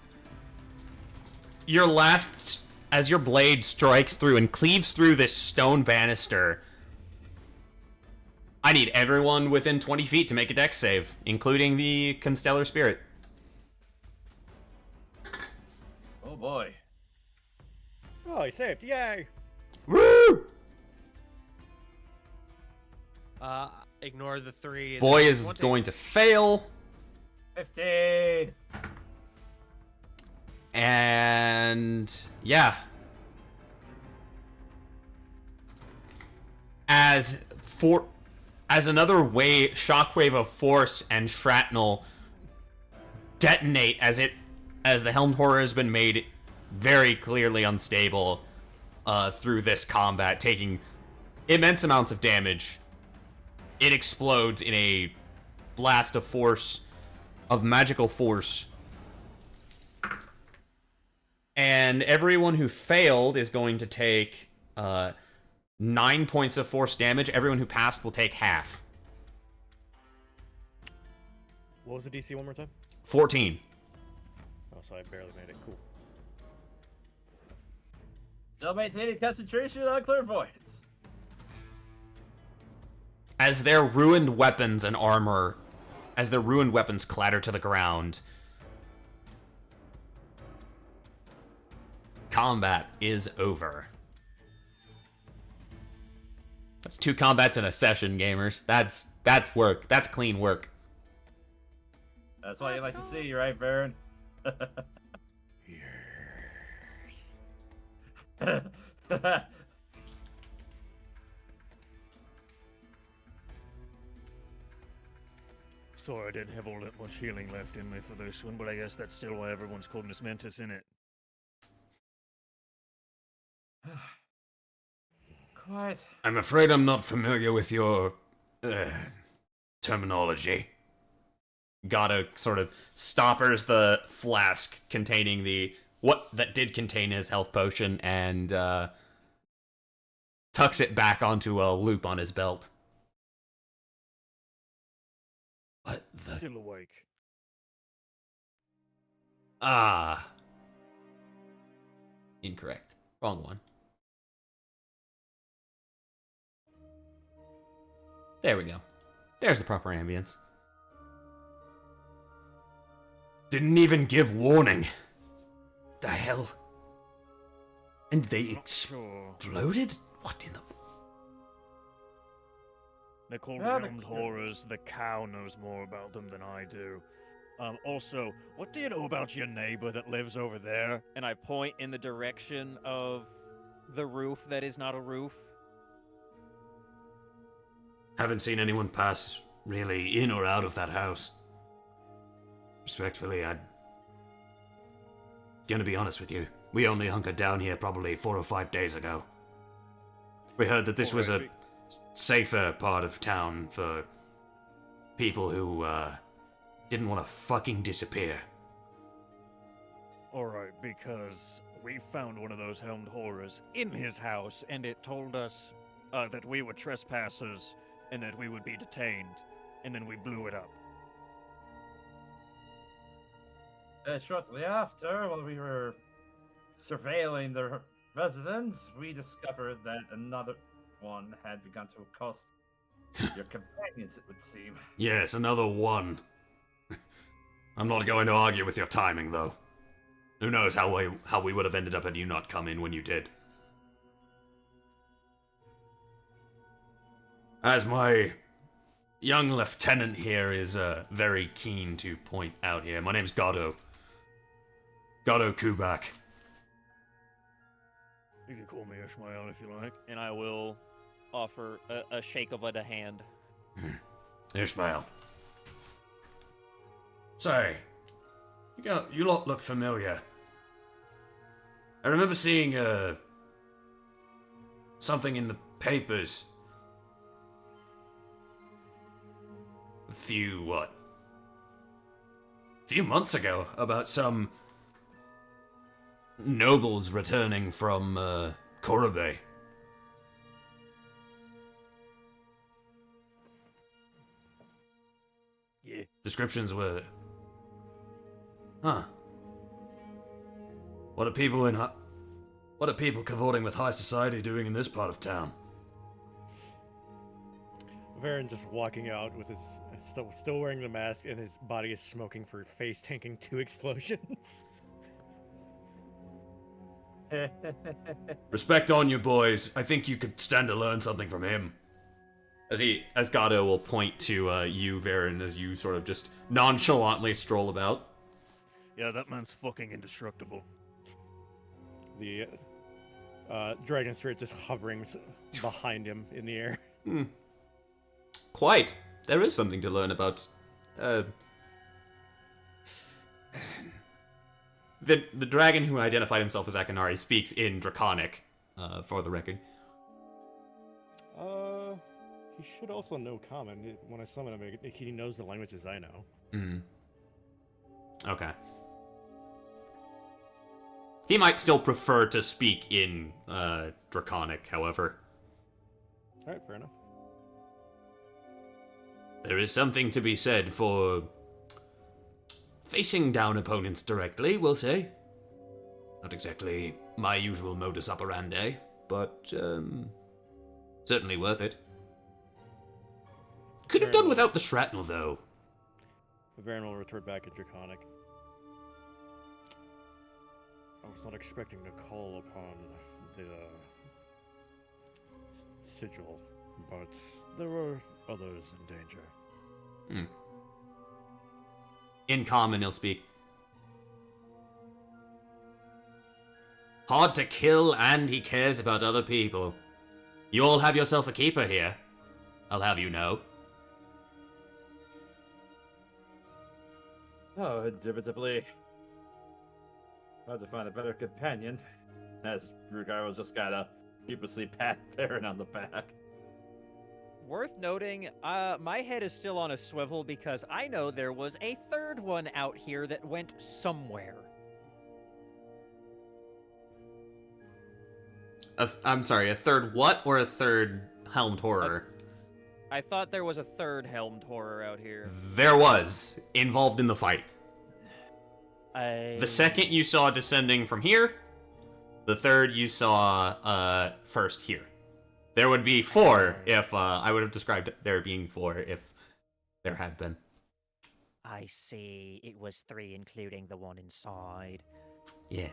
your blade strikes through and cleaves through this stone banister, I need everyone within 20 feet to make a dex save, including the Constellar Spirit. Oh boy. Oh, he saved. Yay! Woo! Ignore the 3. Boy is going to fail. 15. And yeah. As another shockwave of force and shrapnel detonate as the Helmed Horror has been made very clearly unstable through this combat, taking immense amounts of damage. It explodes in a blast of force, of magical force. And everyone who failed is going to take 9 points of force damage. Everyone who passed will take half. What was the DC one more time? 14. Oh, so I barely made it. Cool. Still maintaining concentration on clairvoyance. As their ruined weapons and armor, as their ruined weapons clatter to the ground, combat is over. That's 2 combats in a session, gamers. That's work. That's clean work. That's what you like to see, right, Veron? Yes. Sorry I didn't have all that much healing left in me for this one, but I guess that's still why everyone's called Miss Mentis, in it. Quite. I'm afraid I'm not familiar with your terminology. Gotta sort of stoppers the flask containing what that did contain his health potion and tucks it back onto a loop on his belt. What the? Still awake. Ah. Incorrect. Wrong one. There we go. There's the proper ambience. Didn't even give warning. The hell? And they Not sure. exploded? What in the... They're called Yeah, Helmed Horrors. The cow knows more about them than I do. Also, what do you know about your neighbor that lives over there? And I point in the direction of the roof that is not a roof. Haven't seen anyone pass really in or out of that house. Respectfully, I'm gonna be honest with you. We only hunkered down here probably 4 or 5 days ago. We heard that this was a safer part of town for people who didn't want to fucking disappear. Alright, because we found one of those Helmed Horrors in his house, and it told us that we were trespassers and that we would be detained, and then we blew it up. Shortly after, while we were surveilling the residence, we discovered that another one had begun to accost your companions, it would seem. Yes, another one. I'm not going to argue with your timing, though. Who knows how we would have ended up had you not come in when you did. As my young lieutenant here is very keen to point out here, my name's Goddo. Goddo Kubak. You can call me Ishmael if you like. And I will offer a shake of the hand. Ishmael. Say, you lot look familiar. I remember seeing something in the papers a few months ago about some nobles returning from Korobei. Yeah. Descriptions were... Huh. What are people cavorting with high society doing in this part of town? Veron just walking out with his still wearing the mask, and his body is smoking for face tanking 2 explosions. Respect on you, boys. I think you could stand to learn something from him. As Goddo will point to you, Veron, as you sort of just nonchalantly stroll about. Yeah, that man's fucking indestructible. The dragon spirit just hovering behind him in the air. Quite. There is something to learn about. The dragon who identified himself as Akinari speaks in Draconic, for the record. He should also know Common. When I summon him, he knows the languages I know. Okay. He might still prefer to speak in Draconic, however. Alright, fair enough. There is something to be said for facing down opponents directly, we'll say. Not exactly my usual modus operandi, but certainly worth it. Could have done without the shrapnel, though. Veron will retort back in Draconic. I was not expecting to call upon the sigil, but there were others in danger. In common, he'll speak. Hard to kill, and he cares about other people. You all have yourself a keeper here. I'll have you know. Oh, indubitably. Hard to find a better companion. As Reughar will just gotta sheepishly pat Veron on the back. Worth noting, my head is still on a swivel because I know there was a third one out here that went somewhere. I'm sorry, a third what or a third helmed horror? I thought there was a third helmed horror out here. There was, involved in the fight. The The second you saw descending from here, the third you saw first here. There would be 4 if I would have described there being 4 if there had been. I see. It was 3, including the one inside. Yeah.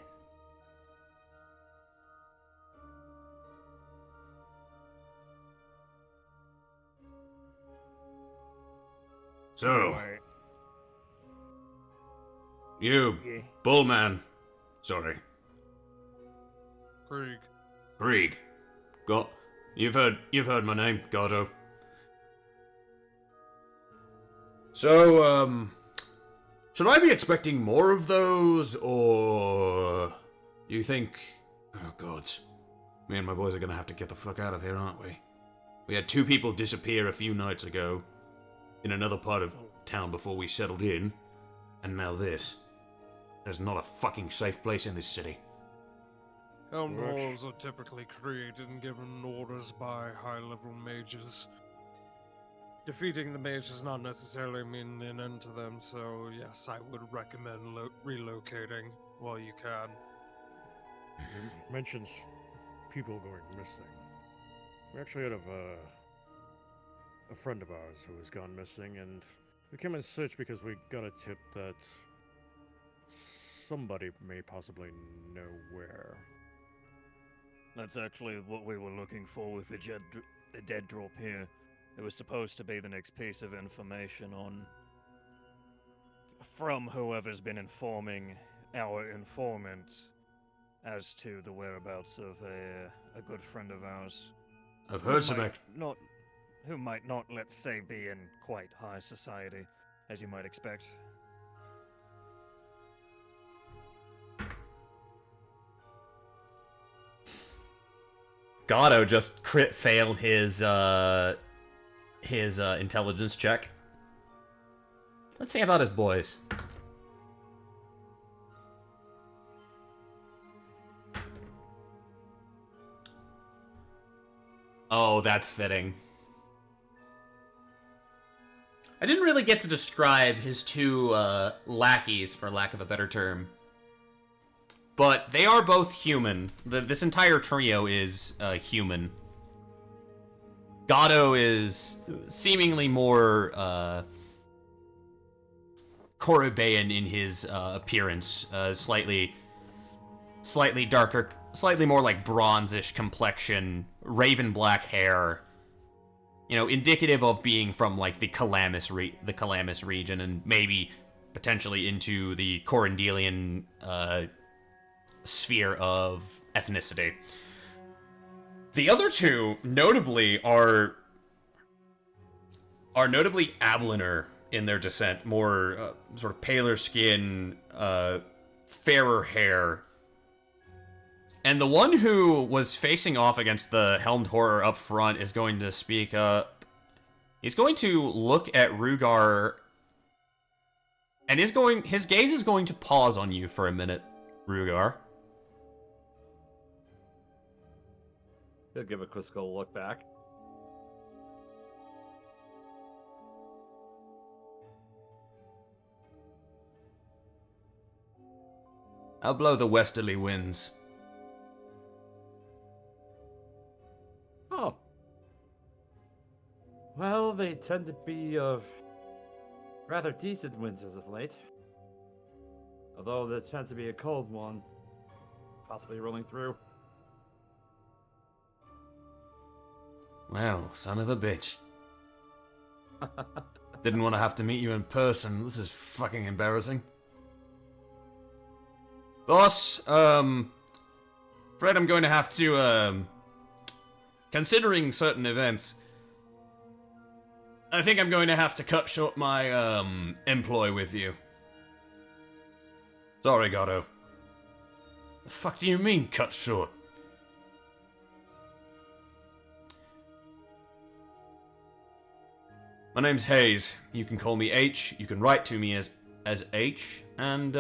So, you, Yeah. Bullman, sorry, Krieg. Krieg, you've heard my name, Gordo. So, should I be expecting more of those, or you think, oh god, me and my boys are gonna have to get the fuck out of here, aren't we? We had 2 people disappear a few nights ago, in another part of town before we settled in, and now this. There's not a fucking safe place in this city. Helm Rush. Horrors are typically created and given orders by high-level mages. Defeating the mage does not necessarily mean an end to them, so yes, I would recommend relocating while you can. It mentions people going missing. We actually had a friend of ours who has gone missing, and we came in search because we got a tip that somebody may possibly know where. That's actually what we were looking for with the dead drop here. It was supposed to be the next piece of information from whoever's been informing our informant as to the whereabouts of a good friend of ours. I've heard some Who might not, let's say, be in quite high society, as you might expect. Gatto just crit failed his intelligence check. Let's see about his boys. Oh, that's fitting. I didn't really get to describe his 2 lackeys, for lack of a better term. But they are both human. This entire trio is human. Gatto is seemingly more Korubean in his appearance. Slightly darker, slightly more like bronzish complexion, raven black hair. You know, indicative of being from like the Calamus region, and maybe potentially into the Corundelian sphere of ethnicity. The other 2, notably, are notably Abliner in their descent, more sort of paler skin, fairer hair. And the one who was facing off against the helmed horror up front is going to speak up. He's going to look at Reughar, and his gaze is going to pause on you for a minute, Reughar. He'll give a quizzical look back. How blow the westerly winds? Oh. Well, they tend to be of rather decent winds as of late. Although there tends to be a cold one, possibly rolling through. Well, son of a bitch. Didn't want to have to meet you in person. This is fucking embarrassing. Boss, Fred, I'm going to have to, considering certain events, I think I'm going to have to cut short my, employ with you. Sorry, Gatto. The fuck do you mean, cut short? My name's Hayes. You can call me H. You can write to me as H. And,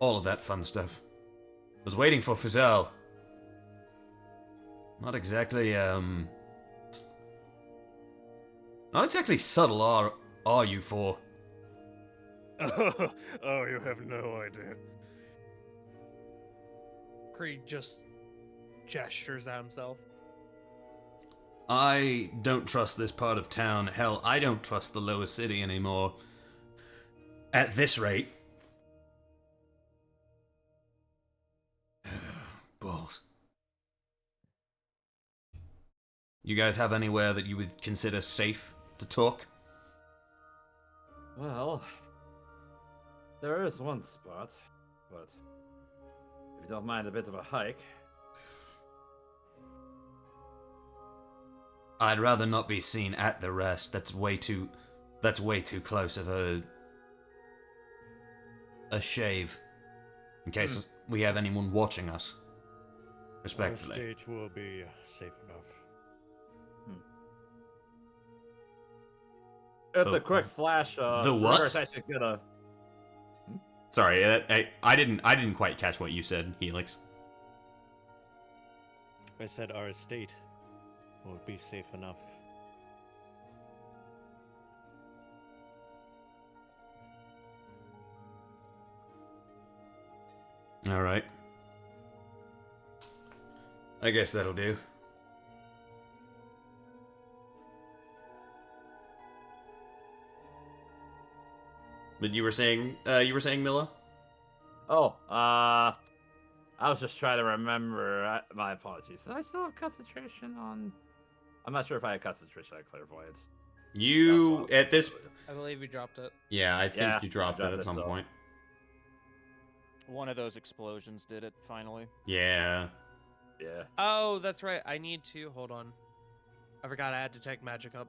all of that fun stuff. Was waiting for Fazal. Not exactly subtle, are you for? Oh, you have no idea. Krieg just gestures at himself. I don't trust this part of town. Hell, I don't trust the lower city anymore. At this rate. Balls. You guys have anywhere that you would consider safe to talk? Well, there is one spot, but if you don't mind a bit of a hike. I'd rather not be seen at the rest. That's way too close of a shave. In case we have anyone watching us. Respectfully. Our stage will be safe enough. At the quick flash, the what? Reugh's actually gonna. Sorry, I didn't quite catch what you said, Helix. I said our estate will be safe enough. All right. I guess that'll do. But you were saying Milla? Oh, I was just trying to remember. My apologies. I still have concentration on. I'm not sure if I had concentration on clairvoyance. You at this? I believe you dropped it. Yeah, I think Yeah, you dropped it dropped at it, some so- point. One of those explosions did it, finally. Yeah. Yeah. Oh, that's right. I need to hold on. I forgot I had to check magic up.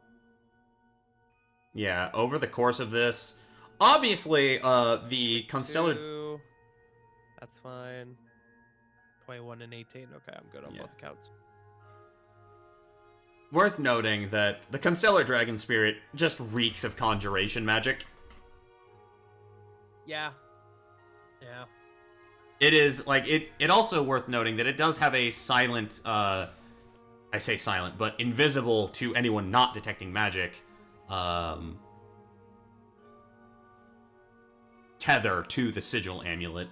Yeah, over the course of this, obviously, the Constellar... 2. That's fine. 21 and 18. Okay, I'm good on Yeah. both accounts. Worth noting that the Constellar Dragon Spirit just reeks of conjuration magic. Yeah. Yeah. It is, like, it also worth noting that it does have a silent, I say silent, but invisible to anyone not detecting magic, tether to the sigil amulet.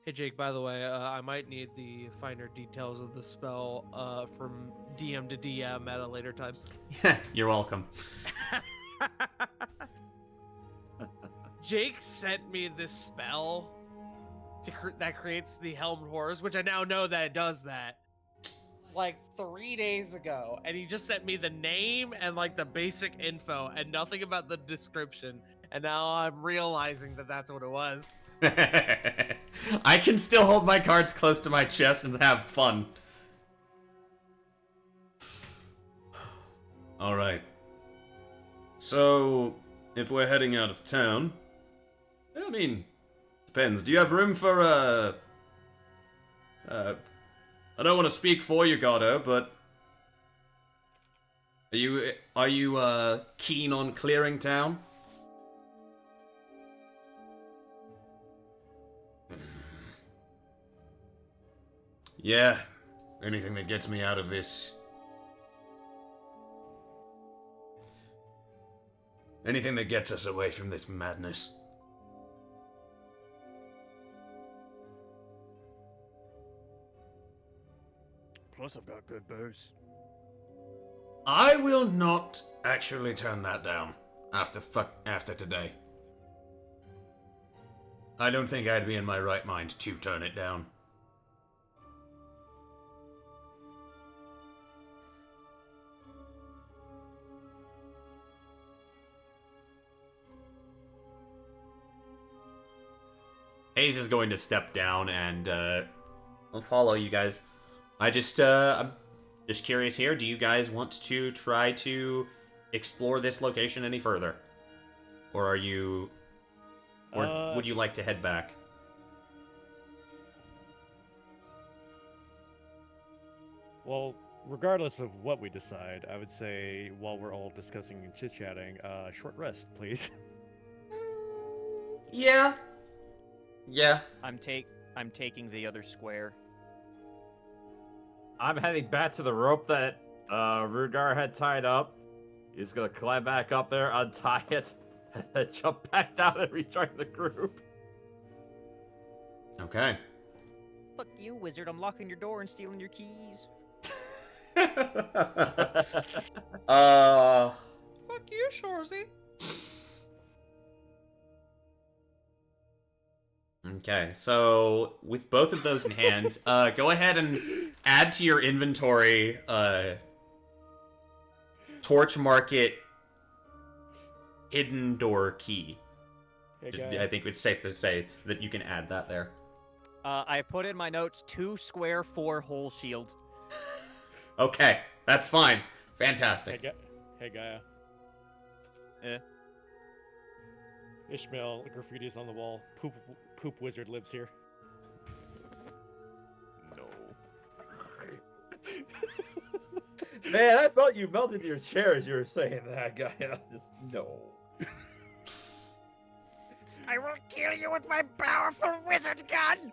Hey Jake, by the way, I might need the finer details of the spell from DM to DM at a later time. You're welcome. Jake sent me this spell that creates the Helmed Horrors, which I now know that it does that. Like 3 days ago, and he just sent me the name and like the basic info and nothing about the description. And now I'm realizing that that's what it was. I can still hold my cards close to my chest and have fun. Alright. So, if we're heading out of town... I mean, depends. Do you have room for, I don't want to speak for you, Gatto, but... Are you keen on clearing town? Yeah, Anything that gets me out of this. Anything that gets us away from this madness. Plus, I've got good booze. I will not actually turn that down after today. I don't think I'd be in my right mind to turn it down. Hayes is going to step down and I'll follow you guys. I'm just curious here. Do you guys want to try to explore this location any further, or are you, or would you like to head back? Well, regardless of what we decide, I would say while we're all discussing and chit-chatting, short rest, please. Yeah. Yeah. I'm taking the other square. I'm heading back to the rope that Reughar had tied up. He's gonna climb back up there, untie it, and then jump back down and rejoin the group. Okay. Fuck you, wizard. I'm locking your door and stealing your keys. Fuck you, Shorzy. Okay, so with both of those in hand, go ahead and add to your inventory Torch Market hidden door key. Hey, I think it's safe to say that you can add that there. I put in my notes 2 square 4 whole shield. Okay, that's fine. Fantastic. Hey, Gaia. Ishmael, the graffiti's on the wall. Poop wizard lives here. No. Man, I felt you melted your chair as you were saying that, guy. Just no. I will kill you with my powerful wizard gun!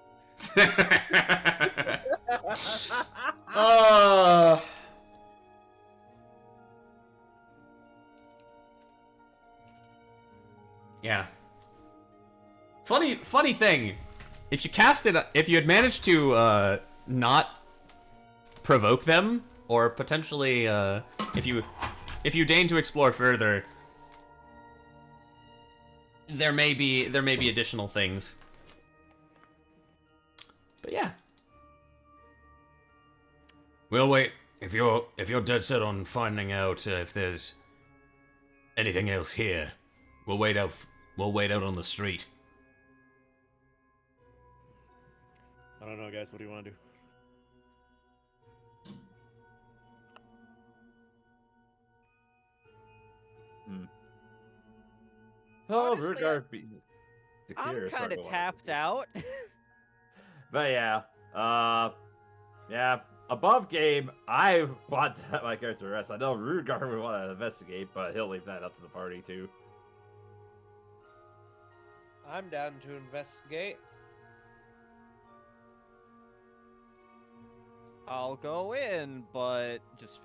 Yeah. Funny thing, if you had managed to not provoke them, or potentially if you deign to explore further, there may be additional things. But yeah. We'll wait. If you're dead set on finding out if there's anything else here, we'll wait out on the street. I don't know, guys. What do you want to do? Oh, Honestly, Reughar I'm kind of tapped out. But yeah, yeah. Above game, I want to have my character rest. I know Reughar would want to investigate, but he'll leave that up to the party too. I'm down to investigate. I'll go in, but just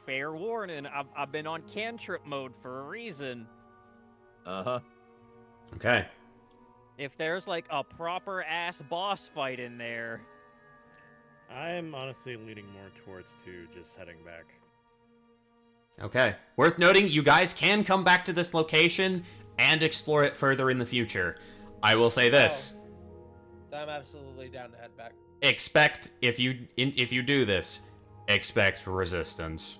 fair warning, I've been on cantrip mode for a reason. Uh-huh. Okay. If there's like a proper ass boss fight in there. I'm honestly leaning more towards just heading back. Okay. Worth noting, you guys can come back to this location and explore it further in the future. I will say this. I'm absolutely down to head back. Expect, if you do this, expect resistance.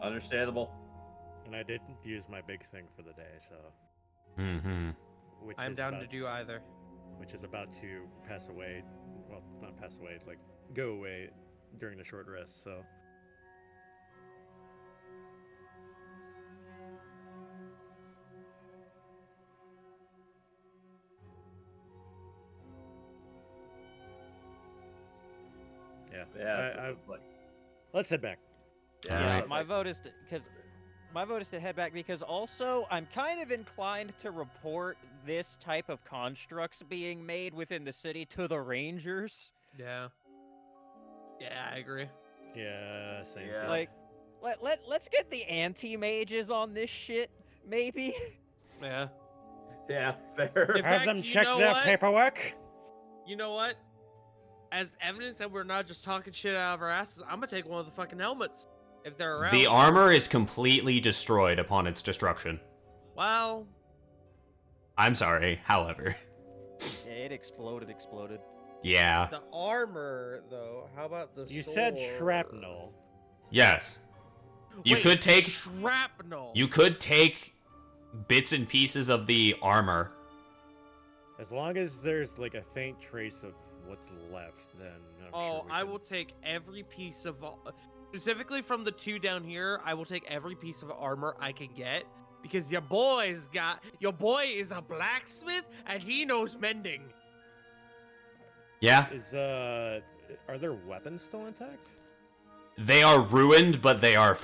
Understandable. And I didn't use my big thing for the day, so. Mm-hmm. I'm down to do either. Which is about to pass away. Well, not pass away, like go away during the short rest, so. Yeah. Let's head back. Yeah, Alright. My vote is to head back because also I'm kind of inclined to report this type of constructs being made within the city to the Rangers. Yeah. Yeah, I agree. Yeah, same. Yeah. same. Like, let's get the anti-mages on this shit, maybe. Yeah. Yeah, fair. In Have fact, them you check know their what? paperwork. You know what? As evidence that we're not just talking shit out of our asses, I'm gonna take one of the fucking helmets if they're around. The armor is completely destroyed upon its destruction. Well, I'm sorry, however. Yeah, it exploded. Yeah. the armor though. How about the? You said sword? shrapnel. Yes. You Wait, could take shrapnel. you could take bits and pieces of the armor. As long as there's like a faint trace of what's left, then I'm sure we I can- will take every piece of, specifically from the 2 down here. I will take every piece of armor I can get because your boy is a blacksmith and he knows mending. Yeah. Are their weapons still intact? They are ruined, but they are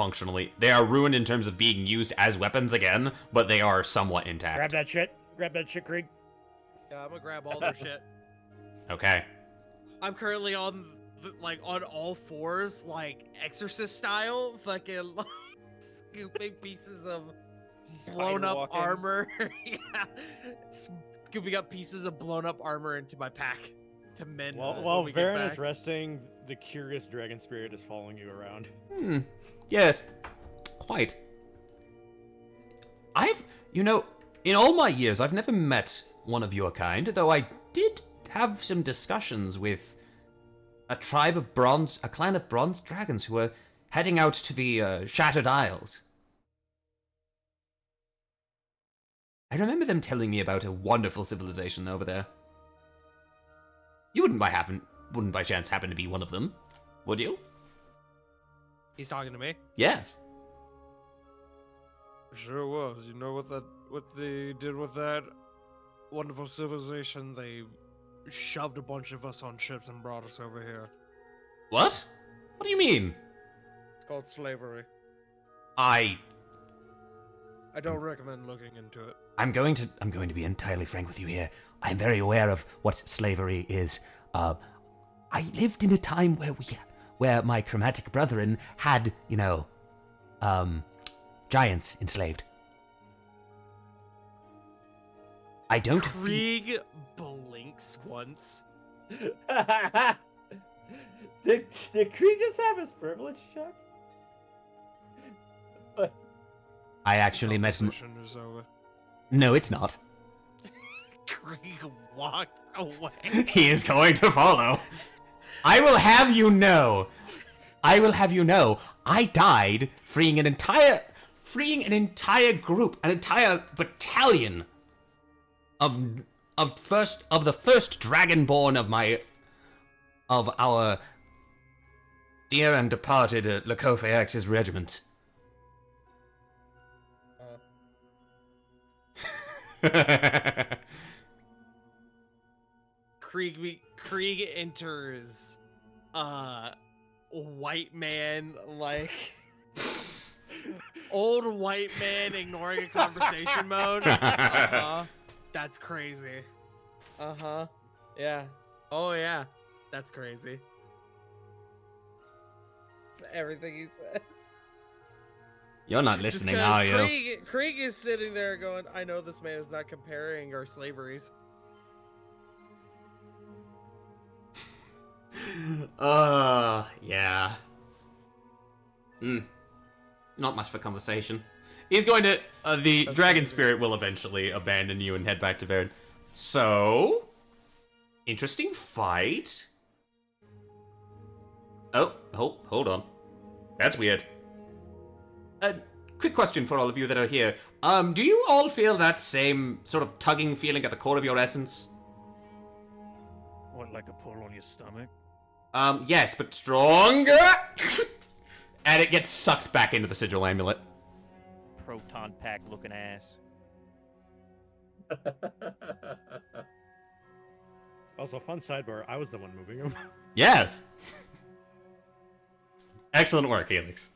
ruined in terms of being used as weapons again, but they are somewhat intact. Grab that shit. Grab that shit, Krieg. Yeah, I'm gonna grab all their shit. Okay. I'm currently on on all fours, like exorcist style, fucking like, scooping pieces of blown up Skywalking. armor. Yeah, scooping up pieces of blown up armor into my pack to mend. While when we get Veron is back. resting, the curious dragon spirit is following you around. Yes. Quite. In all my years, I've never met one of your kind, though I did have some discussions with a clan of bronze dragons who were heading out to the Shattered Isles. I remember them telling me about a wonderful civilization over there. You wouldn't by chance happen to be one of them, would you? He's talking to me. Yes. Sure was. You know what they did with that wonderful civilization? They shoved a bunch of us on ships and brought us over here. What? What do you mean? It's called slavery. I I don't recommend looking into it. I'm going to be entirely frank with you here. I'm very aware of what slavery is. I lived in a time where my chromatic brethren had, giants enslaved. I don't feel... Krieg blinks once. did Krieg just have his privilege checked? I actually met... Conversation is over. No, it's not. Krieg walked away. He is going to follow. I will have you know, I died freeing an entire group, an entire battalion of the first dragonborn of our dear and departed Lacofeax's regiment. Krieg enters white man, like old white man ignoring a conversation mode. That's crazy. Yeah. Oh yeah. That's crazy. That's everything he said. You're not Just listening, 'cause are you? Krieg is sitting there going, I know this man is not comparing our slaveries. Yeah. Not much for conversation. He's going to... the That's dragon crazy. spirit will eventually abandon you and head back to Veron. So... Interesting fight. Oh, hold on. That's weird. Quick question for all of you that are here. Do you all feel that same sort of tugging feeling at the core of your essence? What, like a pull on your stomach? Yes, but stronger! And it gets sucked back into the sigil amulet. Proton pack looking ass. Also, fun sidebar, I was the one moving him. Yes! Excellent work, Helix.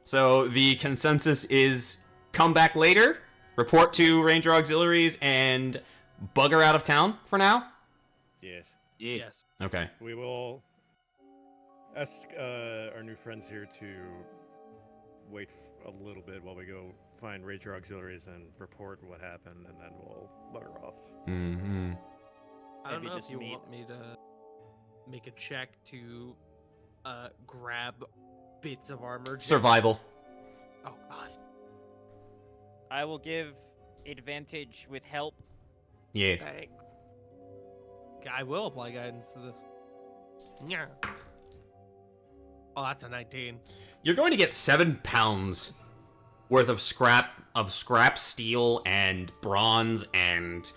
So the consensus is come back later, report to Ranger Auxiliaries and bugger out of town for now? Yes. Yeah. Yes. Okay. We will ask our new friends here to wait a little bit while we go find Ranger Auxiliaries and report what happened, and then we'll bugger off. Mm-hmm. I don't Maybe know if just you meet- want me to make a check to grab bits of armor. just- Survival. Oh god. I will give advantage with help. Yes. Dang. I will apply guidance to this. Yeah. Oh, that's a 19. You're going to get 7 pounds worth of scrap steel and bronze and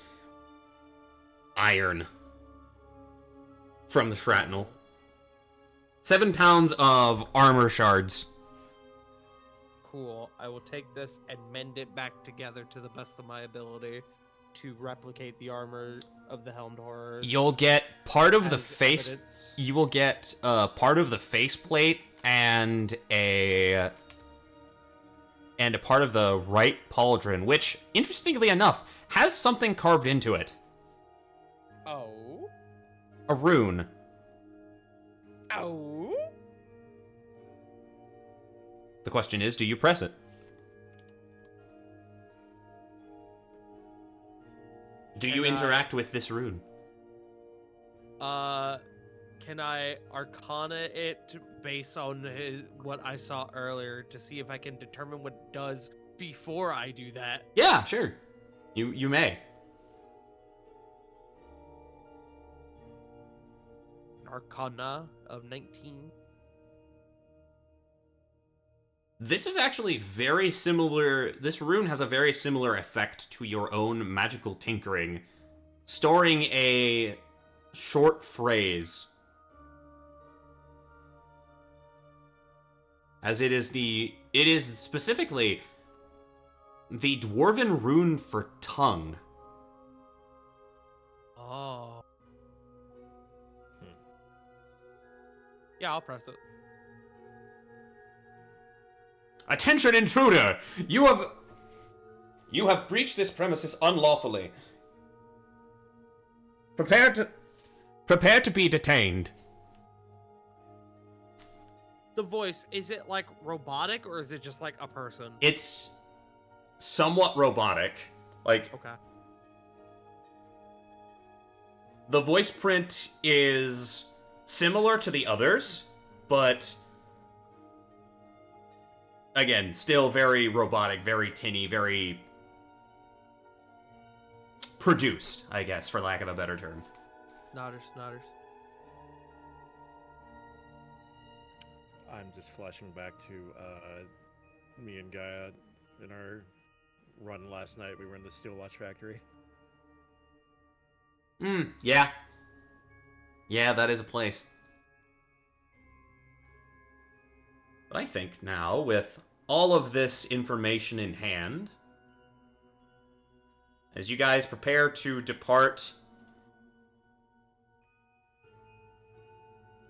iron from the shrapnel. 7 pounds of armor shards. Cool. I will take this and mend it back together to the best of my ability to replicate the armor of the Helmed Horrors. You'll get part of the as face. evidence. You will get part of the faceplate and a part of the right pauldron, which, interestingly enough, has something carved into it. Oh. A rune. Oh. The question is, do you press it? Do you Can I- interact with this rune? Can I arcana it based on what I saw earlier to see if I can determine what it does before I do that? Yeah, sure. You may. Arcana of 19. This is actually very similar. This rune has a very similar effect to your own magical tinkering, storing a short phrase. As it is specifically the dwarven rune for tongue. Oh. Yeah, I'll press it. Attention, intruder! You have breached this premises unlawfully. Prepare to be detained. The voice, is it like robotic or is it just like a person? It's somewhat robotic. Like, Okay. the voice print is similar to the others, but again, still very robotic, very tinny, very produced, I guess, for lack of a better term. Nodders. I'm just flashing back to me and Gaia in our run last night. We were in the steel watch factory. Yeah. Yeah, that is a place. But I think now, with all of this information in hand, as you guys prepare to depart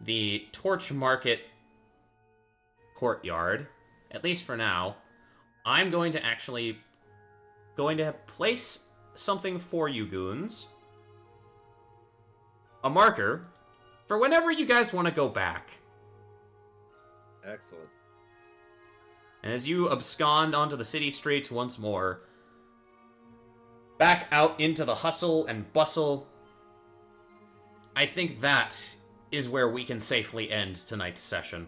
the Torch Market courtyard, at least for now, I'm going to place something for you goons. A marker for whenever you guys want to go back. Excellent. And as you abscond onto the city streets once more, back out into the hustle and bustle, I think that is where we can safely end tonight's session.